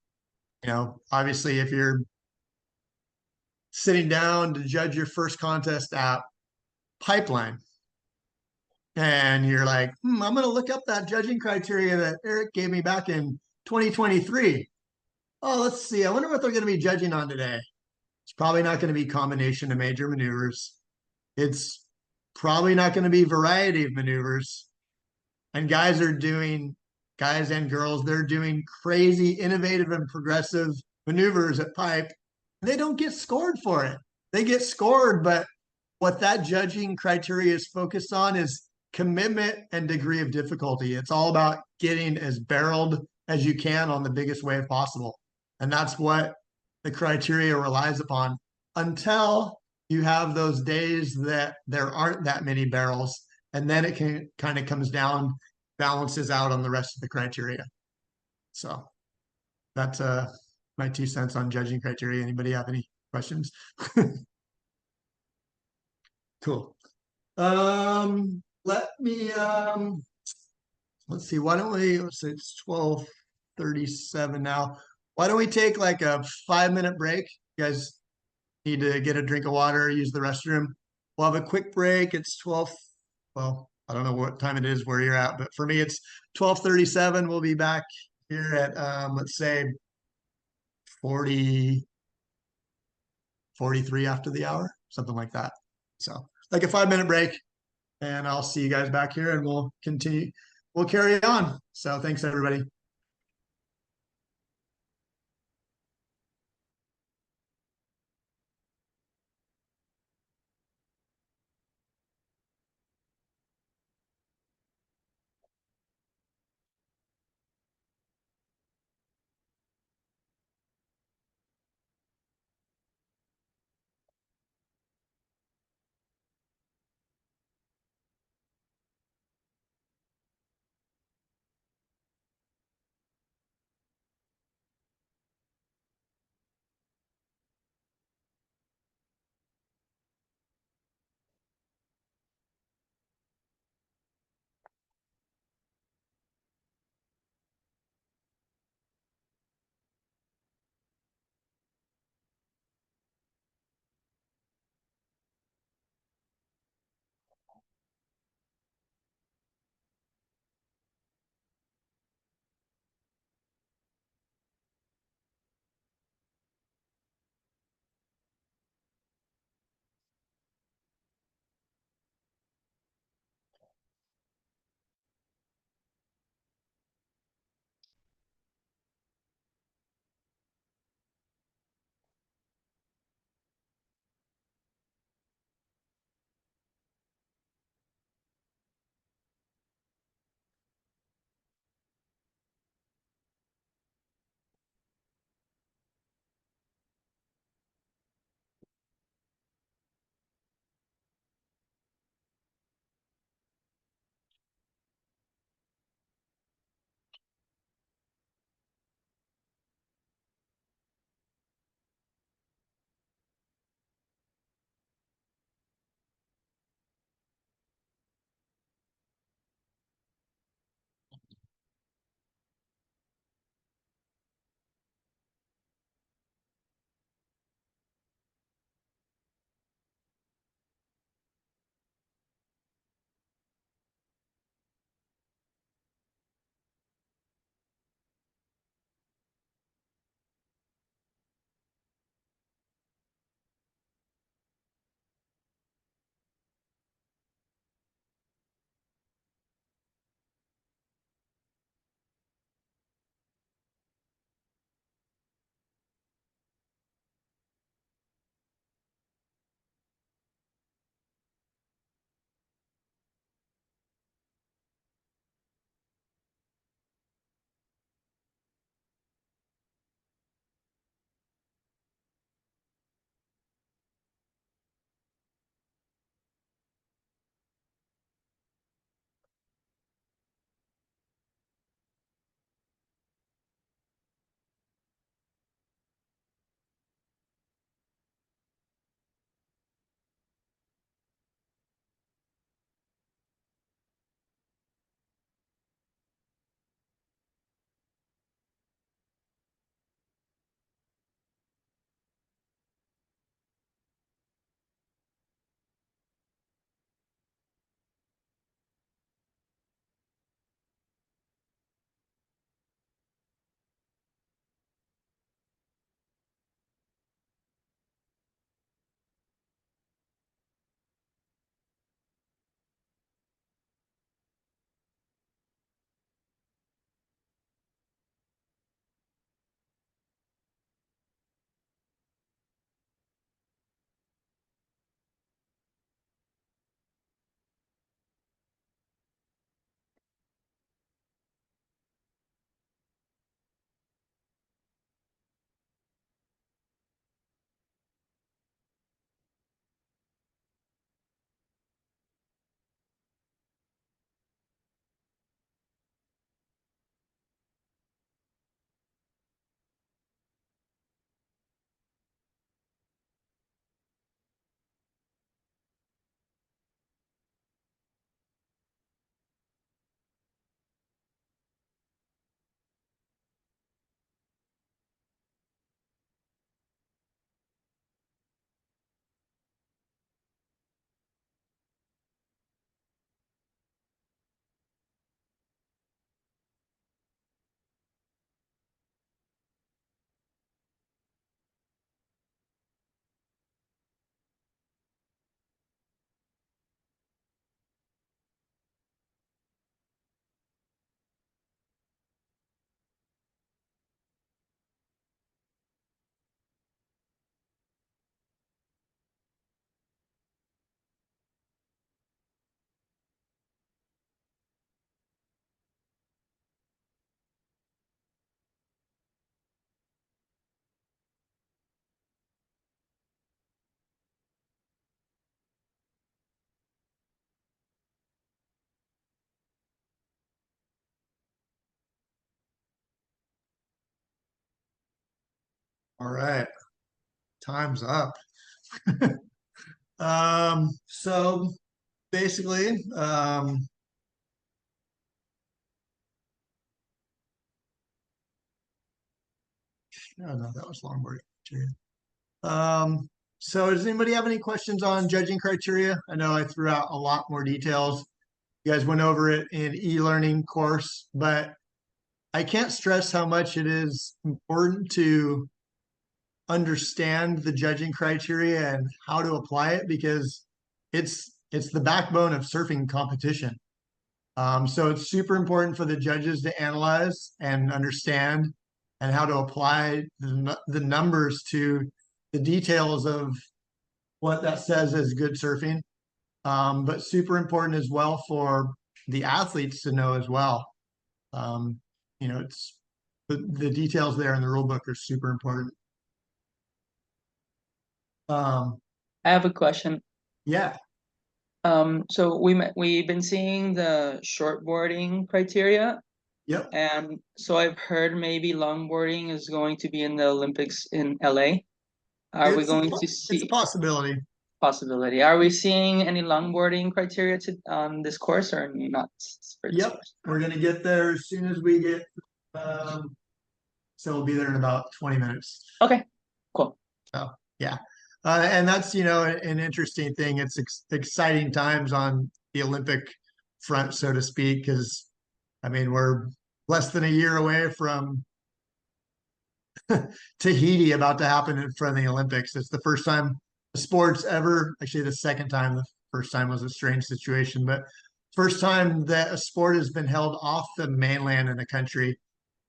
S2: you know, obviously, if you're sitting down to judge your first contest at Pipeline, and you're like, I'm going to look up that judging criteria that Erik gave me back in 2023. Oh, let's see. I wonder what they're going to be judging on today. It's probably not going to be combination of major maneuvers. It's probably not going to be variety of maneuvers. And guys and girls, they're doing crazy, innovative, and progressive maneuvers at Pipe. They don't get scored for it. They get scored, but what that judging criteria is focused on is commitment and degree of difficulty. It's all about getting as barreled as you can on the biggest wave possible. And that's what the criteria relies upon, until you have those days that there aren't that many barrels. And then it can kind of comes down, balances out on the rest of the criteria. So that's my 2 cents on judging criteria. Anybody have any questions? Cool. Let me let's see, why don't we, it's 12:37 now. Why don't we take like a 5-minute break? You guys need to get a drink of water, use the restroom. We'll have a quick break. It's 12, well, I don't know what time it is where you're at, but for me it's 12:37. We'll be back here at let's say 40, 43 after the hour, something like that. So like a 5-minute break, and I'll see you guys back here and we'll continue. We'll carry on. So thanks, everybody. All right, time's up. So basically, oh no, that was longboarding. So does anybody have any questions on judging criteria? I know I threw out a lot more details. You guys went over it in e-learning course, but I can't stress how much it is important to understand the judging criteria and how to apply it, because it's the backbone of surfing competition. So it's super important for the judges to analyze and understand and how to apply the numbers to the details of what that says as good surfing. But super important as well for the athletes to know as well. You know, it's the details there in the rule book are super important.
S3: I have a question.
S2: Yeah.
S3: So we've been seeing the shortboarding criteria,
S2: Yep.
S3: and so I've heard maybe longboarding is going to be in the Olympics in LA. Are we
S2: It's
S3: going to
S2: it's a
S3: see
S2: possibility.
S3: possibility? Are we seeing any longboarding criteria on this course or not for this
S2: Yep.
S3: course?
S2: We're gonna get there as soon as we get so we'll be there in about 20 minutes.
S3: Okay, cool.
S2: So yeah. And that's, you know, an interesting thing. It's exciting times on the Olympic front, so to speak, because I mean, we're less than a year away from Tahiti about to happen in front of the Olympics. It's the first time the sport's ever, actually the second time. The first time was a strange situation, but first time that a sport has been held off the mainland in a country.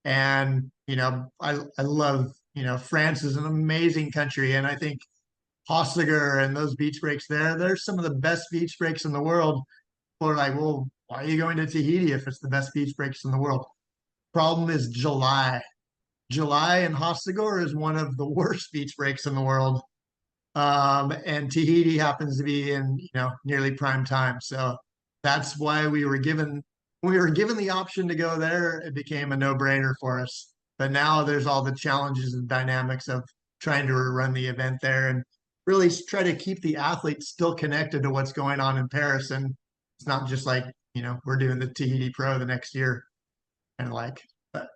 S2: And, you know, I love, you know, France is an amazing country. And I think Hossegger and those beach breaks there, they're some of the best beach breaks in the world. People are like, well, why are you going to Tahiti if it's the best beach breaks in the world? Problem is July. July in Hossegor is one of the worst beach breaks in the world. And Tahiti happens to be in, you know, nearly prime time. So that's why we were given the option to go there. It became a no-brainer for us. But now there's all the challenges and dynamics of trying to run the event there and really try to keep the athletes still connected to what's going on in Paris. And it's not just like, you know, we're doing the Tahiti Pro the next year, kind of like. But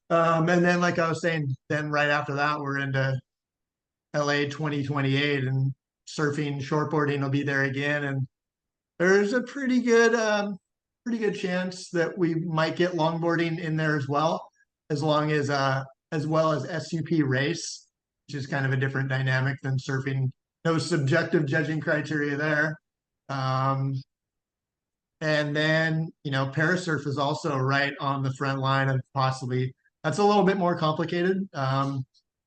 S2: and then, like I was saying, then right after that, we're into LA 2028, and surfing, shortboarding will be there again. And there's a pretty good chance that we might get longboarding in there as well, as well as SUP race, which is kind of a different dynamic than surfing. No subjective judging criteria there. And then, you know, parasurf is also right on the front line of possibly, that's a little bit more complicated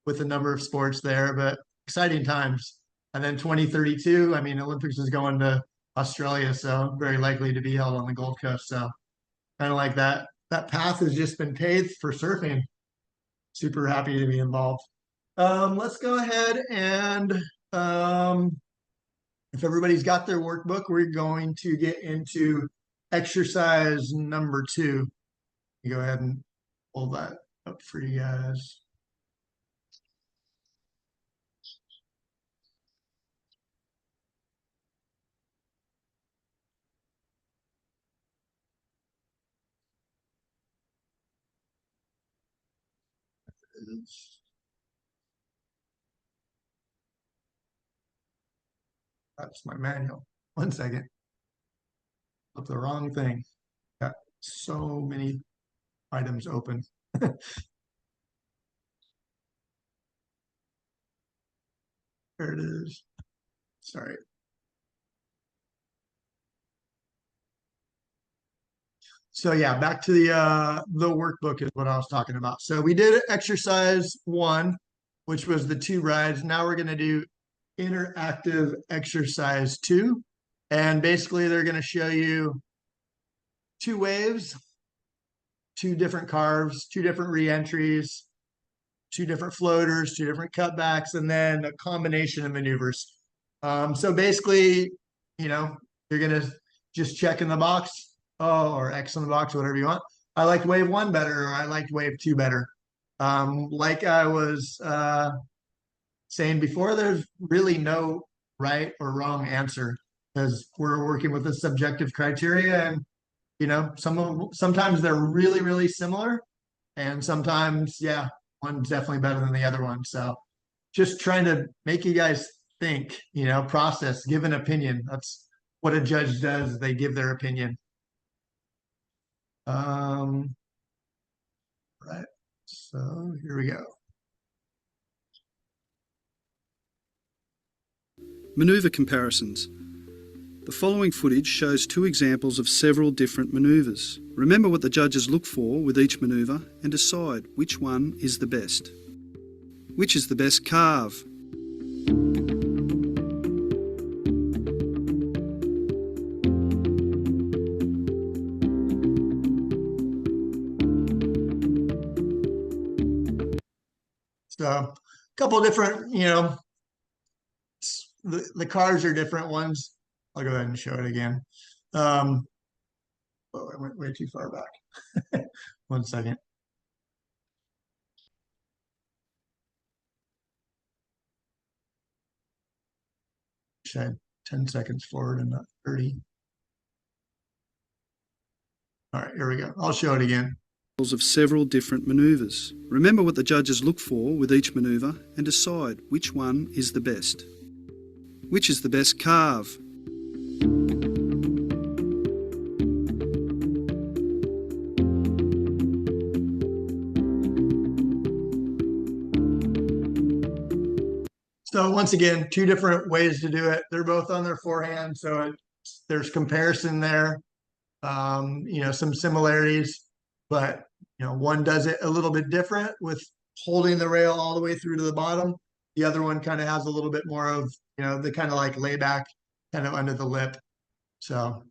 S2: with the number of sports there, but exciting times. And then 2032, I mean, Olympics is going to Australia, so very likely to be held on the Gold Coast. So kind of like that path has just been paved for surfing. Super happy to be involved. Let's go ahead and if everybody's got their workbook, we're going to get into exercise number 2. You go ahead and pull that up for you guys. That's my manual. 1 second. Up the wrong thing. Got so many items open. There it is. Sorry. So yeah, back to the workbook is what I was talking about. So we did exercise 1, which was the 2 rides. Now we're going to do interactive exercise 2. And basically they're going to show you 2 waves, 2 different carves, 2 different re-entries, 2 different floaters, 2 different cutbacks, and then a combination of maneuvers. So basically, you know, you're going to just check in the box, or X in the box, whatever you want. I liked wave 1 better, or I liked wave 2 better. Like I was saying before, there's really no right or wrong answer because we're working with a subjective criteria, and sometimes they're really, really similar, and sometimes, yeah, one's definitely better than the other one. So just trying to make you guys think, process, give an opinion. That's what a judge does. They give their opinion. Right. So here we go.
S4: Manoeuvre comparisons. The following footage shows two examples of several different manoeuvres. Remember what the judges look for with each manoeuvre and decide which one is the best. Which is the best carve?
S2: So a couple different, the cars are different ones. I'll go ahead and show it again. Oh, I went way too far back. 1 second. Should I have 10 seconds forward and not 30? All right, here we go. I'll show it again.
S4: Of several different manoeuvres. Remember what the judges look for with each manoeuvre and decide which one is the best. Which is the best carve?
S2: So once again, two different ways to do it. They're both on their forehand, so there's comparison there. Some similarities, but one does it a little bit different with holding the rail all the way through to the bottom. The other one kind of has a little bit more of the kind of like layback kind of under the lip. So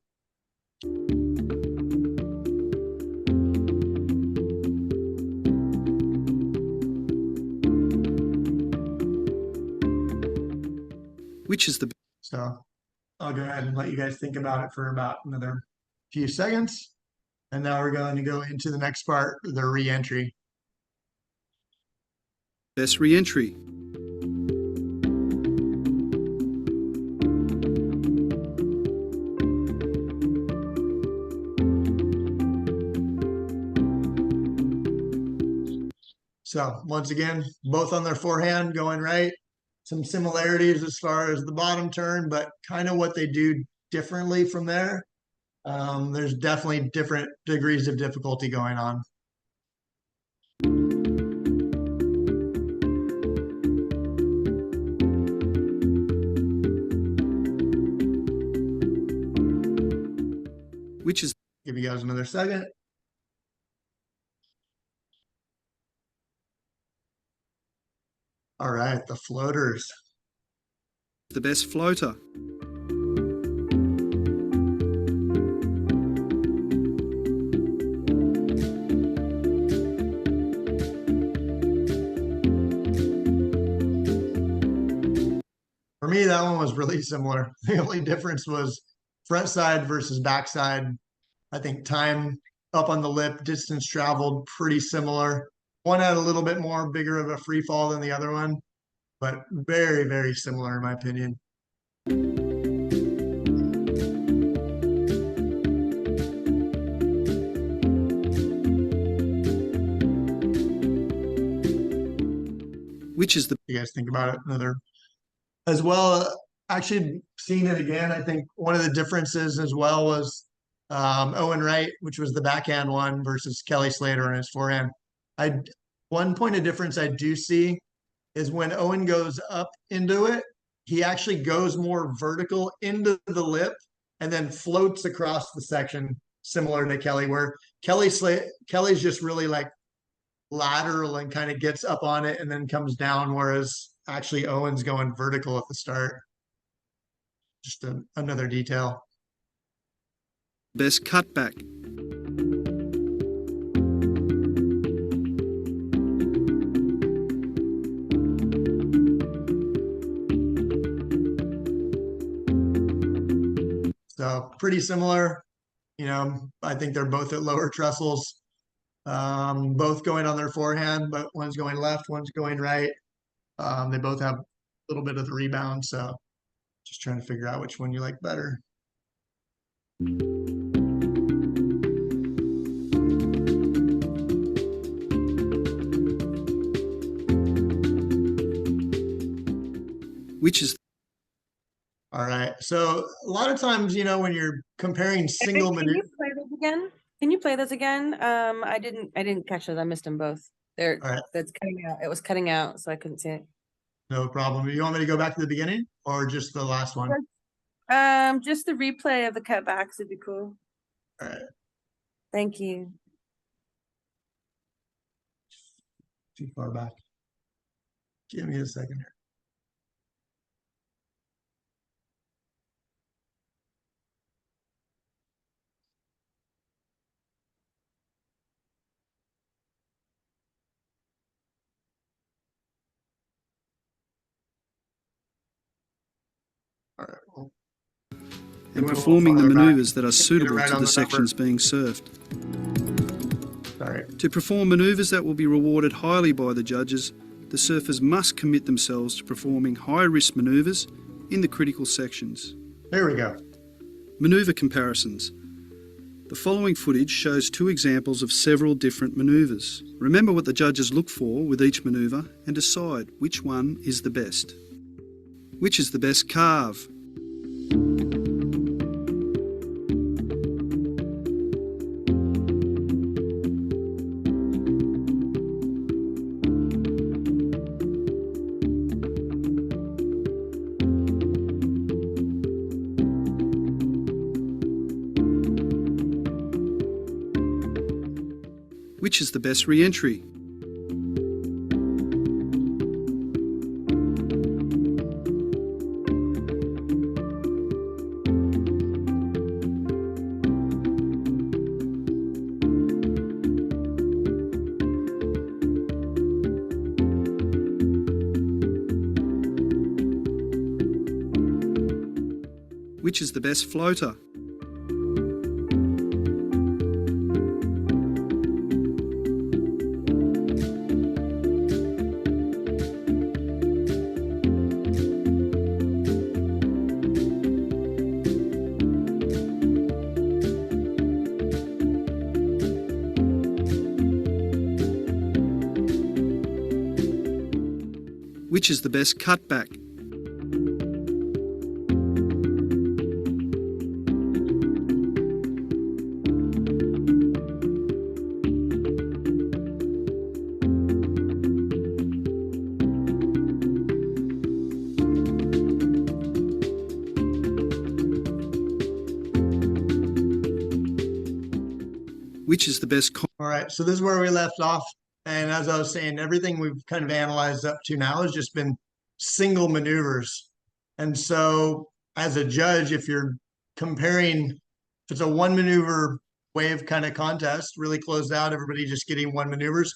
S4: Which is the
S2: so I'll go ahead and let you guys think about it for about another few seconds. And now we're going to go into the next part, the re-entry.
S4: best re-entry?
S2: So once again, both on their forehand going right. Some similarities as far as the bottom turn, but kind of what they do differently from there. There's definitely different degrees of difficulty going on.
S4: Which is
S2: Give you guys another second. All right, the floaters.
S4: the best floater?
S2: For me, that one was really similar. The only difference was front side versus back side. I think time up on the lip, distance traveled pretty similar. One had a little bit more bigger of a free fall than the other one, but very, very similar in my opinion.
S4: Which is the
S2: You guys think about it another as well. Actually seeing it again, I think one of the differences as well was Owen Wright, which was the backhand one, versus Kelly Slater on his forehand. One point of difference I do see is when Owen goes up into it, he actually goes more vertical into the lip and then floats across the section, similar to Kelly, where Kelly's just really like lateral and kind of gets up on it and then comes down, whereas actually Owen's going vertical at the start. Just another detail.
S4: best cutback?
S2: So pretty similar. I think they're both at lower trestles. both going on their forehand, but one's going left, one's going right. They both have a little bit of the rebound, so just trying to figure out which one you like better.
S4: Which is
S2: All right. So a lot of times, when you're comparing single
S9: Can
S2: maneuver.
S9: you play those again? Can you play those again? I didn't catch those. I missed them both.
S2: All right.
S9: That's cutting out. It was cutting out, so I couldn't see it.
S2: No problem. You want me to go back to the beginning or just the last one?
S9: Just the replay of the cutbacks would be cool.
S2: All right.
S9: Thank you.
S2: Too far back. Give me a second here. All right. Well,
S4: and performing the manoeuvres that are
S2: Get it
S4: suitable
S2: right
S4: to
S2: on
S4: the
S2: the
S4: sections being served.
S2: Sorry.
S4: To perform manoeuvres that will be rewarded highly by the judges, the surfers must commit themselves to performing high-risk manoeuvres in the critical sections.
S2: There we go.
S4: Manoeuvre comparisons. The following footage shows 2 examples of several different manoeuvres. Remember what the judges look for with each manoeuvre and decide which one is the best. Which is the best carve? Which is the best re-entry? Which is the best floater? Which is the best cutback? Which is the best?
S2: All right. So this is where we left off. And as I was saying, everything we've kind of analyzed up to now has just been single maneuvers. And so as a judge, if you're comparing, if it's a one maneuver wave kind of contest, really closed out, everybody just getting one maneuvers,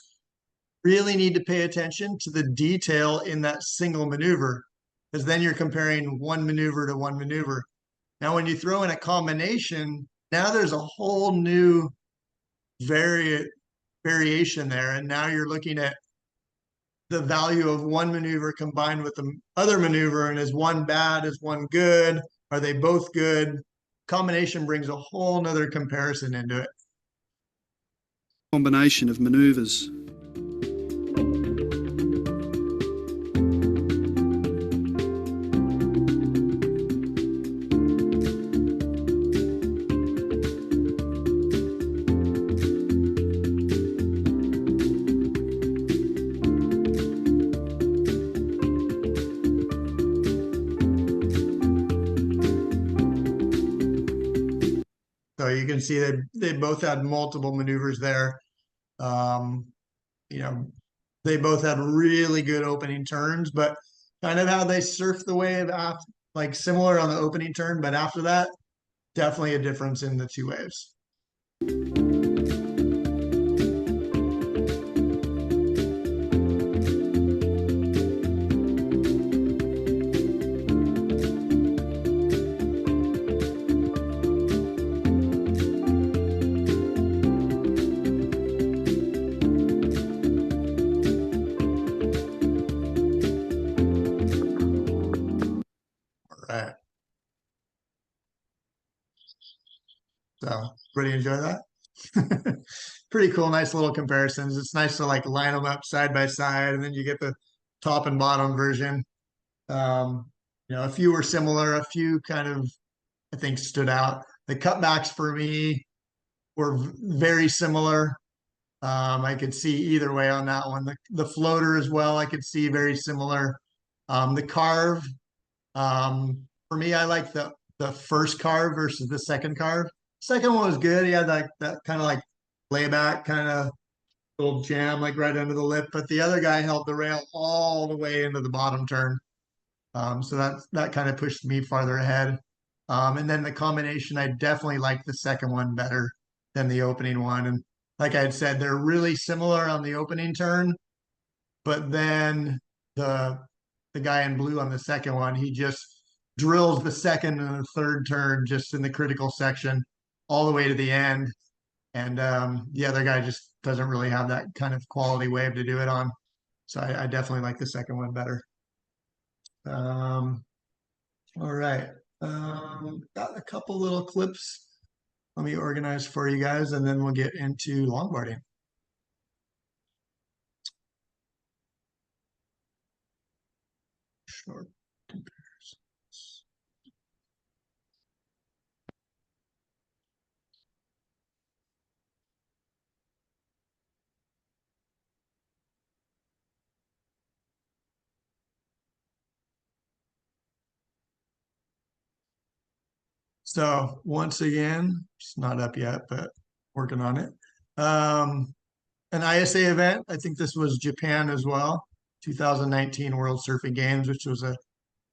S2: really need to pay attention to the detail in that single maneuver, because then you're comparing one maneuver to one maneuver. Now, when you throw in a combination, now there's a whole new variation there. And now you're looking at the value of one maneuver combined with the other maneuver. And is one bad? Is one good? Are they both good? Combination brings a whole nother comparison into it.
S4: Combination of manoeuvres.
S2: So you can see they both had multiple maneuvers there. They both had really good opening turns, but kind of how they surfed the wave after, like similar on the opening turn, but after that, definitely a difference in the two waves. So pretty enjoy that. Pretty cool, nice little comparisons. It's nice to like line them up side by side, and then you get the top and bottom version. A few were similar, a few kind of, I think, stood out. The cutbacks for me were very similar. I could see either way on that one. The floater as well, I could see very similar. The carve, for me, I like the first carve versus the second carve. Second one was good. He had like that kind of like layback kind of little jam like right under the lip, but the other guy held the rail all the way into the bottom turn. So that kind of pushed me farther ahead. And then the combination, I definitely like the second one better than the opening one. And like I had said, they're really similar on the opening turn, but then the guy in blue on the second one, he just drills the second and the third turn just in the critical section all the way to the end. And the other guy just doesn't really have that kind of quality wave to do it on. So I definitely like the second one better. All right. Got a couple little clips. Let me organize for you guys, and then we'll get into longboarding. Short comparisons. So once again, it's not up yet, but working on it. An ISA event. I think this was Japan as well. 2019 World Surfing Games, which was a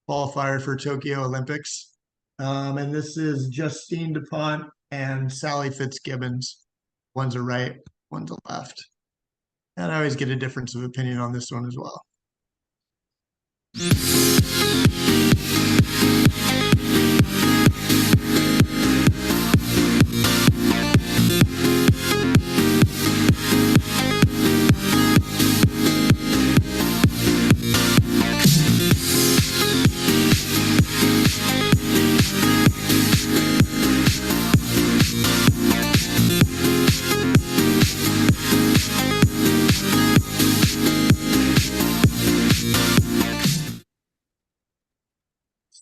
S2: qualifier for Tokyo Olympics. And this is Justine DuPont and Sally Fitzgibbons. One's a right, one's a left. And I always get a difference of opinion on this one as well.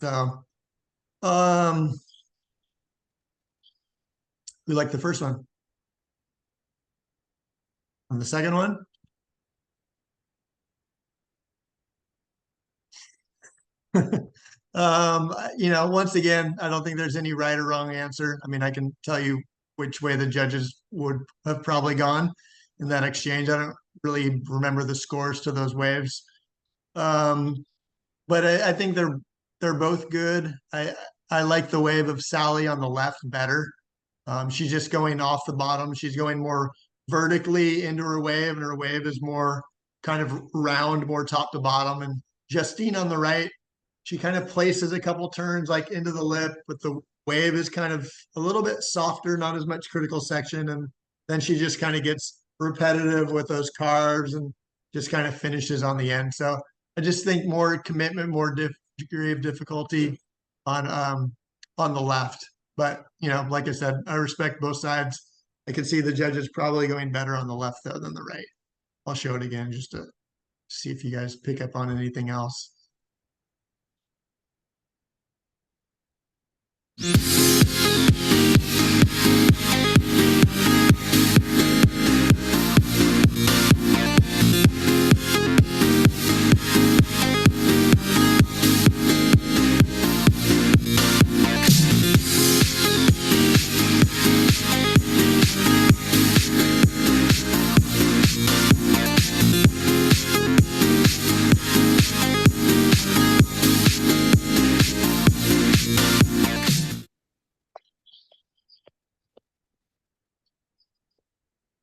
S2: So, we like the first one. And the second one? Once again, I don't think there's any right or wrong answer. I mean, I can tell you which way the judges would have probably gone in that exchange. I don't really remember the scores to those waves. But I think they're both good. I like the wave of Sally on the left better. She's just going off the bottom. She's going more vertically into her wave, and her wave is more kind of round, more top to bottom. And Justine on the right, she kind of places a couple turns like into the lip, but the wave is kind of a little bit softer, not as much critical section. And then she just kind of gets repetitive with those carves and just kind of finishes on the end. So I just think more commitment, more degree of difficulty on the left. But like I said, I respect both sides. I can see the judges probably going better on the left though than the right. I'll show it again just to see if you guys pick up on anything else.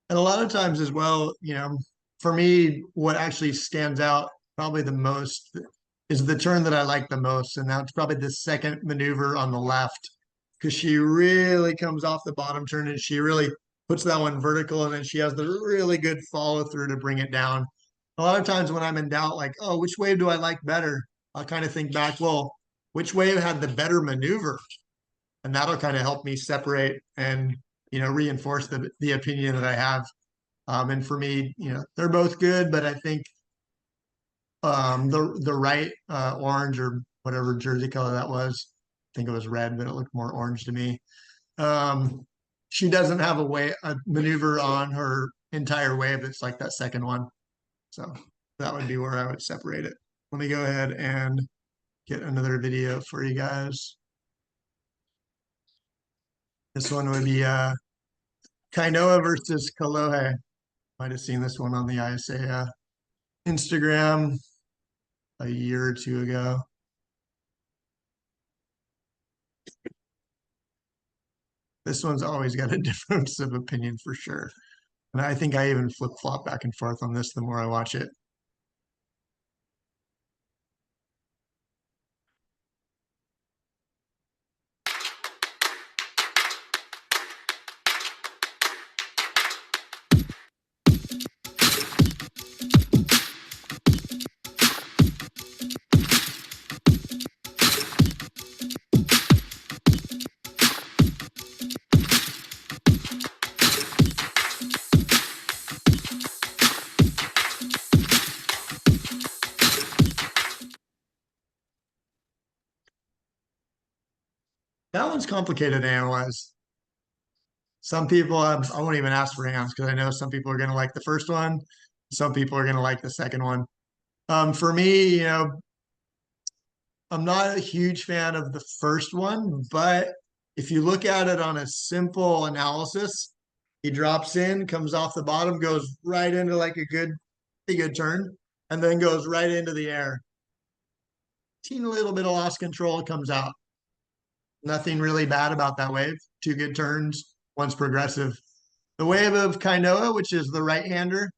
S2: And a lot of times as well, for me, what actually stands out probably the most is the turn that I like the most. And that's probably the second maneuver on the left, because she really comes off the bottom turn and she really puts that one vertical. And then she has the really good follow through to bring it down. A lot of times when I'm in doubt, like, oh, which wave do I like better? I'll kind of think back, well, which wave had the better maneuver? and that'll kind of help me separate and, reinforce the opinion that I have. And for me, they're both good, but I think the right orange or whatever jersey color that was, I think it was red, but it looked more orange to me. She doesn't have a maneuver on her entire wave that's like that second one. So that would be where I would separate it. Let me go ahead and get another video for you guys. This one would be Kainoa versus Kolohe. Might have seen this one on the ISA Instagram a year or two ago. This one's always got a difference of opinion for sure. And I think I even flip-flop back and forth on this the more I watch it. That one's complicated to analyze. Some people, I won't even ask for hands because I know some people are going to like the first one. Some people are going to like the second one. For me, I'm not a huge fan of the first one, but if you look at it on a simple analysis, he drops in, comes off the bottom, goes right into like a pretty good turn, and then goes right into the air. Teeny little bit of lost control, comes out. Nothing really bad about that wave. 2 good turns, one's progressive. The wave of Kainoa, which is the right-hander,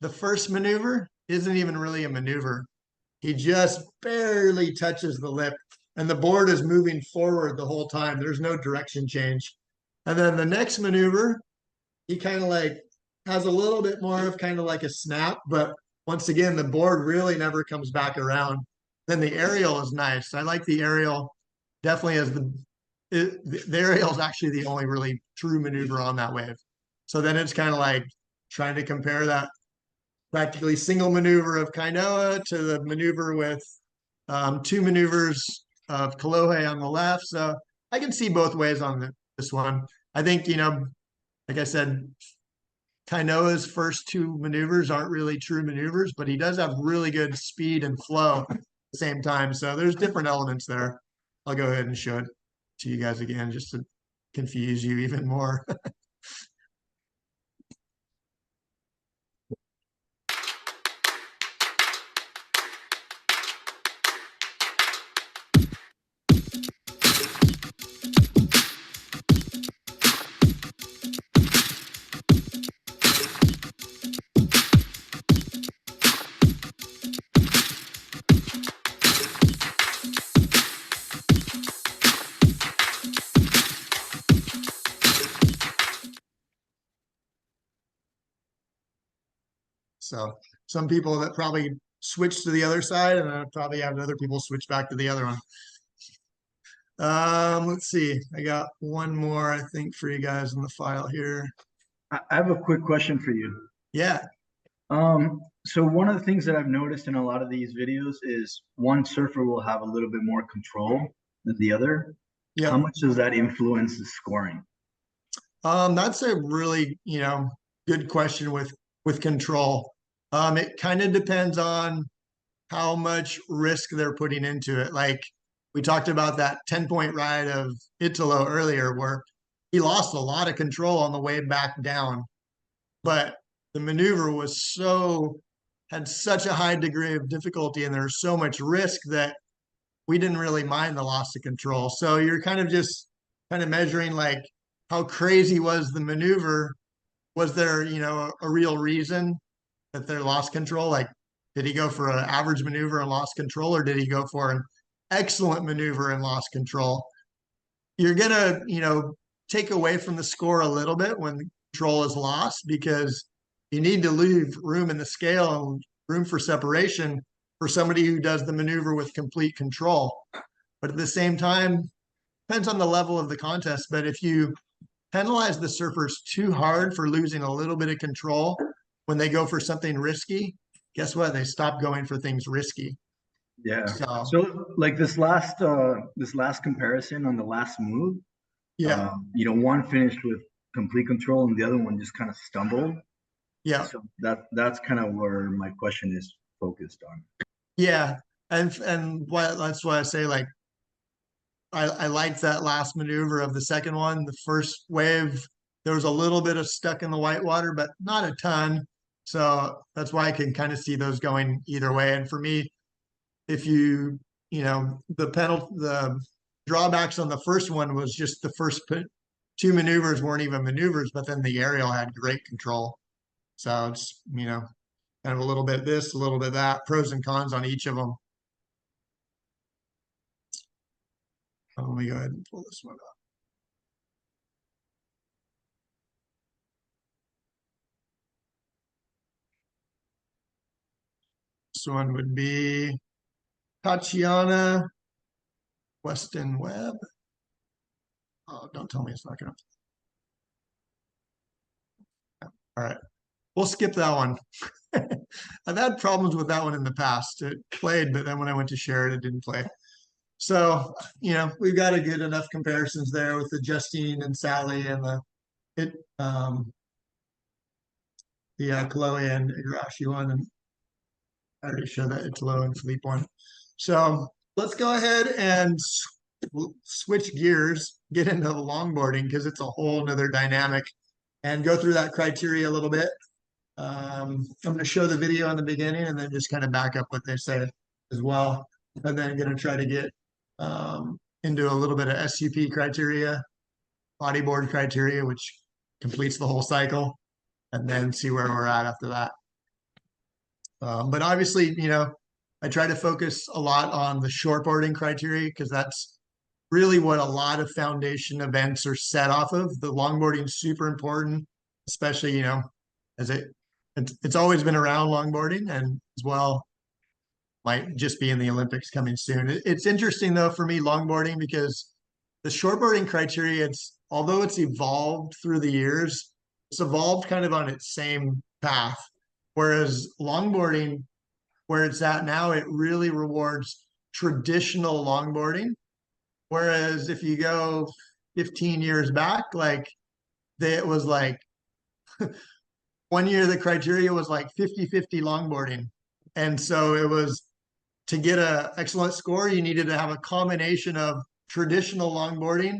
S2: the first maneuver isn't even really a maneuver. He just barely touches the lip, and the board is moving forward the whole time. There's no direction change. And then the next maneuver, he kind of like has a little bit more of kind of like a snap, but once again, the board really never comes back around. Then the aerial is nice. I like the aerial definitely as the aerial is actually the only really true maneuver on that wave. So then it's kind of like trying to compare that practically single maneuver of Kainoa to the maneuver with 2 maneuvers of Kolohe on the left. So I can see both ways on this one. I think, like I said, Kainoa's first 2 maneuvers aren't really true maneuvers, but he does have really good speed and flow at the same time. So there's different elements there. I'll go ahead and show it to you guys again just to confuse you even more. So some people that probably switch to the other side, and I probably have other people switch back to the other one. Let's see. I got one more, I think, for you guys in the file here.
S10: I have a quick question for you.
S2: Yeah.
S10: So one of the things that I've noticed in a lot of these videos is one surfer will have a little bit more control than the other.
S2: Yeah.
S10: How much does that influence the scoring?
S2: That's a really, good question with control. It kind of depends on how much risk they're putting into it. Like we talked about that 10-point ride of Italo earlier, where he lost a lot of control on the way back down, but the maneuver had such a high degree of difficulty, and there's so much risk that we didn't really mind the loss of control. So you're kind of measuring like how crazy was the maneuver. Was there, a real reason that they lost control? Like, did he go for an average maneuver and lost control, or did he go for an excellent maneuver and lost control? You're gonna, take away from the score a little bit when control is lost, because you need to leave room in the scale and room for separation for somebody who does the maneuver with complete control. But at the same time, depends on the level of the contest, but if you penalize the surfers too hard for losing a little bit of control when they go for something risky, guess what? They stop going for things risky.
S10: Yeah.
S2: So
S10: like this last comparison on the last move,
S2: yeah,
S10: one finished with complete control and the other one just kind of stumbled.
S2: yeah.
S10: So that's kind of where my question is focused on.
S2: Yeah. And that's why I say, like, I liked that last maneuver of the second one. The first wave, there was a little bit of stuck in the whitewater, but not a ton. So that's why I can kind of see those going either way. And for me, if the drawbacks on the first one was just the first two maneuvers weren't even maneuvers, but then the aerial had great control. So it's, kind of a little bit this, a little bit that, pros and cons on each of them. Let me go ahead and pull this one up. This one would be Tatiana Weston Webb. Oh, don't tell me it's not going to. All right. We'll skip that one. I've had problems with that one in the past. It played, but then when I went to share it, it didn't play. So, we've got a good enough comparisons there with the Justine and Sally and the Chloe and Igarashi one. And I already showed that Italo and Philippe one. So let's go ahead and switch gears, get into the longboarding because it's a whole nother dynamic, and go through that criteria a little bit. I'm going to show the video in the beginning and then just kind of back up what they say as well. And then going to try to get into a little bit of SUP criteria, bodyboard criteria, which completes the whole cycle, and then see where we're at after that. But obviously, I try to focus a lot on the shortboarding criteria because that's really what a lot of foundation events are set off of. The longboarding is super important, especially, as it's always been around, longboarding, and as well might just be in the Olympics coming soon. It's interesting though for me, longboarding, because the shortboarding criteria, although it's evolved through the years, it's evolved kind of on its same path. Whereas longboarding, where it's at now, it really rewards traditional longboarding. Whereas if you go 15 years back, it was like one year the criteria was like 50-50 longboarding. And so it was, to get an excellent score, you needed to have a combination of traditional longboarding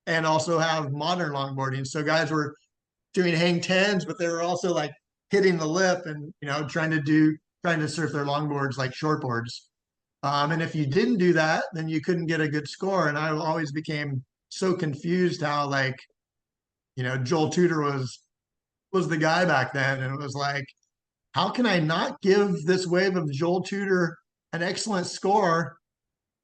S2: and also have modern longboarding. So guys were doing hang tens, but they were also like hitting the lip and, trying to surf their longboards like shortboards. And if you didn't do that, then you couldn't get a good score. And I always became so confused how Joel Tudor was the guy back then. And it was like, how can I not give this wave of Joel Tudor an excellent score?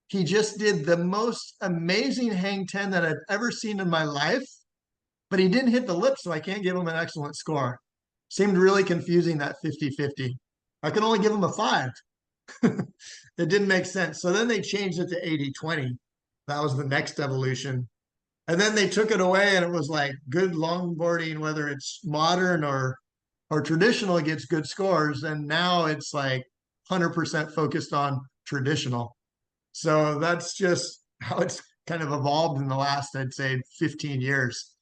S2: He just did the most amazing hang 10 that I've ever seen in my life, but he didn't hit the lip, so I can't give him an excellent score. Seemed really confusing, that 50-50. I could only give him a 5. It didn't make sense. So then they changed it to 80-20. That was the next evolution. And then they took it away and it was like good longboarding, whether it's modern or traditional, gets good scores. And now it's like 100% focused on traditional. So that's just how it's kind of evolved in the last, I'd say, 15 years.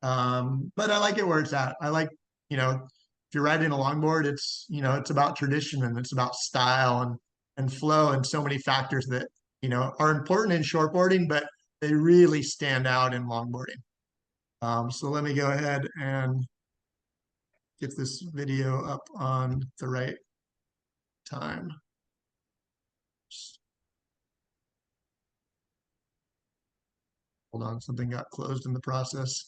S2: But I like it where it's at. I like, if you're riding a longboard, it's about tradition and it's about style and flow and so many factors that, are important in shortboarding, but they really stand out in longboarding. So let me go ahead and get this video up on the right time. Hold on, something got closed in the process.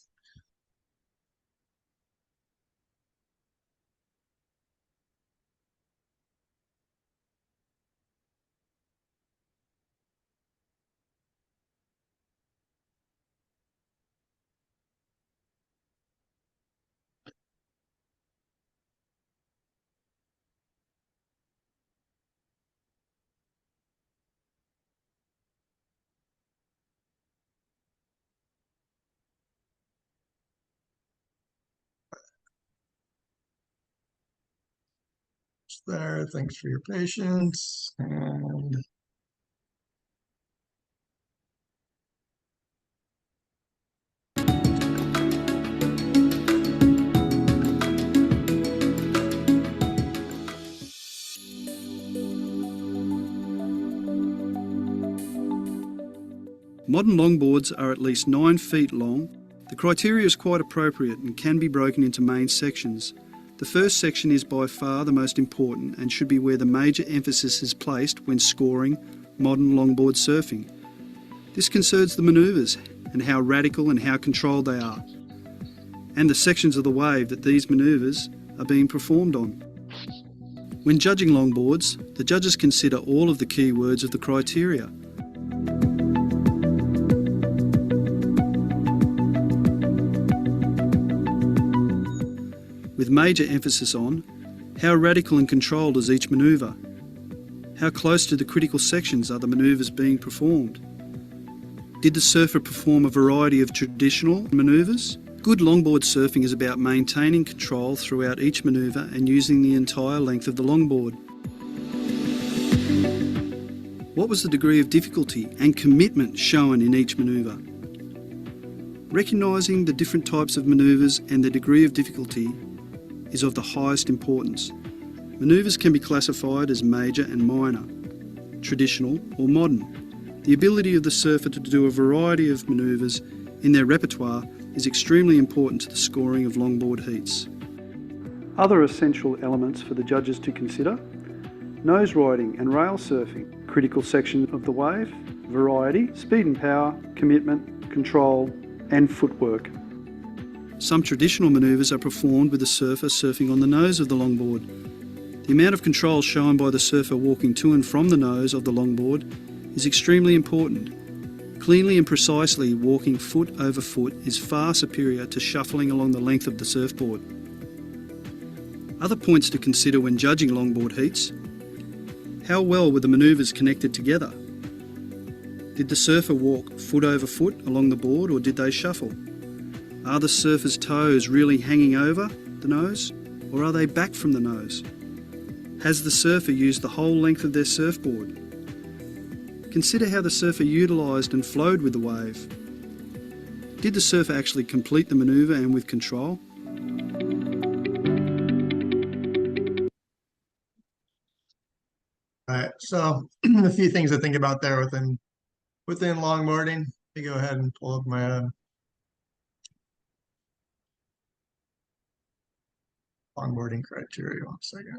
S2: there. Thanks for your patience. And
S4: Modern longboards are at least 9 feet long. The criteria is quite appropriate and can be broken into main sections. The first section is by far the most important and should be where the major emphasis is placed when scoring modern longboard surfing. This concerns the manoeuvres and how radical and how controlled they are, and the sections of the wave that these manoeuvres are being performed on. When judging longboards, the judges consider all of the key words of the criteria. With major emphasis on how radical and controlled is each manoeuvre, how close to the critical sections are the manoeuvres being performed, did the surfer perform a variety of traditional manoeuvres? Good longboard surfing is about maintaining control throughout each manoeuvre and using the entire length of the longboard. What was the degree of difficulty and commitment shown in each manoeuvre? Recognising the different types of manoeuvres and the degree of difficulty is of the highest importance. Manoeuvres can be classified as major and minor, traditional or modern. The ability of the surfer to do a variety of manoeuvres in their repertoire is extremely important to the scoring of longboard heats.
S8: Other essential elements for the judges to consider: nose riding and rail surfing, critical section of the wave, variety, speed and power, commitment, control, and footwork.
S4: Some traditional manoeuvres are performed with the surfer surfing on the nose of the longboard. The amount of control shown by the surfer walking to and from the nose of the longboard is extremely important. Cleanly and precisely walking foot over foot is far superior to shuffling along the length of the surfboard. Other points to consider when judging longboard heats: how well were the manoeuvres connected together? Did the surfer walk foot over foot along the board, or did they shuffle? Are the surfer's toes really hanging over the nose, or are they back from the nose? Has the surfer used the whole length of their surfboard? Consider how the surfer utilised and flowed with the wave. Did the surfer actually complete the manoeuvre and with control?
S2: all right, so a few things to think about there within longboarding. Let me go ahead and pull up my longboarding criteria. 1 second.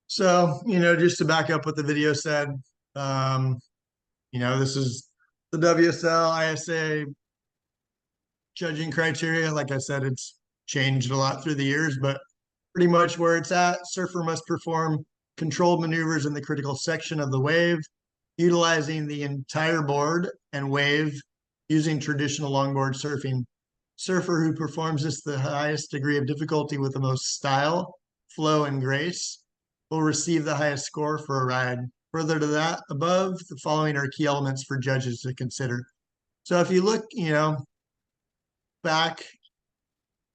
S2: So, just to back up what the video said, this is the WSL ISA judging criteria. Like I said, it's changed a lot through the years, but pretty much where it's at: surfer must perform controlled maneuvers in the critical section of the wave, utilizing the entire board and wave using traditional longboard surfing. Surfer who performs this to the highest degree of difficulty with the most style, flow, and grace will receive the highest score for a ride. Further to that, above, the following are key elements for judges to consider. So if you look, back,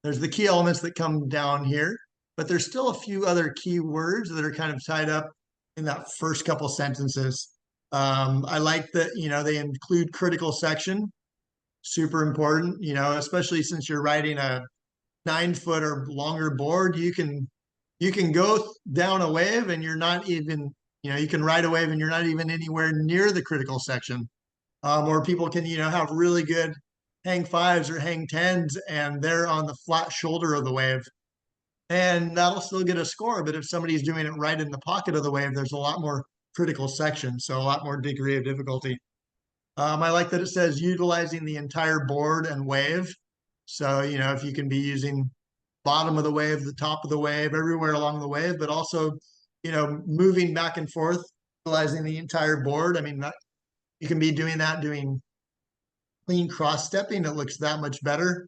S2: there's the key elements that come down here, but there's still a few other key words that are kind of tied up in that first couple sentences. I like that, they include critical section, super important, especially since you're riding a 9-foot or longer board. You can go down a wave and you're not even, you can ride a wave and you're not even anywhere near the critical section. Or people can, have really good hang 5s or hang 10s and they're on the flat shoulder of the wave. And that'll still get a score. But if somebody's doing it right in the pocket of the wave, there's a lot more critical section, so a lot more degree of difficulty. I like that it says utilizing the entire board and wave. So, if you can be using bottom of the wave, the top of the wave, everywhere along the wave, but also, moving back and forth, utilizing the entire board. I mean, you can be doing that, doing clean cross stepping, it looks that much better.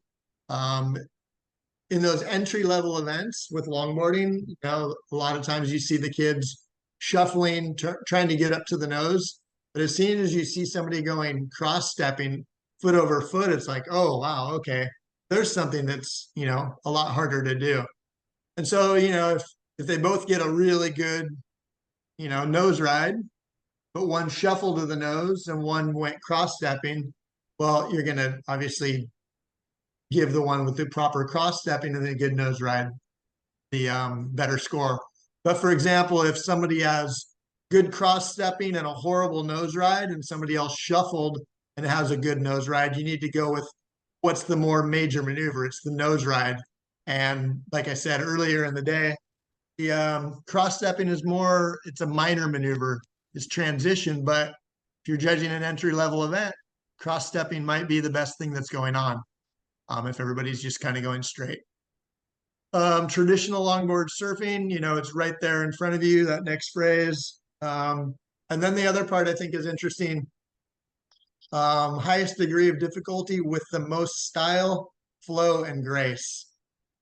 S2: In those entry level events with longboarding, you know, a lot of times you see the kids shuffling, trying to get up to the nose. But as soon as you see somebody going cross stepping foot over foot, it's like, oh, wow, okay, there's something that's, you know, a lot harder to do. And so, you know, if they both get a really good, you know, nose ride, but one shuffled to the nose and one went cross stepping, well, you're going to obviously give the one with the proper cross stepping and the good nose ride the better score. But for example, if somebody has good cross stepping and a horrible nose ride, and somebody else shuffled and has a good nose ride, you need to go with what's the more major maneuver. It's the nose ride. And like I said earlier in the day, the cross stepping is more, it's a minor maneuver, it's transition. But if you're judging an entry level event, cross stepping might be the best thing that's going on. If everybody's just kind of going straight. Traditional longboard surfing, you know, it's right there in front of you, that next phrase. And then the other part I think is interesting. Highest degree of difficulty with the most style, flow, and grace.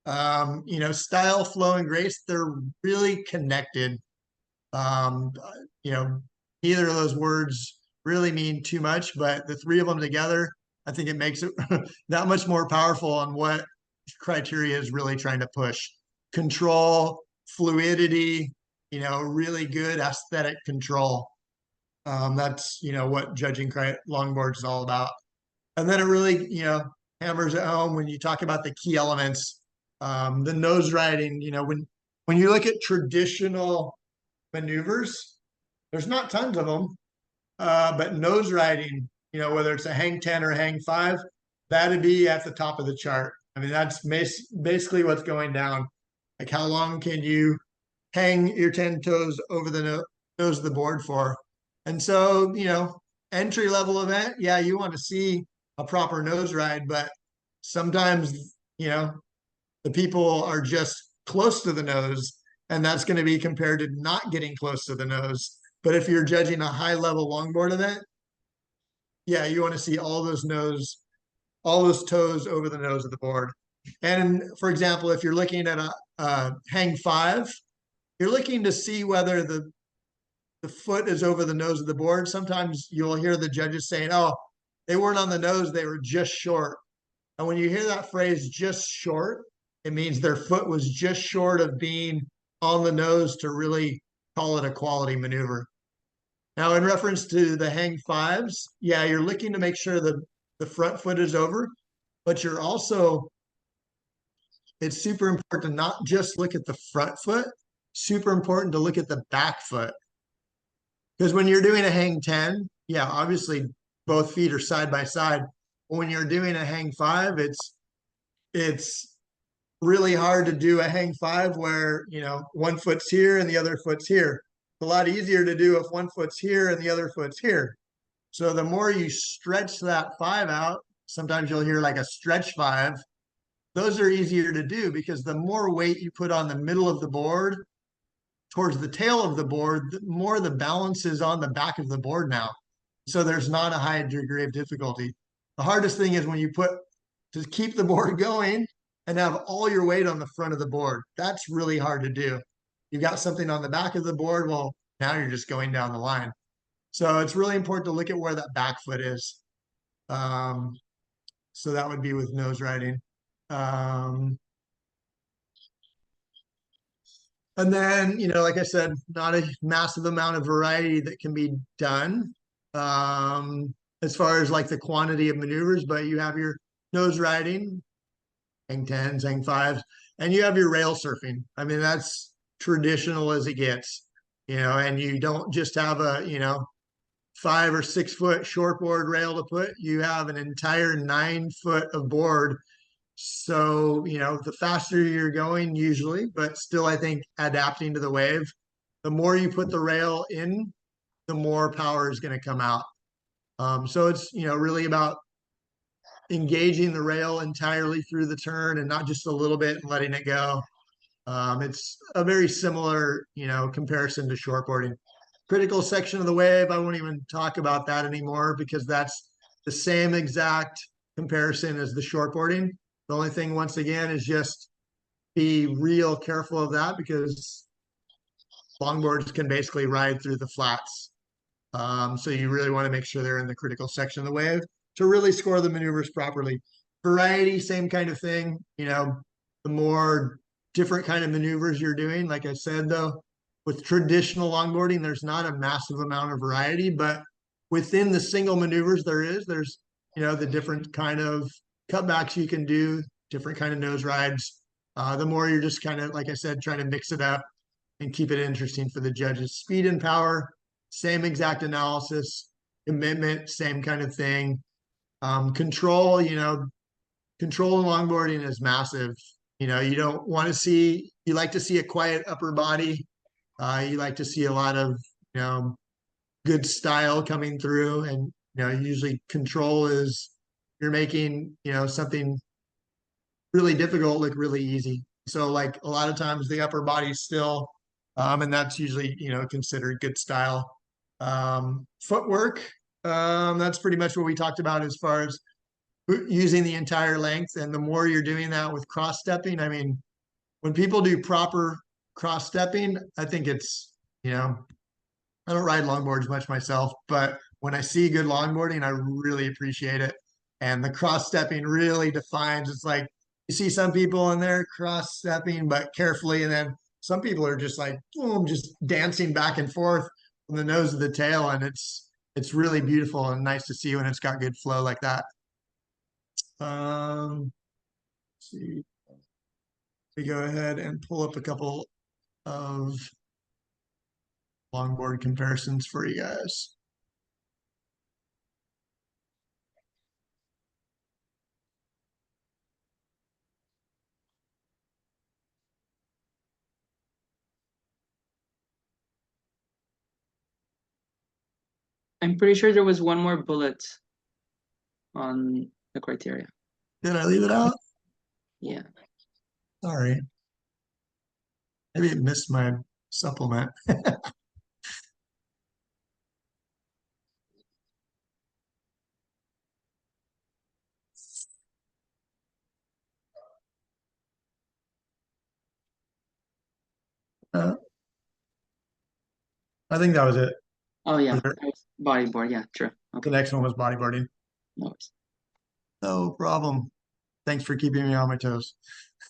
S2: You know, style, flow, and grace, they're really connected. You know, neither of those words really mean too much, but the three of them together, I think it makes it that much more powerful on what criteria is really trying to push. Control, fluidity, you know, really good aesthetic control. That's, you know, what judging longboards is all about. And then it really, you know, hammers at home when you talk about the key elements. The nose riding, you know, when you look at traditional maneuvers, there's not tons of them, but nose riding, you know, whether it's a hang 10 or hang 5, that'd be at the top of the chart. I mean, that's basically what's going down. Like, how long can you hang your 10 toes over the nose of the board for? And so, you know, entry level event, yeah, you want to see a proper nose ride, but sometimes, you know, the people are just close to the nose, and that's going to be compared to not getting close to the nose. But if you're judging a high level longboard event, yeah, you want to see all those toes over the nose of the board. And for example, if you're looking at a hang 5, you're looking to see whether the foot is over the nose of the board. Sometimes you'll hear the judges saying, oh, they weren't on the nose, they were just short. And when you hear that phrase, just short, it means their foot was just short of being on the nose to really call it a quality maneuver. Now, in reference to the hang 5s, yeah, you're looking to make sure that the front foot is over, but you're also, it's super important to not just look at the front foot, super important to look at the back foot. Because when you're doing a hang 10, yeah, obviously both feet are side by side. But when you're doing a hang 5, it's really hard to do a hang 5 where, you know, one foot's here and the other foot's here. It's a lot easier to do if one foot's here and the other foot's here. So the more you stretch that 5 out, sometimes you'll hear like a stretch 5. Those are easier to do because the more weight you put on the middle of the board towards the tail of the board, the more the balance is on the back of the board now. So there's not a high degree of difficulty. The hardest thing is when you to keep the board going and have all your weight on the front of the board. That's really hard to do. You got something on the back of the board, well, now you're just going down the line. So it's really important to look at where that back foot is. So that would be with nose riding. And then, you know, like I said, not a massive amount of variety that can be done as far as like the quantity of maneuvers, but you have your nose riding, hang 10s, hang 5s, and you have your rail surfing. I mean, that's traditional as it gets, you know, and you don't just have a, you know, 5 or 6 foot shortboard rail to put, you have an entire 9 foot of board. So, you know, the faster you're going usually, but still, I think adapting to the wave, the more you put the rail in, the more power is going to come out. So it's, you know, really about engaging the rail entirely through the turn and not just a little bit and letting it go. It's a very similar, you know, comparison to shortboarding. Critical section of the wave, I won't even talk about that anymore because that's the same exact comparison as the shortboarding. The only thing, once again, is just be real careful of that, because longboards can basically ride through the flats. So you really want to make sure they're in the critical section of the wave to really score the maneuvers properly. Variety, same kind of thing. You know, the more different kind of maneuvers you're doing, like I said, though, with traditional longboarding, there's not a massive amount of variety, but within the single maneuvers there's, you know, the different kind of cutbacks you can do, different kind of nose rides. The more you're just kind of, like I said, trying to mix it up and keep it interesting for the judges. Speed and power, same exact analysis. Commitment, same kind of thing. Control, you know, control in longboarding is massive. You know, you don't want to see, you like to see a quiet upper body. You like to see a lot of, you know, good style coming through. And, you know, usually control is, you're making, you know, something really difficult look really easy. So like a lot of times the upper body's still, and that's usually, you know, considered good style. Footwork, that's pretty much what we talked about as far as using the entire length. And the more you're doing that with cross stepping, I mean, when people do proper cross stepping, I think it's, you know, I don't ride longboards much myself, but when I see good longboarding, I really appreciate it. And the cross stepping really defines, it's like you see some people in there cross stepping, but carefully. And then some people are just like, boom, just dancing back and forth from the nose of the tail. And it's really beautiful and nice to see when it's got good flow like that. Let's see, we go ahead and pull up a couple of longboard comparisons for you guys.
S3: I'm pretty sure there was one more bullet on the criteria.
S2: Did I leave it out?
S3: Yeah.
S2: Sorry. Maybe it missed my supplement. I think that was it.
S3: Oh yeah,
S2: There-
S3: bodyboard. Yeah, true.
S2: The
S3: Okay.
S2: next one was bodyboarding.
S3: No worries.
S2: No problem. Thanks for keeping me on my toes.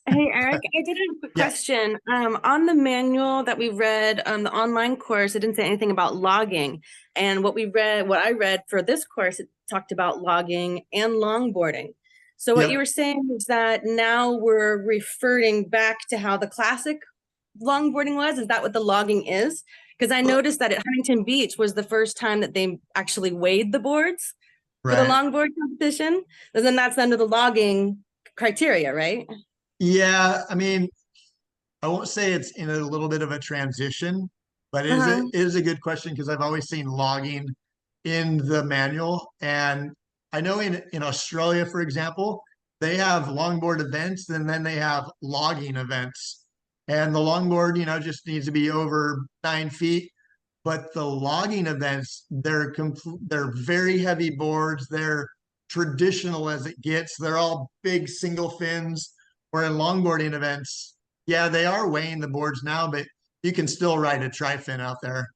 S9: Hey, Eric, I did have a quick
S2: Yeah.
S9: question. On the manual that we read, the online course, it didn't say anything about logging. And what I read for this course, it talked about logging and longboarding. So what
S2: Yep.
S9: you were saying is that now we're referring back to how the classic longboarding was. Is that what the logging is? Because I noticed that at Huntington Beach was the first time that they actually weighed the boards for the
S2: Right.
S9: longboard competition. And then that's under the logging criteria, right?
S2: Yeah, I mean, I won't say it's in a little bit of a transition, but it is a good question, because I've always seen logging in the manual. And I know in Australia, for example, they have longboard events and then they have logging events. And the longboard, you know, just needs to be over 9 feet. But the logging events, they're very heavy boards. They're traditional as it gets. They're all big single fins. Where in longboarding events, yeah, they are weighing the boards now, but you can still ride a tri-fin out there.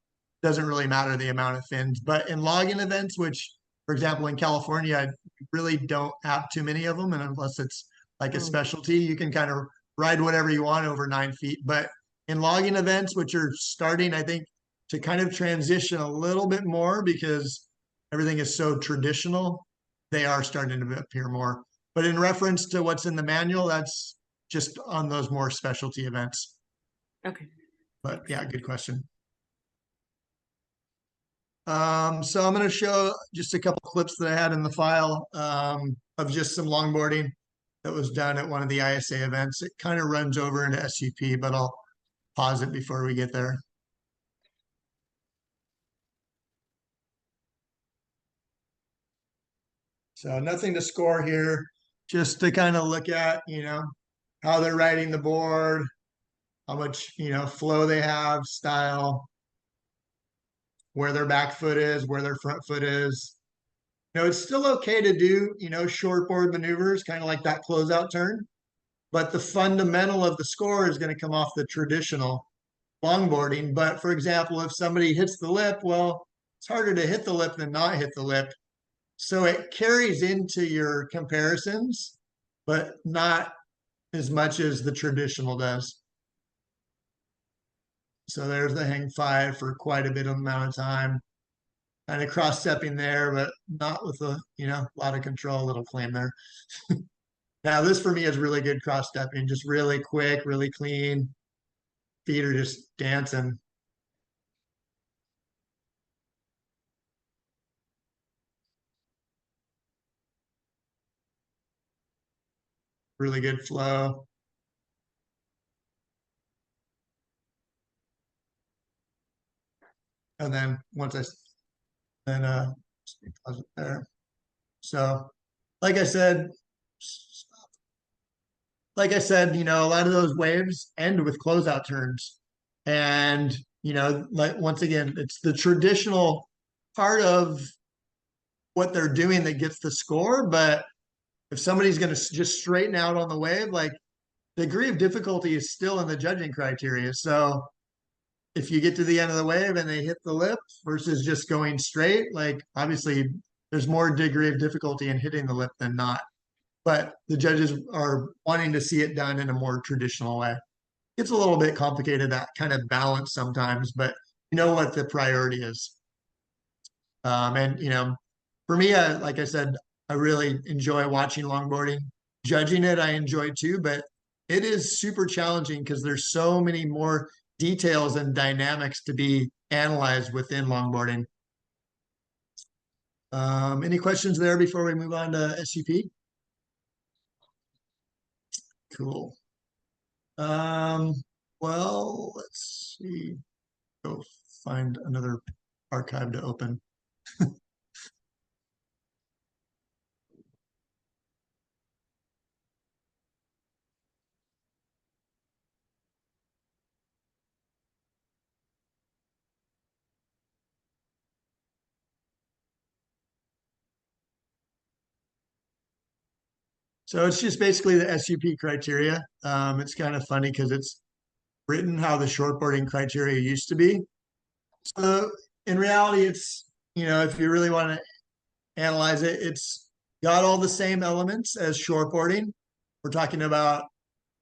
S2: Doesn't really matter the amount of fins. But in logging events, which, for example, in California, I really don't have too many of them. And unless it's like a specialty, you can kind of ride whatever you want over 9 feet. But in logging events, which are starting, I think, to kind of transition a little bit more because everything is so traditional, they are starting to appear more. But in reference to what's in the manual, that's just on those more specialty events.
S9: Okay.
S2: But yeah, good question. So I'm going to show just a couple clips that I had in the file of just some longboarding that was done at one of the ISA events. It kind of runs over into SUP, but I'll pause it before we get there. So nothing to score here, just to kind of look at, you know, how they're riding the board, how much, you know, flow they have, style, where their back foot is, where their front foot is. it's still okay to do, shortboard maneuvers, kind of like that closeout turn, but the fundamental of the score is going to come off the traditional longboarding. But for example, if somebody hits the lip, well, it's harder to hit the lip than not hit the lip. So it carries into your comparisons, but not as much as the traditional does. So there's the hang five for quite a bit of amount of time. Kind of cross-stepping there, but not with a, lot of control, little claim there. Now this for me is really good cross-stepping, just really quick, really clean. Feet are just dancing. Really good flow. And then once there. So like I said, a lot of those waves end with closeout turns. And, like once again, it's the traditional part of what they're doing that gets the score. But if somebody's going to just straighten out on the wave, like the degree of difficulty is still in the judging criteria. So if you get to the end of the wave and they hit the lip versus just going straight, like obviously there's more degree of difficulty in hitting the lip than not. But the judges are wanting to see it done in a more traditional way. It's a little bit complicated, that kind of balance sometimes, but you know what the priority is. And, for me, like I said, I really enjoy watching longboarding. Judging it, I enjoy too, but it is super challenging because there's so many more details and dynamics to be analyzed within longboarding. Any questions there before we move on to SUP? Cool. Well, let's see. Go find another archive to open. So it's just basically the SUP criteria. It's kind of funny because it's written how the shortboarding criteria used to be. So in reality, it's, if you really want to analyze it, it's got all the same elements as shortboarding. We're talking about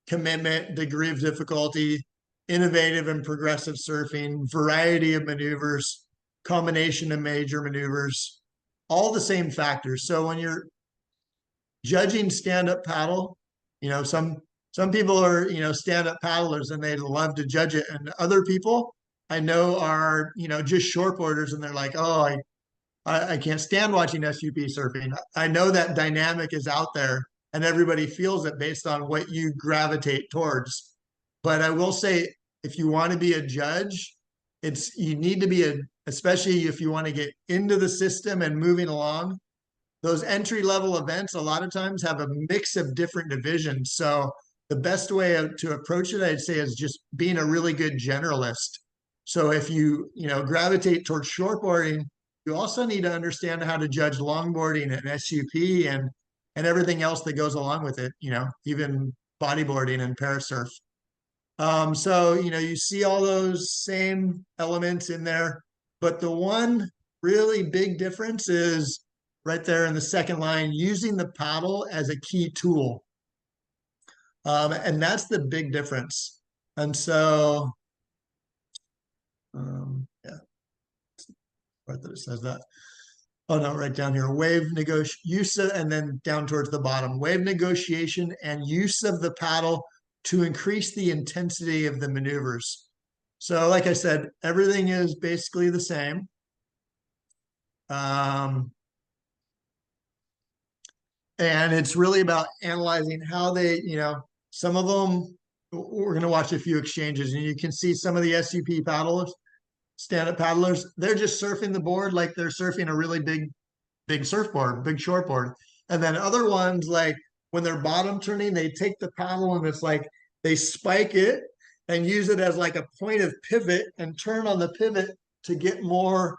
S2: commitment, degree of difficulty, innovative and progressive surfing, variety of maneuvers, combination of major maneuvers, all the same factors. So when you're judging stand-up paddle, some people are, stand-up paddlers and they love to judge it. And other people I know are, just shortboarders and they're like, oh, I can't stand watching SUP surfing. I know that dynamic is out there and everybody feels it based on what you gravitate towards. But I will say, if you want to be a judge, you need to be especially if you want to get into the system and moving along, those entry level events a lot of times have a mix of different divisions. So the best way to approach it, I'd say, is just being a really good generalist. So if you, gravitate towards shortboarding, you also need to understand how to judge longboarding and SUP and everything else that goes along with it, even bodyboarding and parasurf. So, you see all those same elements in there, but the one really big difference is right there in the second line, using the paddle as a key tool. And that's the big difference. And so, yeah, right that it says that. Oh no, right down here, use of, and then down towards the bottom, wave negotiation and use of the paddle to increase the intensity of the maneuvers. So like I said, everything is basically the same. And it's really about analyzing how they, some of them, we're going to watch a few exchanges and you can see some of the SUP paddlers, stand-up paddlers, they're just surfing the board like they're surfing a really big surfboard, big shortboard. And then other ones, like when they're bottom turning, they take the paddle and it's like they spike it and use it as like a point of pivot and turn on the pivot to get more,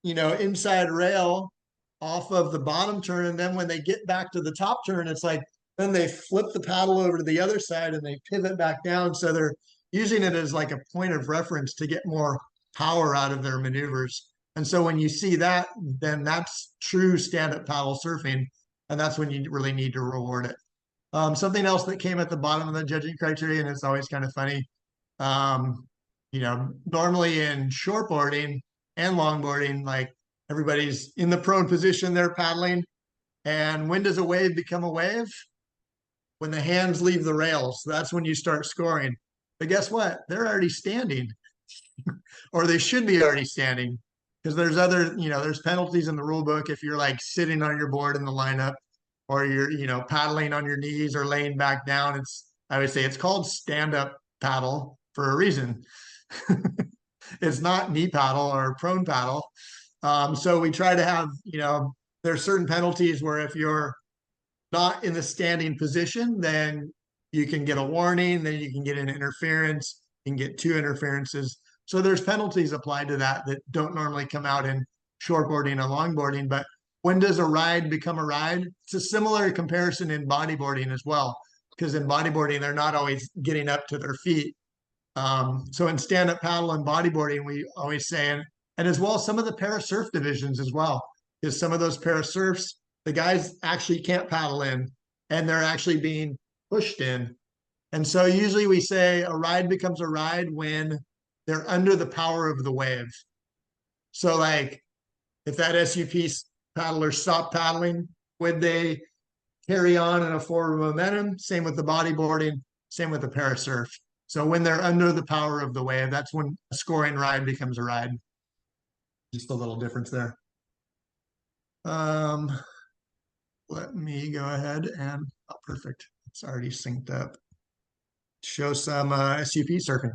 S2: inside rail off of the bottom turn. And then when they get back to the top turn, it's like, then they flip the paddle over to the other side and they pivot back down. So they're using it as like a point of reference to get more power out of their maneuvers. And so when you see that, then that's true stand-up paddle surfing. And that's when you really need to reward it. Something else that came at the bottom of the judging criteria, and it's always kind of funny. You know, normally in shortboarding and longboarding, like everybody's in the prone position, they're paddling. And when does a wave become a wave? When the hands leave the rails. That's when you start scoring. But guess what? They're already standing, or they should be already standing, because there's other, you know, there's penalties in the rule book if you're like sitting on your board in the lineup, or you're, you know, paddling on your knees or laying back down. It's, I would say it's called stand-up paddle for a reason. It's not knee paddle or prone paddle. So we try to have, you know, there's certain penalties where if you're not in the standing position, then you can get a warning, then you can get an interference, you can get 2 interferences. So there's penalties applied to that that don't normally come out in shortboarding and longboarding. But when does a ride become a ride? It's a similar comparison in bodyboarding as well, because in bodyboarding, they're not always getting up to their feet. So in stand-up paddle and bodyboarding, we always say, and as well some of the para surf divisions as well, because some of those para surfs, the guys actually can't paddle in and they're actually being pushed in. And so usually we say a ride becomes a ride when they're under the power of the wave. So like if that SUP paddler stopped paddling, would they carry on in a forward momentum? Same with the bodyboarding, same with the para surf. So when they're under the power of the wave, that's when a scoring ride becomes a ride. Just a little difference there. Let me go ahead and, oh, perfect. It's already synced up. Show some SUP surfing.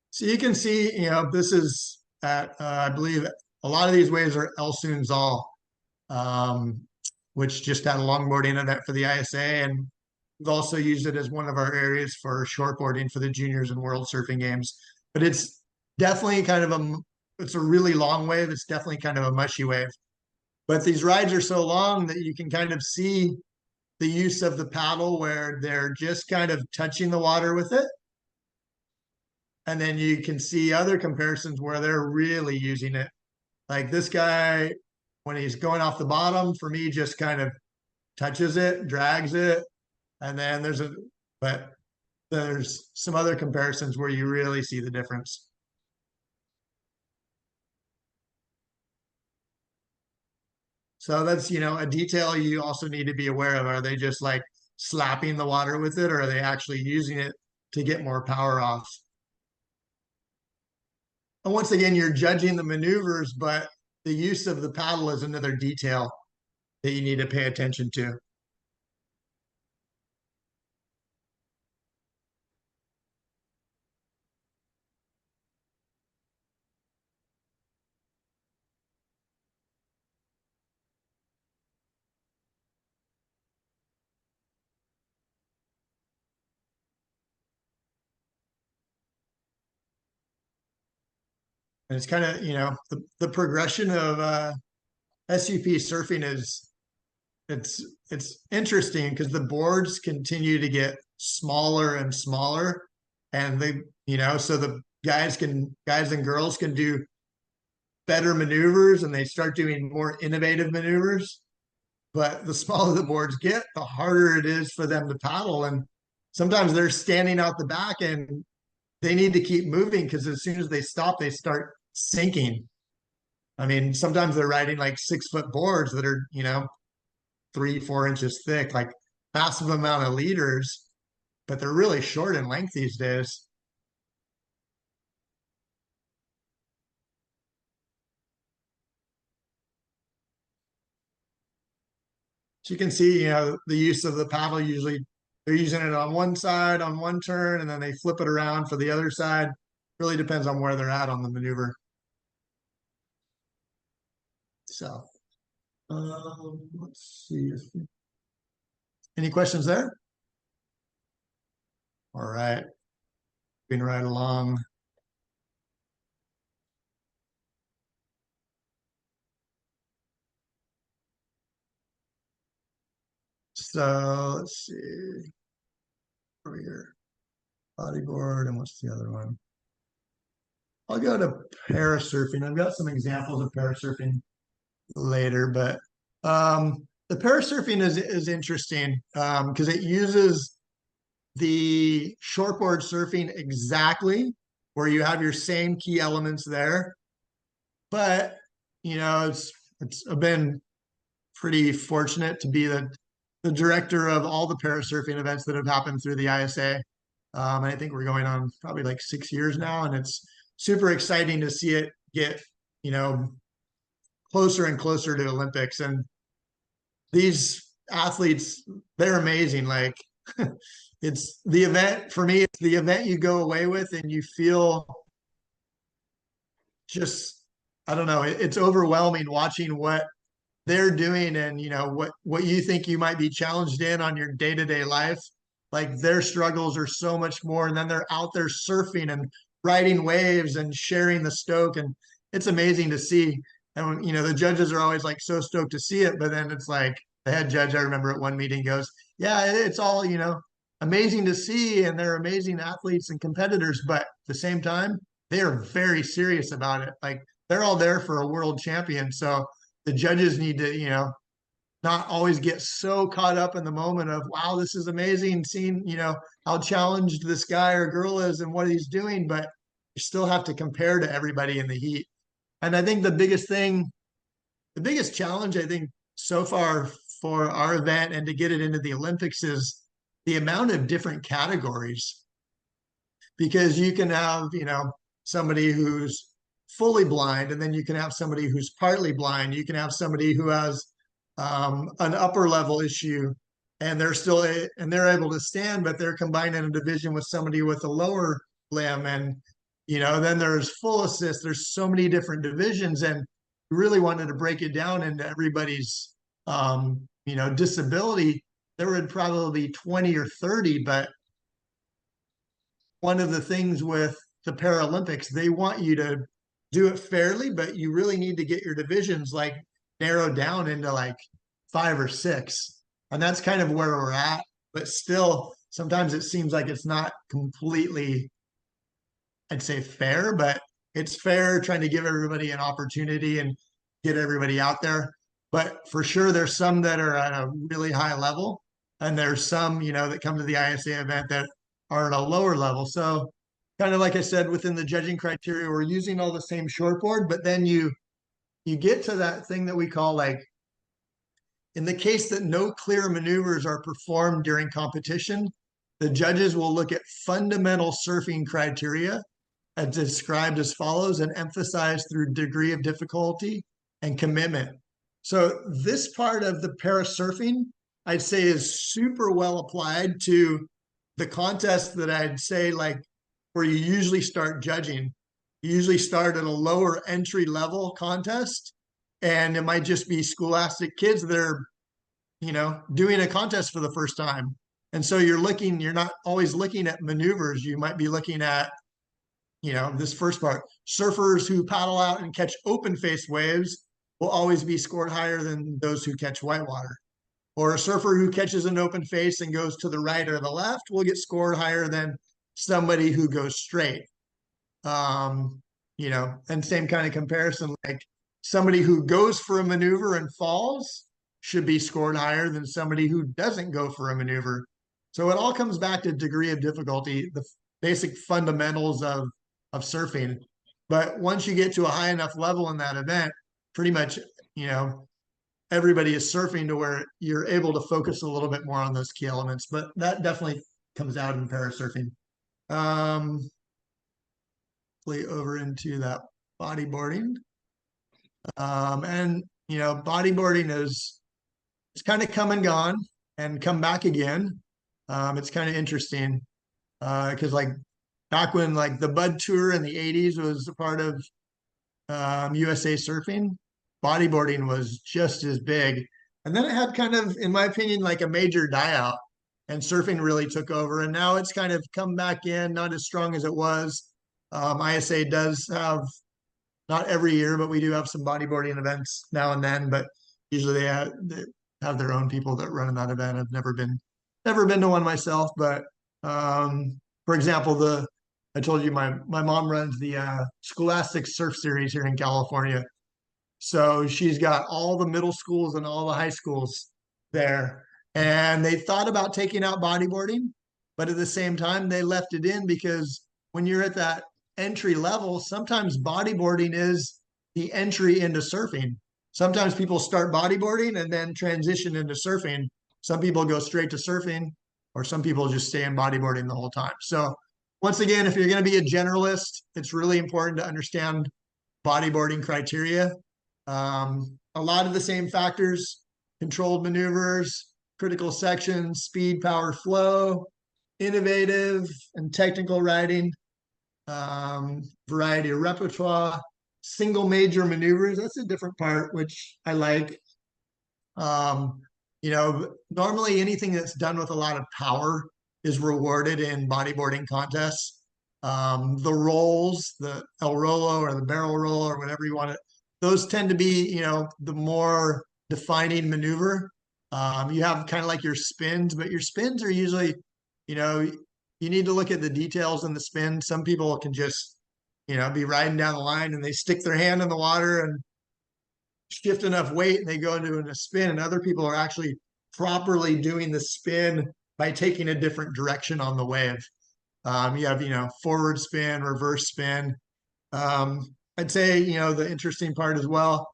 S2: So you can see, you know, this is at, I believe a lot of these waves are El Sunzal, which just had a longboarding event for the ISA. And we've also used it as one of our areas for shortboarding for the juniors and world surfing games. But it's definitely kind of it's a really long wave. It's definitely kind of a mushy wave. But these rides are so long that you can kind of see the use of the paddle where they're just kind of touching the water with it. And then you can see other comparisons where they're really using it. Like this guy, when he's going off the bottom, for me, just kind of touches it, drags it. And then but there's some other comparisons where you really see the difference. So that's, you know, a detail you also need to be aware of. Are they just like slapping the water with it, or are they actually using it to get more power off? And once again, you're judging the maneuvers, but the use of the paddle is another detail that you need to pay attention to. And it's kind of, you know, the progression of SUP surfing is, it's interesting because the boards continue to get smaller and smaller, and they, you know, so the guys and girls can do better maneuvers and they start doing more innovative maneuvers. But the smaller the boards get, the harder it is for them to paddle. And sometimes they're standing out the back and they need to keep moving because as soon as they stop, they start sinking. I mean, sometimes they're riding like 6-foot boards that are, you know, 3-4 inches thick, like massive amount of liters, but they're really short in length these days. So you can see, you know, the use of the paddle, usually they're using it on one side on one turn, and then they flip it around for the other side. Really depends on where they're at on the maneuver. So, let's see. Any questions there? All right. moving right along. So let's see over here, bodyboard, and what's the other one? I'll go to parasurfing. I've got some examples of parasurfing later, but the parasurfing is interesting because it uses the shortboard surfing exactly, where you have your same key elements there. But you know, I've been pretty fortunate to be the director of all the parasurfing events that have happened through the ISA. And I think we're going on probably like 6 years now, and it's super exciting to see it get, you know, closer and closer to Olympics. And these athletes, they're amazing. Like it's the event for me, it's the event you go away with and you feel just, I don't know, it's overwhelming watching what they're doing, and you know what you think you might be challenged in on your day-to-day life. Like their struggles are so much more, and then they're out there surfing and riding waves and sharing the stoke, and it's amazing to see. And you know, the judges are always like so stoked to see it, but then it's like the head judge, I remember at one meeting, goes, yeah, it's all, you know, amazing to see, and they're amazing athletes and competitors, but at the same time they are very serious about it. Like they're all there for a world champion, so the judges need to, you know, not always get so caught up in the moment of, wow, this is amazing seeing, you know, how challenged this guy or girl is and what he's doing, but you still have to compare to everybody in the heat. And I think the biggest thing, the biggest challenge, I think, so far for our event and to get it into the Olympics is the amount of different categories. Because you can have, you know, somebody who's fully blind, and then you can have somebody who's partly blind. You can have somebody who has an upper level issue, and they're able to stand, but they're combined in a division with somebody with a lower limb. And you know, then there's full assist. There's so many different divisions, and we really wanted to break it down into everybody's you know, disability. There would probably be 20 or 30, but one of the things with the Paralympics, they want you to do it fairly, but you really need to get your divisions like narrowed down into like 5 or 6. And that's kind of where we're at. But still, sometimes it seems like it's not completely, I'd say, fair, but it's fair trying to give everybody an opportunity and get everybody out there. But for sure, there's some that are at a really high level, and there's some, you know, that come to the ISA event that are at a lower level. So kind of like I said, within the judging criteria, we're using all the same shortboard, but then you get to that thing that we call, like, in the case that no clear maneuvers are performed during competition, the judges will look at fundamental surfing criteria as described as follows and emphasize through degree of difficulty and commitment. So this part of the para surfing, I'd say, is super well applied to the contest that I'd say, like, where you usually start judging. You usually start at a lower entry level contest, and it might just be scholastic kids that are, you know, doing a contest for the first time. And so you're not always looking at maneuvers. You might be looking at, you know, this first part. Surfers who paddle out and catch open face waves will always be scored higher than those who catch whitewater. Or a surfer who catches an open face and goes to the right or the left will get scored higher than somebody who goes straight. You know, and same kind of comparison, like somebody who goes for a maneuver and falls should be scored higher than somebody who doesn't go for a maneuver. So it all comes back to degree of difficulty, the basic fundamentals of surfing. But once you get to a high enough level in that event, pretty much, you know, everybody is surfing to where you're able to focus a little bit more on those key elements. But that definitely comes out in parasurfing. Over into that bodyboarding. And you know, bodyboarding it's kind of come and gone and come back again. It's kind of interesting because like back when like the Bud Tour in the 80s was a part of USA Surfing, bodyboarding was just as big. And then it had kind of, in my opinion, like a major die out. and surfing really took over. And now it's kind of come back in, not as strong as it was. ISA does have, not every year, but we do have some bodyboarding events now and then. But usually they have their own people that run in that event. I've never been to one myself, but for example, I told you my mom runs the Scholastic Surf Series here in California. So she's got all the middle schools and all the high schools there. And they thought about taking out bodyboarding, but at the same time, they left it in because when you're at that entry level, sometimes bodyboarding is the entry into surfing. Sometimes people start bodyboarding and then transition into surfing. Some people go straight to surfing, or some people just stay in bodyboarding the whole time. So once again, if you're going to be a generalist, it's really important to understand bodyboarding criteria. A lot of the same factors: controlled maneuvers, critical sections, speed, power, flow, innovative and technical riding, variety of repertoire, single major maneuvers. That's a different part, which I like. Normally anything that's done with a lot of power is rewarded in bodyboarding contests. The rolls, the El Rolo or the barrel roll or whatever you want to, those tend to be, the more defining maneuver. You have kind of like your spins, but your spins are usually, you need to look at the details in the spin. Some people can just, be riding down the line and they stick their hand in the water and shift enough weight and they go into a spin. And other people are actually properly doing the spin by taking a different direction on the wave. You have, forward spin, reverse spin. I'd say, the interesting part as well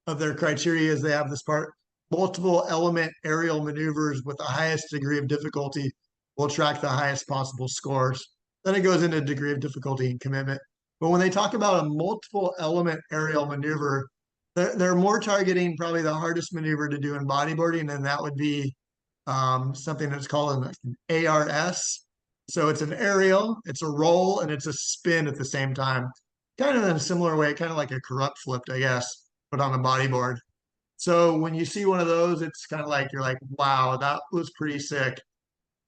S2: of their criteria is they have this part: multiple element aerial maneuvers with the highest degree of difficulty will attract the highest possible scores. Then it goes into degree of difficulty and commitment. But when they talk about a multiple element aerial maneuver, they're more targeting probably the hardest maneuver to do in bodyboarding, and that would be something that's called an ARS. So it's an aerial, it's a roll, and it's a spin at the same time. Kind of in a similar way, kind of like a corrupt flipped, I guess, but on a bodyboard. So when you see one of those, it's kind of like, you're like, wow, that was pretty sick.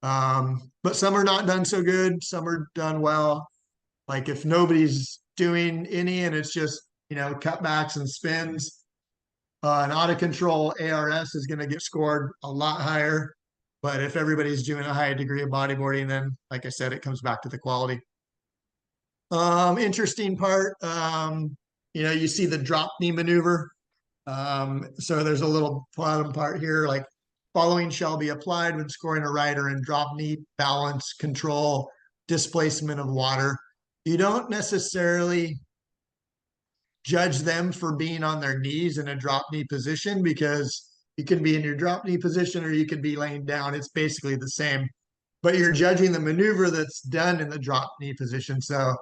S2: But some are not done so good. Some are done well. Like if nobody's doing any and it's just, cutbacks and spins, an out of control ARS is going to get scored a lot higher. But if everybody's doing a high degree of bodyboarding, then like I said, it comes back to the quality. Interesting part, you see the drop knee maneuver. So there's a little bottom part here, like following shall be applied when scoring a rider in drop knee: balance, control, displacement of water. You don't necessarily judge them for being on their knees in a drop knee position, because you can be in your drop knee position or you can be laying down. It's basically the same, but you're judging the maneuver that's done in the drop knee position. So,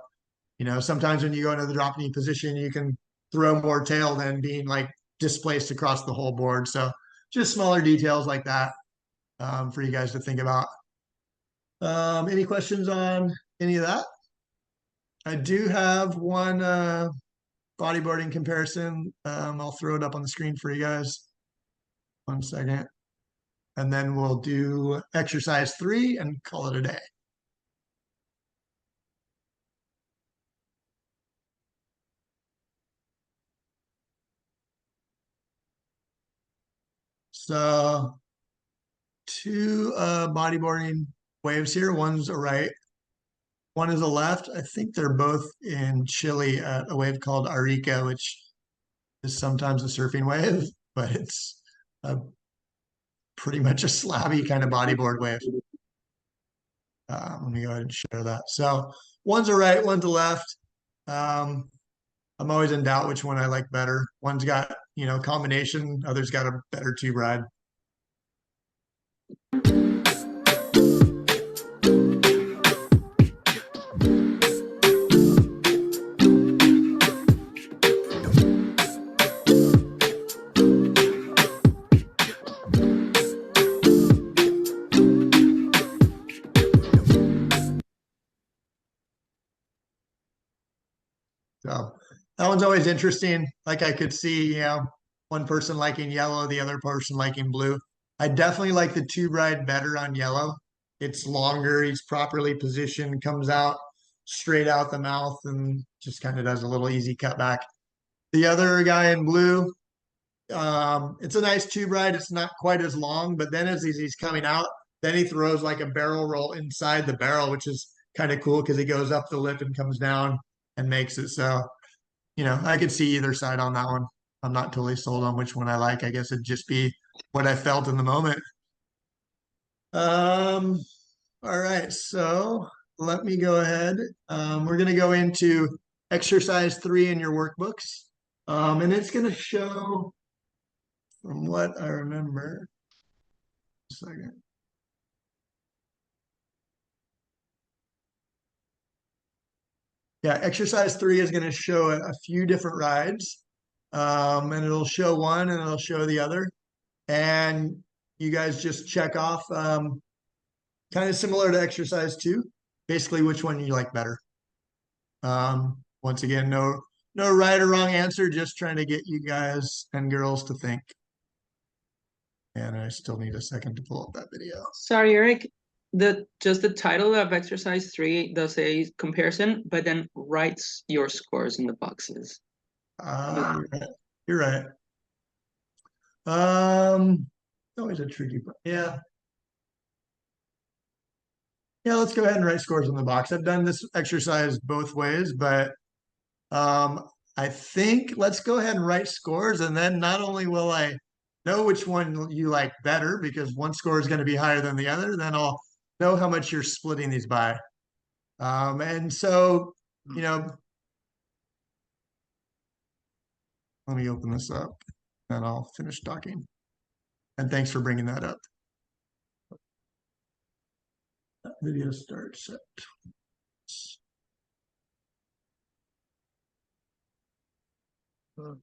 S2: sometimes when you go into the drop knee position, you can throw more tail than being like displaced across the whole board. So just smaller details like that for you guys to think about. Any questions on any of that? I do have one bodyboarding comparison. I'll throw it up on the screen for you guys. 1 second. And then we'll do exercise 3 and call it a day. So 2 bodyboarding waves here. One's a right, one is a left. I think they're both in Chile at a wave called Arica, which is sometimes a surfing wave, but it's pretty much a slabby kind of bodyboard wave. Let me go ahead and share that. So one's a right, one's a left. I'm always in doubt which one I like better. One's got, combination, others got a better tube ride. So that one's always interesting. Like I could see, one person liking yellow, the other person liking blue. I definitely like the tube ride better on yellow. it's longer, he's properly positioned, comes out straight out the mouth and just kind of does a little easy cutback. The other guy in blue, it's a nice tube ride. It's not quite as long, but then as he's coming out, then he throws like a barrel roll inside the barrel, which is kind of cool because he goes up the lip and comes down and makes it. So, you know, I could see either side on that one. I'm not totally sold on which one I like. I guess it'd just be what I felt in the moment. All right, so let me go ahead. We're going to go into exercise 3 in your workbooks. And it's going to show, from what I remember, a second. Yeah, exercise 3 is going to show a few different rides. And it'll show one and it'll show the other. And you guys just check off, kind of similar to exercise 2, basically which one you like better. Once again, no right or wrong answer, just trying to get you guys and girls to think. And I still need a second to pull up that video.
S3: Sorry, Eric. Just the title of exercise 3 does a comparison, but then writes your scores in the boxes.
S2: You're right. Always a tricky part. Yeah. Yeah, let's go ahead and write scores in the box. I've done this exercise both ways, but I think let's go ahead and write scores, and then not only will I know which one you like better, because one score is going to be higher than the other, then I'll know how much you're splitting these by. And so, you know, let me open this up and I'll finish talking. And thanks for bringing that up. That video starts at all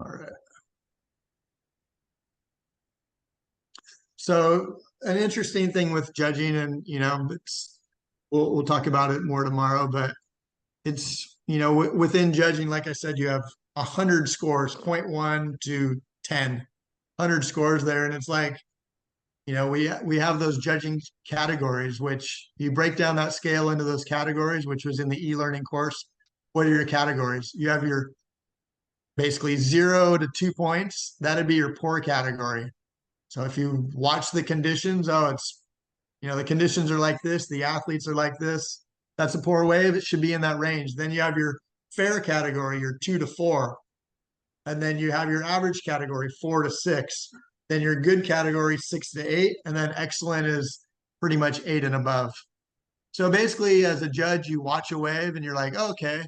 S2: right. So an interesting thing with judging, and you know, we'll talk about it more tomorrow, but it's, you know, within judging, like I said, you have 100 scores, 0.1 to 10, 100 scores there, and it's like, you know, we have those judging categories, which you break down that scale into those categories, which was in the e-learning course. What are your categories? You have your basically 0 to 2 points. That'd be your poor category. So if you watch the conditions, oh, it's, you know, the conditions are like this, the athletes are like this, that's a poor wave. It should be in that range. Then you have your fair category, your 2 to 4. And then you have your average category, 4 to 6. Then your good category, 6 to 8. And then excellent is pretty much 8 and above. So basically, as a judge, you watch a wave and you're like, oh, okay,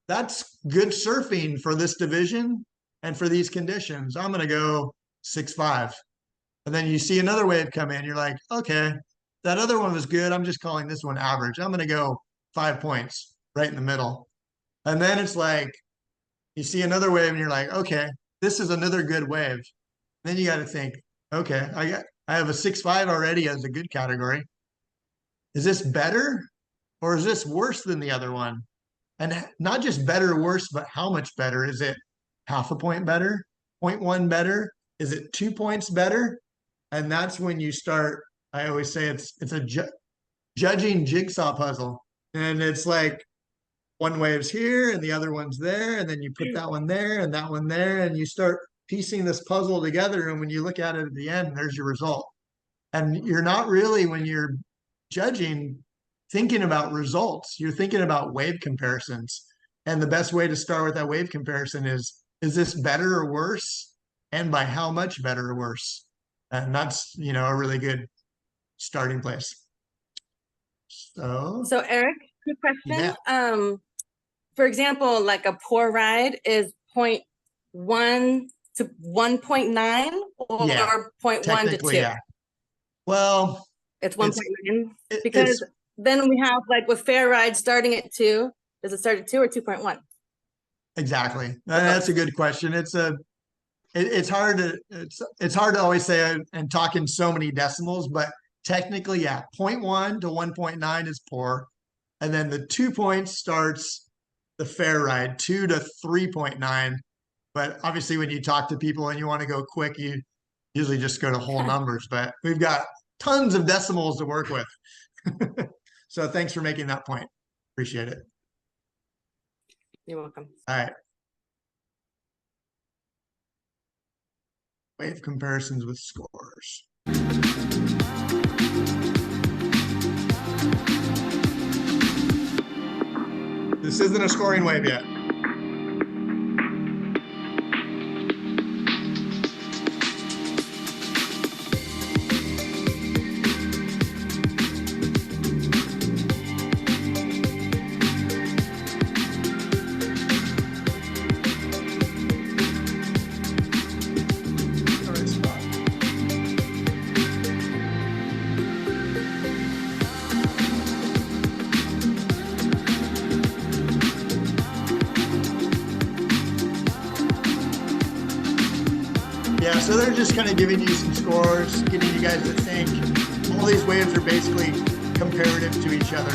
S2: that's good surfing for this division and for these conditions. I'm going to go 6.5. And then you see another wave come in. You're like, okay, that other one was good. I'm just calling this one average. I'm going to go 5 points right in the middle. And then it's like, you see another wave and you're like, okay, this is another good wave. Then you got to think, okay, I have a 6.5 already as a good category. Is this better or is this worse than the other one? And not just better or worse, but how much better? Is it half a point better, 0.1 better? Is it 2 points better? And that's when you start, I always say it's a judging jigsaw puzzle. And it's like one wave's here and the other one's there. And then you put that one there and that one there. And you start piecing this puzzle together. And when you look at it at the end, there's your result. And you're not really, when you're judging, thinking about results. You're thinking about wave comparisons. And the best way to start with that wave comparison is this better or worse? And by how much better or worse? And that's, you know, a really good starting place. So
S9: Eric, quick question.
S2: Yeah.
S9: For example, like a poor ride is 0.1 to 1.9 or
S2: Yeah,
S9: 0.1 to 2?
S2: Yeah. Well,
S9: it's 1.9 because then we have like with fair ride starting at 2. Does it start at 2 or 2.1?
S2: Exactly. That's a good question. It's hard to always say and talk in so many decimals, but technically, yeah, 0.1 to 1.9 is poor. And then the 2 points starts the fair ride, 2 to 3.9. But obviously when you talk to people and you want to go quick, you usually just go to whole numbers. But we've got tons of decimals to work with. So thanks for making that point. Appreciate it.
S9: You're welcome.
S2: All right. Wave comparisons with scores. This isn't a scoring wave yet. Yeah, so they're just kind of giving you some scores, getting you guys to think. All these waves are basically comparative to each other.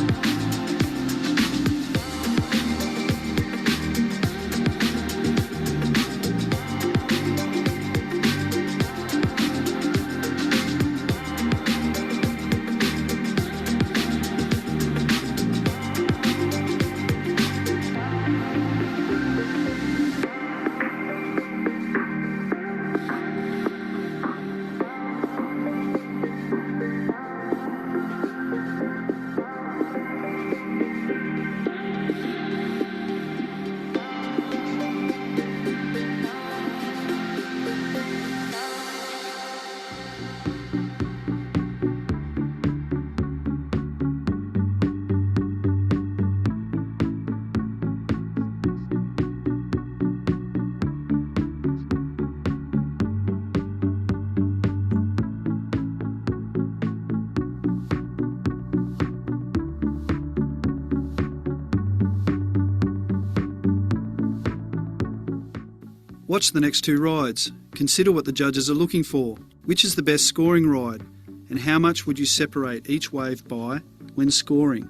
S4: Watch the next two rides. Consider what the judges are looking for. Which is the best scoring ride? And how much would you separate each wave by when scoring?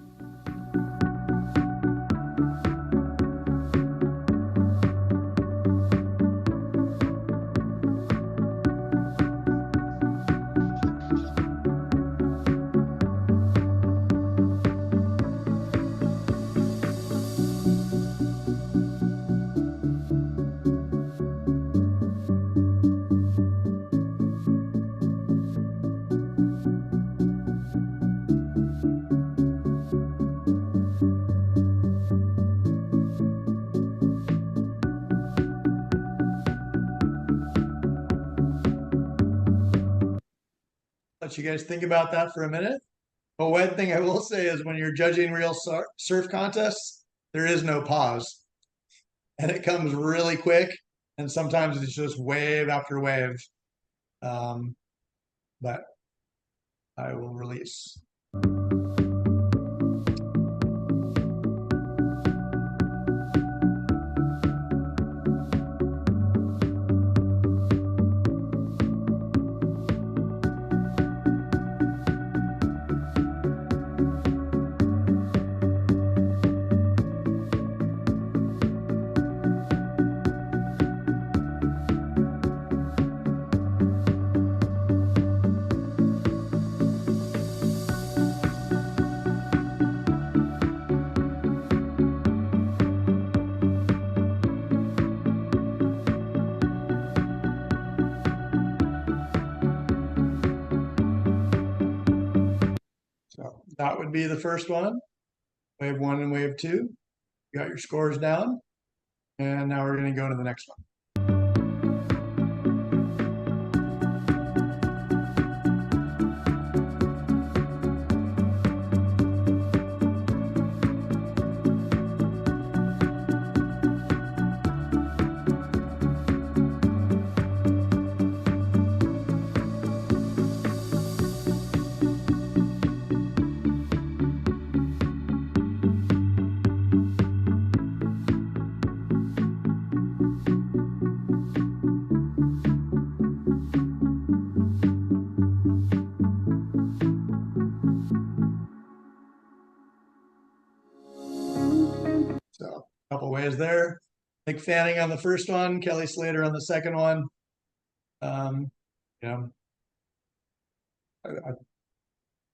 S2: Let you guys think about that for a minute. But one thing I will say is when you're judging real surf contests, there is no pause. And it comes really quick. And sometimes it's just wave after wave. But I will release. So that would be the first one, wave one and wave two. You got your scores down. And now we're going to go to the next one. So a couple ways there. Nick Fanning on the first one, Kelly Slater on the second one. You know,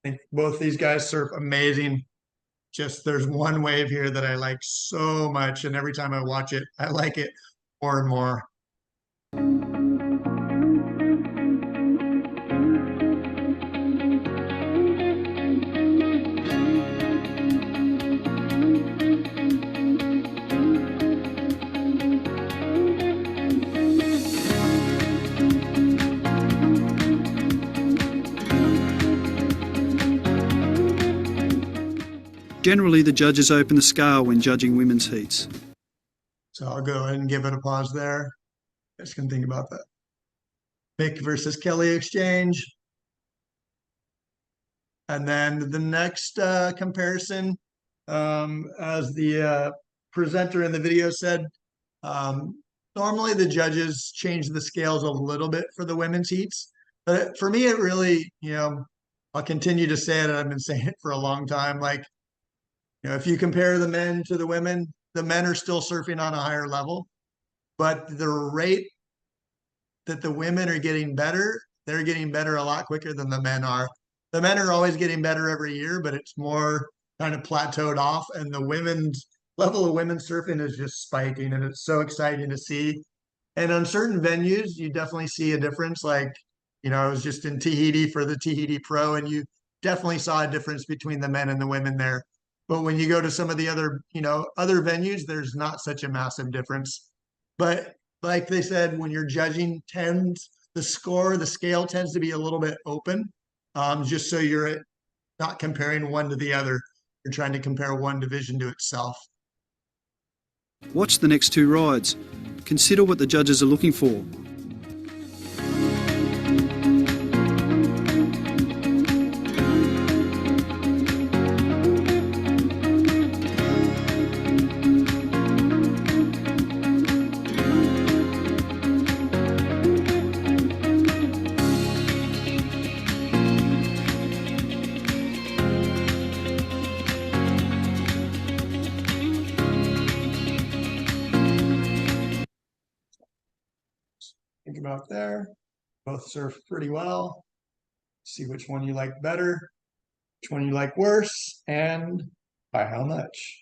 S2: I think both these guys surf amazing. Just there's one wave here that I like so much, and every time I watch it, I like it more and more.
S4: Generally, the judges open the scale when judging women's heats.
S2: So I'll go ahead and give it a pause there. You guys can think about that. Mick versus Kelly exchange. And then the next comparison, as the presenter in the video said, normally the judges change the scales a little bit for the women's heats. But for me, it really, I'll continue to say it, and I've been saying it for a long time. Like, if you compare the men to the men are still surfing on a higher level, but the rate that the women are getting better, they're getting better a lot quicker than the men are. The men are always getting better every year, but it's more kind of plateaued off, and the women's level of women's surfing is just spiking, and it's so exciting to see. And on certain venues, you definitely see a difference. Like, I was just in Tahiti for the Tahiti Pro, and you definitely saw a difference between the men and the women there. But when you go to some of the other, other venues, there's not such a massive difference. But like they said, when you're judging the scale tends to be a little bit open, just so you're not comparing one to the other. You're trying to compare one division to itself.
S4: Watch the next two rides. Consider what the judges are looking for.
S2: Think about there. Both surf pretty well. See which one you like better, which one you like worse, and by how much.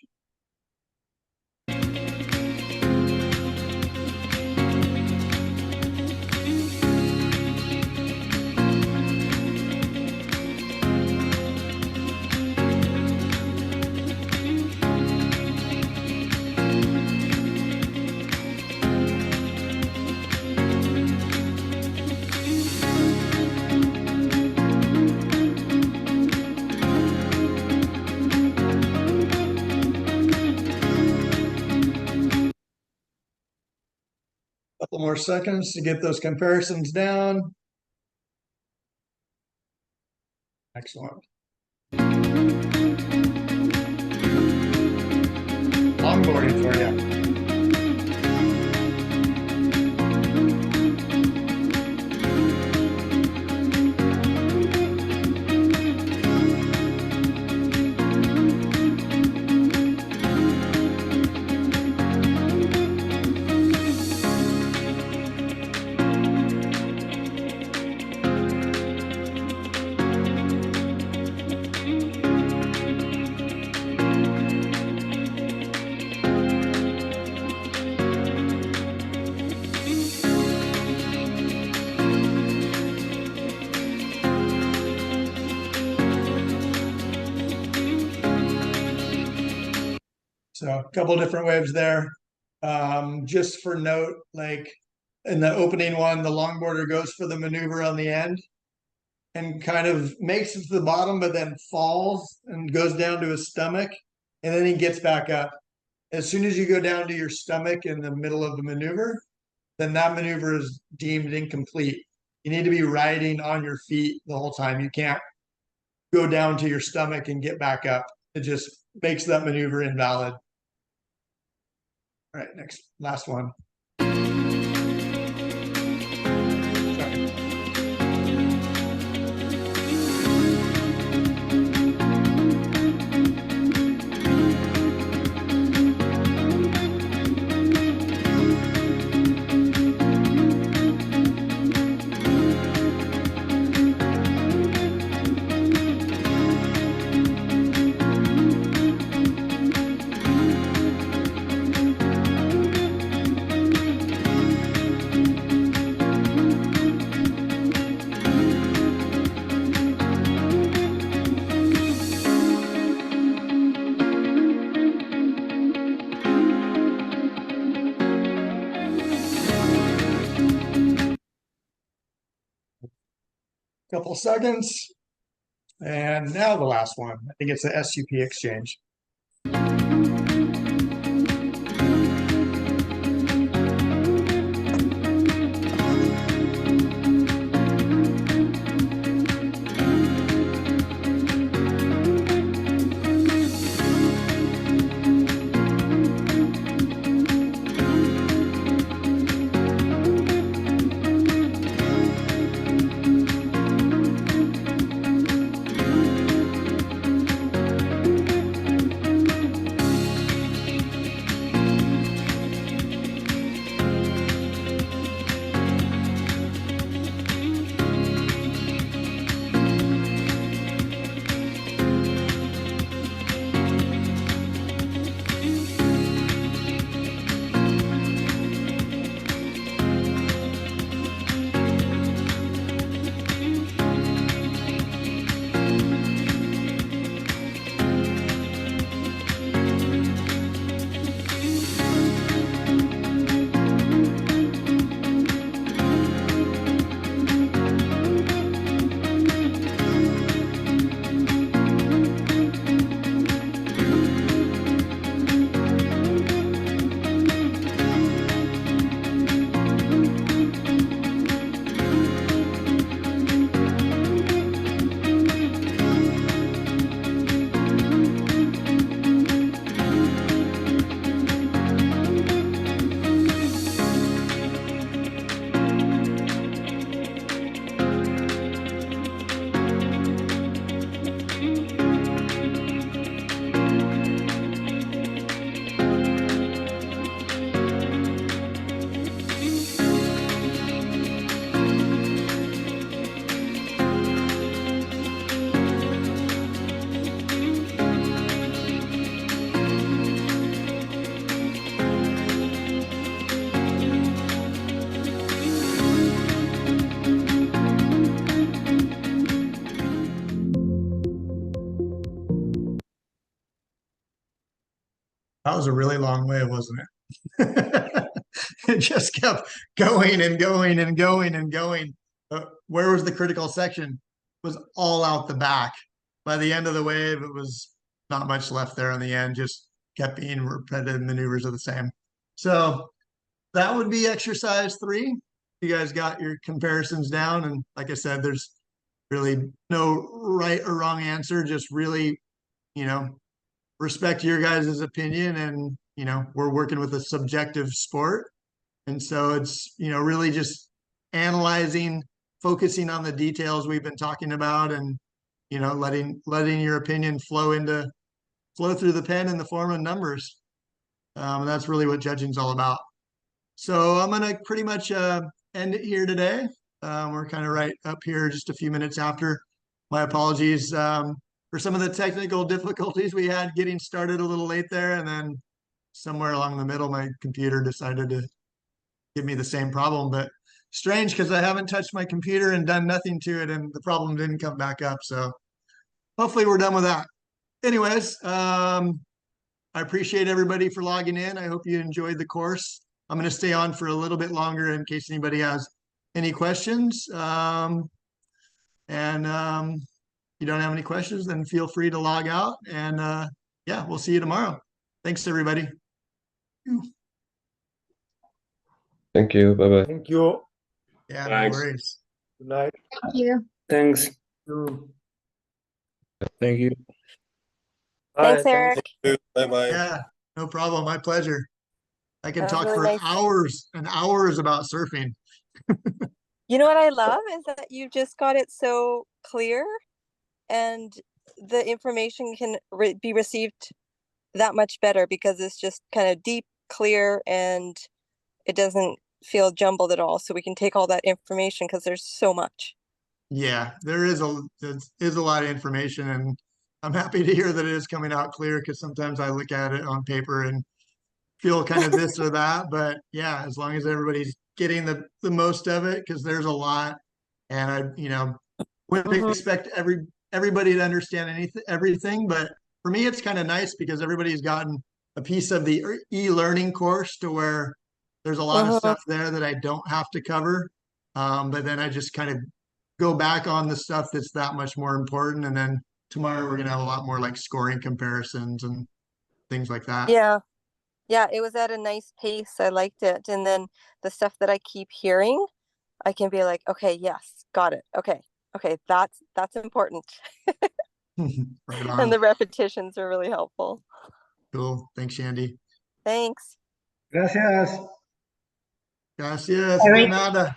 S2: Couple more seconds to get those comparisons down. Excellent. Longboarding for you. So a couple different waves there. Just for note, like in the opening one, the longboarder goes for the maneuver on the end and kind of makes it to the bottom, but then falls and goes down to his stomach, and then he gets back up. As soon as you go down to your stomach in the middle of the maneuver, then that maneuver is deemed incomplete. You need to be riding on your feet the whole time. You can't go down to your stomach and get back up. It just makes that maneuver invalid. All right, last one. Couple seconds. And now the last one. I think it's the SUP exchange. That was a really long way, wasn't it? It just kept going and going and going and going. Where was the critical section? It was all out the back. By the end of the wave, it was not much left there in the end, just kept being repetitive maneuvers of the same. So that would be exercise 3. You guys got your comparisons down. And like I said, there's really no right or wrong answer, just really, respect your guys' opinion. And, we're working with a subjective sport. And so it's, really just analyzing, focusing on the details we've been talking about, and, letting your opinion flow through the pen in the form of numbers. And that's really what judging's all about. So I'm going to pretty much end it here today. We're kind of right up here, just a few minutes after. My apologies for some of the technical difficulties we had getting started a little late there. And then somewhere along the middle, my computer decided to give me the same problem. But strange, because I haven't touched my computer and done nothing to it, and the problem didn't come back up. So hopefully we're done with that. Anyways, I appreciate everybody for logging in. I hope you enjoyed the course. I'm going to stay on for a little bit longer in case anybody has any questions. You don't have any questions, then feel free to log out. And yeah, we'll see you tomorrow. Thanks, everybody.
S11: Thank you. Bye-bye.
S12: Thank you.
S2: Yeah,
S12: Thanks.
S2: no worries.
S12: Good night.
S9: Thank you.
S12: Thanks.
S11: Thank you.
S9: Thanks, Eric.
S11: Bye-bye.
S2: Yeah, no problem. My pleasure. I can
S13: That was
S2: talk
S13: really
S2: for
S13: nice.
S2: hours and hours about surfing.
S13: You know what I love is that you just got it so clear, and the information can be received that much better because it's just kind of deep, clear, and it doesn't feel jumbled at all. So we can take all that information because there's so much.
S2: Yeah, there is a lot of information, and I'm happy to hear that it is coming out clear, because sometimes I look at it on paper and feel kind of this or that. But yeah, as long as everybody's getting the most of it, because there's a lot, and I wouldn't expect everybody to understand everything. But for me, it's kind of nice because everybody's gotten a piece of the e-learning course, to where there's a lot of stuff there that I don't have to cover. But then I just kind of go back on the stuff that's that much more important. And then tomorrow we're gonna have a lot more like scoring comparisons and things like that.
S13: Yeah. Yeah, it was at a nice pace. I liked it. And then the stuff that I keep hearing, I can be like, okay, yes, got it. Okay. Okay, that's important.
S2: Right on.
S13: And the repetitions are really helpful.
S2: Cool. Thanks, Shandy.
S13: Thanks.
S10: Gracias.
S2: Gracias.
S12: Erik.
S2: Nada.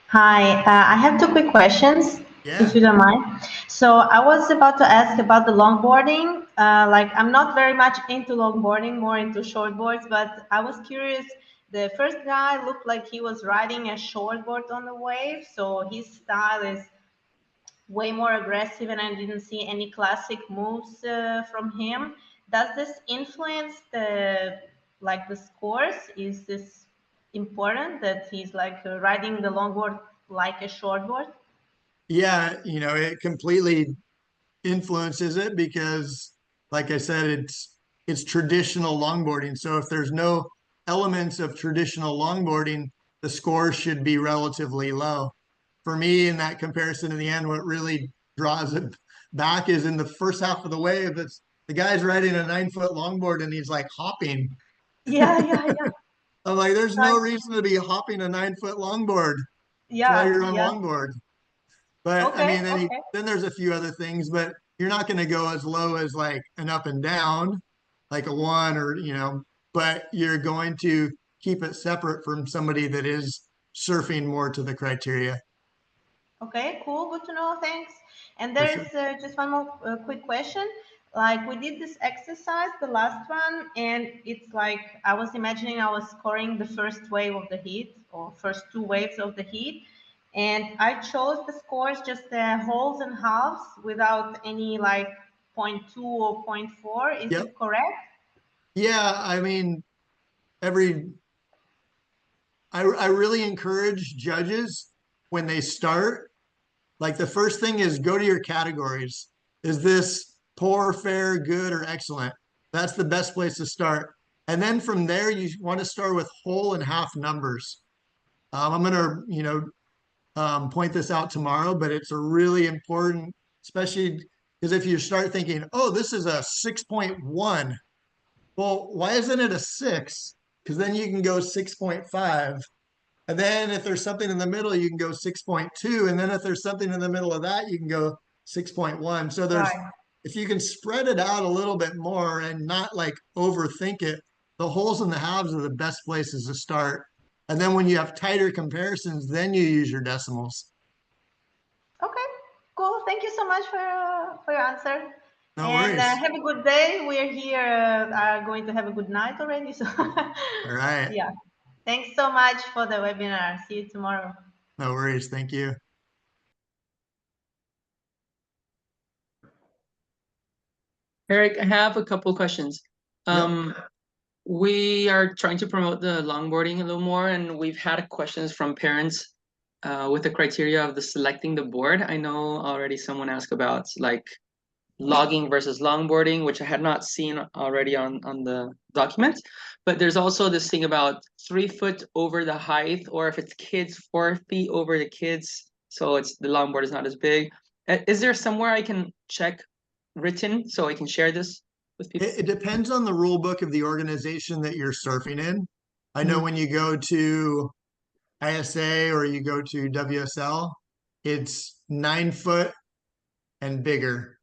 S12: Hi, I have two quick questions,
S2: Yeah.
S12: if you don't mind. So I was about to ask about the longboarding. Like I'm not very much into longboarding, more into shortboards, but I was curious. The first guy looked like he was riding a shortboard on the wave, so his style is way more aggressive, and I didn't see any classic moves from him. Does this influence the scores? Is this important that he's like riding the longboard like a shortboard?
S2: Yeah, it completely influences it because, like I said, it's traditional longboarding. So if there's no elements of traditional longboarding, the score should be relatively low. For me, in that comparison in the end, what really draws it back is in the first half of the wave, it's the guy's riding a 9-foot longboard and he's like hopping.
S12: Yeah.
S2: I'm like, there's no reason to be hopping a 9-foot longboard while you're on longboard. But I mean, then there's a few other things, but you're not going to go as low as like an up and down, like a 1 or, but you're going to keep it separate from somebody that is surfing more to the criteria.
S12: Okay, cool. Good to know. Thanks. And
S2: For
S12: there's just one more quick question. Like we did this exercise, the last one, and it's like I was imagining I was scoring the first wave of the heat or first 2 waves of the heat. And I chose the scores just the holes and halves without any like 0.2 or 0.4. Is
S2: Yep.
S12: it correct?
S2: Yeah, I mean, I really encourage judges when they start, like the first thing is go to your categories. Is this poor, fair, good, or excellent? That's the best place to start. And then from there, you want to start with whole and half numbers. I'm going to, point this out tomorrow, but it's a really important, especially because if you start thinking, oh, this is a 6.1. Well, why isn't it a 6? Because then you can go 6.5. And then if there's something in the middle, you can go 6.2. And then if there's something in the middle of that, you can go 6.1. So if you can spread it out a little bit more and not like overthink it, the holes and the halves are the best places to start. And then when you have tighter comparisons, then you use your decimals.
S12: Okay, cool. Thank you so much for your answer.
S2: No worries.
S12: Have a good day. We're here are going to have a good night already. So
S2: all right.
S12: Yeah. Thanks so much for the webinar. See you tomorrow.
S2: No worries. Thank you.
S3: Erik, I have a couple of questions. We are trying to promote the longboarding a little more, and we've had questions from parents with the criteria of the selecting the board. I know already someone asked about like logging versus longboarding, which I had not seen already on the document. But there's also this thing about 3 foot over the height, or if it's kids, 4 feet over the kids, so it's the longboard is not as big. Is there somewhere I can check written so I can share this with people?
S2: It depends on the rule book of the organization that you're surfing in. I know when you go to ISA or you go to WSL, it's 9 foot and bigger,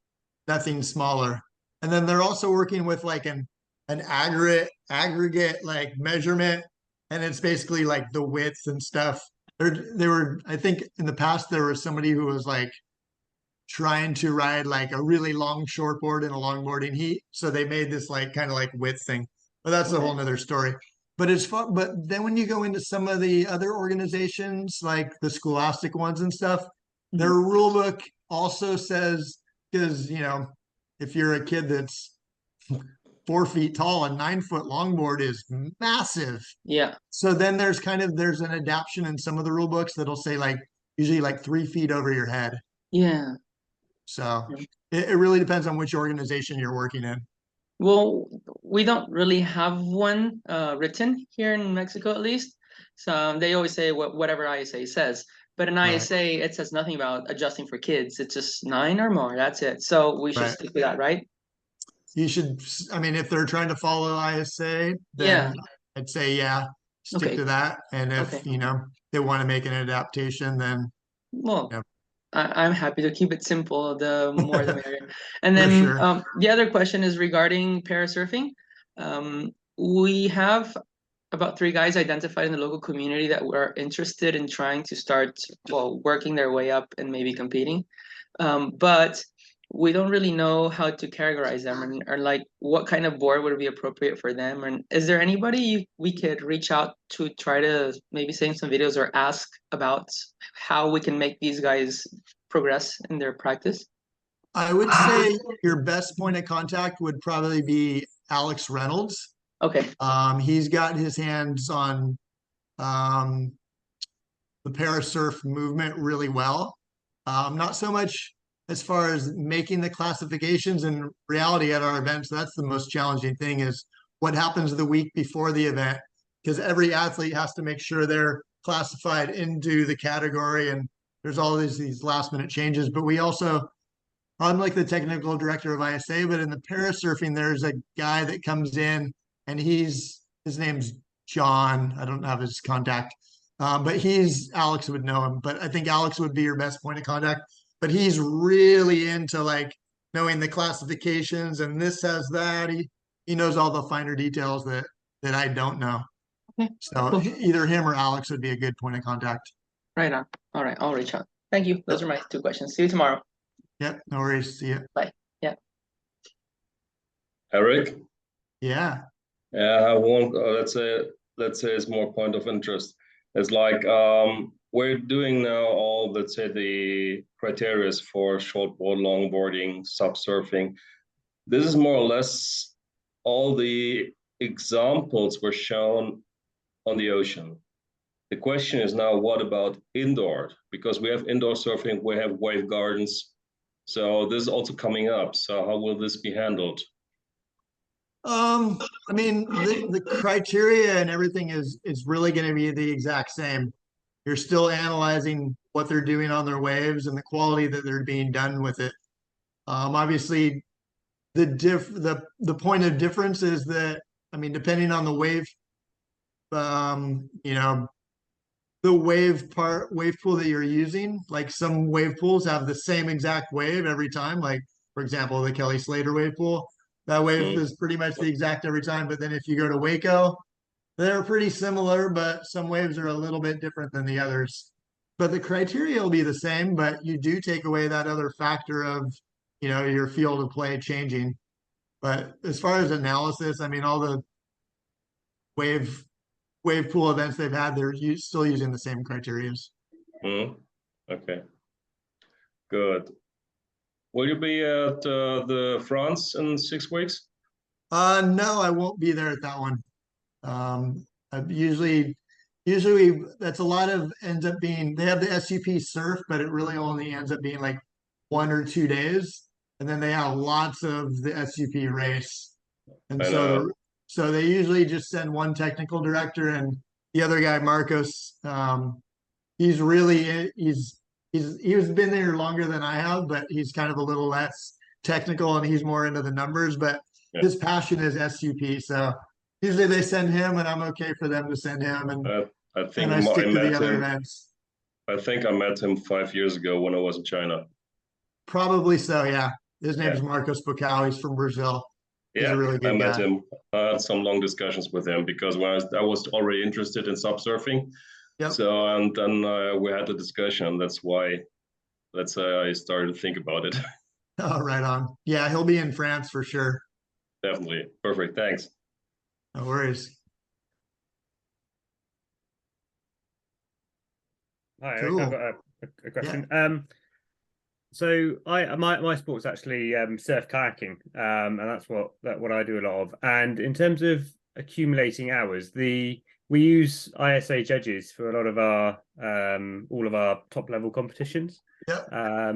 S2: nothing smaller. And then they're also working with like an aggregate like measurement, and it's basically like the width and stuff. They were, I think in the past there was somebody who was like trying to ride like a really long shortboard in a longboarding heat, so they made this like kind of like width thing, but that's a whole nother story. But it's fun. But then when you go into some of the other organizations, like the scholastic ones and stuff, their rule book also says, because if you're a kid that's 4 feet tall, a 9 foot longboard is massive.
S3: Yeah.
S2: So then there's an adaptation in some of the rule books that'll say like usually like 3 feet over your head.
S3: Yeah.
S2: So it really depends on which organization you're working in.
S3: Well, we don't really have one written here in Mexico, at least. So they always say whatever ISA says. But in ISA, it says nothing about adjusting for kids. It's just 9 or more. That's it. So we should stick with that, right?
S2: You should, I mean, if they're trying to follow ISA, then I'd say, stick to that. And if, they want to make an adaptation, then.
S3: Well, I'm happy to keep it simple. The more the merrier. And then the other question is regarding parasurfing. We have about 3 guys identified in the local community that were interested in trying to start, working their way up and maybe competing. But we don't really know how to categorize them or like what kind of board would be appropriate for them. And is there anybody we could reach out to try to maybe send some videos or ask about how we can make these guys progress in their practice?
S2: I would say your best point of contact would probably be Alex Reynolds.
S3: Okay.
S2: He's got his hands on the parasurf movement really well. Not so much as far as making the classifications. In reality, at our events, that's the most challenging thing is what happens the week before the event, because every athlete has to make sure they're classified into the category, and there's all these last minute changes. But we also, I'm like the technical director of ISA, but in the parasurfing, there's a guy that comes in and his name's John. I don't have his contact, but Alex would know him, but I think Alex would be your best point of contact. But he's really into like knowing the classifications and this has that. He knows all the finer details that I don't know. Okay. So either him or Alex would be a good point of contact.
S3: Right on. All right, I'll reach out. Thank you. Those are my 2 questions. See you tomorrow.
S2: Yep, no worries. See you.
S3: Bye. Yeah.
S11: Erik?
S2: Yeah.
S11: Yeah, I want, let's say it's more point of interest. It's like, we're doing now all, let's say, the criteria for shortboard, longboarding, subsurfing. This is more or less all the examples were shown on the ocean. The question is now, what about indoor? Because we have indoor surfing, we have wave gardens. So this is also coming up. So how will this be handled?
S2: I mean, the criteria and everything is really going to be the exact same. You're still analyzing what they're doing on their waves and the quality that they're being done with it. Obviously, the point of difference is that, I mean, depending on the wave, the wave pool that you're using, like some wave pools have the same exact wave every time. Like, for example, the Kelly Slater wave pool, that wave is pretty much the exact every time. But then if you go to Waco, they're pretty similar, but some waves are a little bit different than the others. But the criteria will be the same, but you do take away that other factor of, your field of play changing. But as far as analysis, I mean, all the wave pool events they've had, they're still using the same criteria.
S11: Okay, good. Will you be at the France in 6 weeks?
S2: No, I won't be there at that one. Usually that's a lot of ends up being, they have the SUP surf, but it really only ends up being like 1 or 2 days. And then they have lots of the SUP race. And so they usually just send one technical director, and the other guy, Marcos, he's been there longer than I have, but he's kind of a little less technical and he's more into the numbers, but his passion is SUP. So usually they send him and I'm okay for them to send him. And
S11: I think
S2: I stick to the other events.
S11: I think I met him 5 years ago when I was in China.
S2: Probably so, yeah. His name is Marcos Bocau. He's from Brazil. He's a really good guy.
S11: I met him. I had some long discussions with him because when I was already interested in subsurfing. Yep. So, and then we had a discussion. That's why, I started to think about it.
S2: Oh, right on. Yeah, he'll be in France for sure.
S11: Definitely. Perfect. Thanks.
S2: No worries.
S7: Hi, Erik. I've got a question. Yeah. So my sport's actually surf kayaking, and that's what I do a lot of. And in terms of accumulating hours, we use ISA judges for a lot of our all of our top level competitions.
S2: Yeah.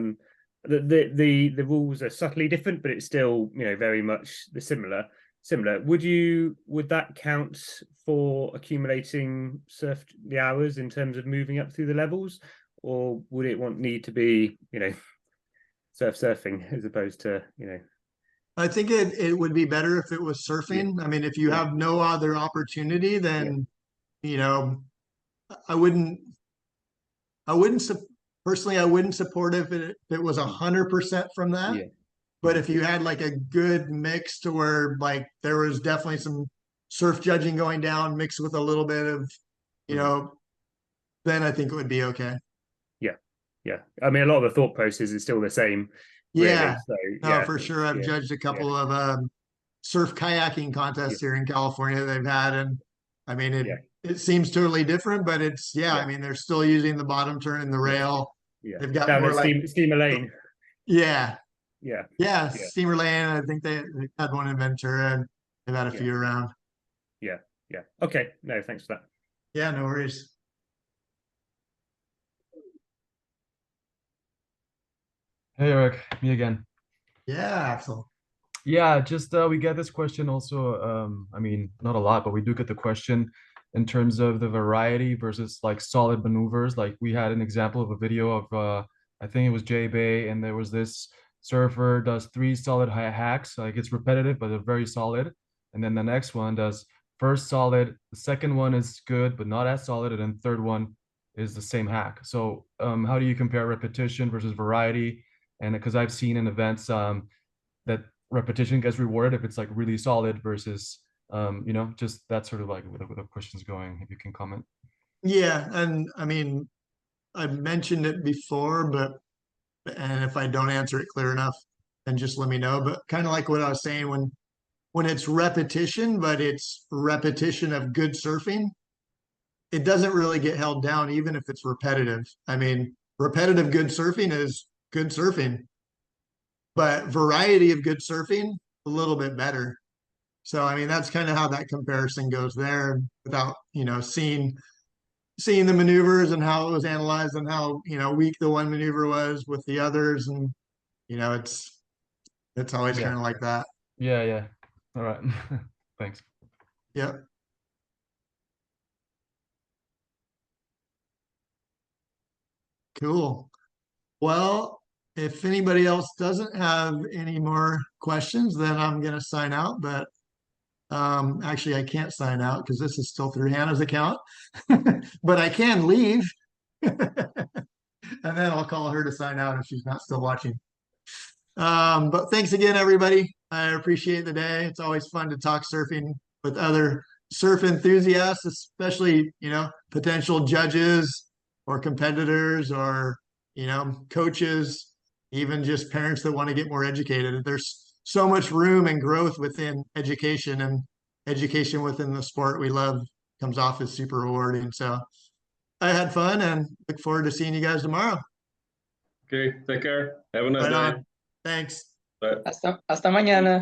S7: The rules are subtly different, but it's still very much similar. Would that count for accumulating the hours in terms of moving up through the levels? or would it need to be, surfing as opposed to,
S2: I think it would be better if it was surfing. I mean, if you have no other opportunity, then, I wouldn't personally, I wouldn't support if it was 100% from that. But if you had like a good mix to where like there was definitely some surf judging going down mixed with a little bit of, then I think it would be okay.
S7: Yeah. I mean, a lot of the thought process is still the same.
S2: Yeah.
S7: Really, so,
S2: no, for sure. I've judged a couple of surf kayaking contests here in California they've had, and I mean it seems totally different, but it's I mean they're still using the bottom turn and the rail. They've got
S7: down
S2: more
S7: at
S2: like
S7: Steamer Lane.
S2: Yeah, Steamer Lane. I think they had one in Ventura, and they've had a few around.
S7: Yeah. Okay. No, thanks for that.
S2: Yeah, no worries.
S5: Hey Eric, me again.
S2: Yeah, Axel.
S5: Yeah, just we get this question also. I mean, not a lot, but we do get the question in terms of the variety versus like solid maneuvers. Like we had an example of a video of I think it was J Bay, and there was this surfer does 3 solid high hacks. Like it's repetitive, but they're very solid. And then the next one does first solid, the second one is good, but not as solid, and then third one is the same hack. So how do you compare repetition versus variety? And because I've seen in events that repetition gets rewarded if it's like really solid versus just that sort of like where the question's going, if you can comment.
S2: Yeah, and I mean I've mentioned it before, and if I don't answer it clear enough, then just let me know. But kind of like what I was saying, when it's repetition, but it's repetition of good surfing, it doesn't really get held down, even if it's repetitive. I mean, repetitive good surfing is good surfing, but variety of good surfing, a little bit better. So, I mean, that's kind of how that comparison goes there without, seeing the maneuvers and how it was analyzed and how, weak the one maneuver was with the others. And, it's always kind of like that.
S5: Yeah. All right. Thanks.
S2: Yep. Cool. Well, if anybody else doesn't have any more questions, then I'm going to sign out. But actually, I can't sign out because this is still through Hannah's account. But I can leave. And then I'll call her to sign out if she's not still watching. But thanks again, everybody. I appreciate the day. It's always fun to talk surfing with other surf enthusiasts, especially, potential judges or competitors or, coaches, even just parents that want to get more educated. There's so much room and growth within education, and education within the sport we love comes off as super rewarding. So I had fun and look forward to seeing you guys tomorrow.
S11: Okay, take care. Have a nice day.
S2: Thanks.
S11: Bye.
S3: Hasta mañana.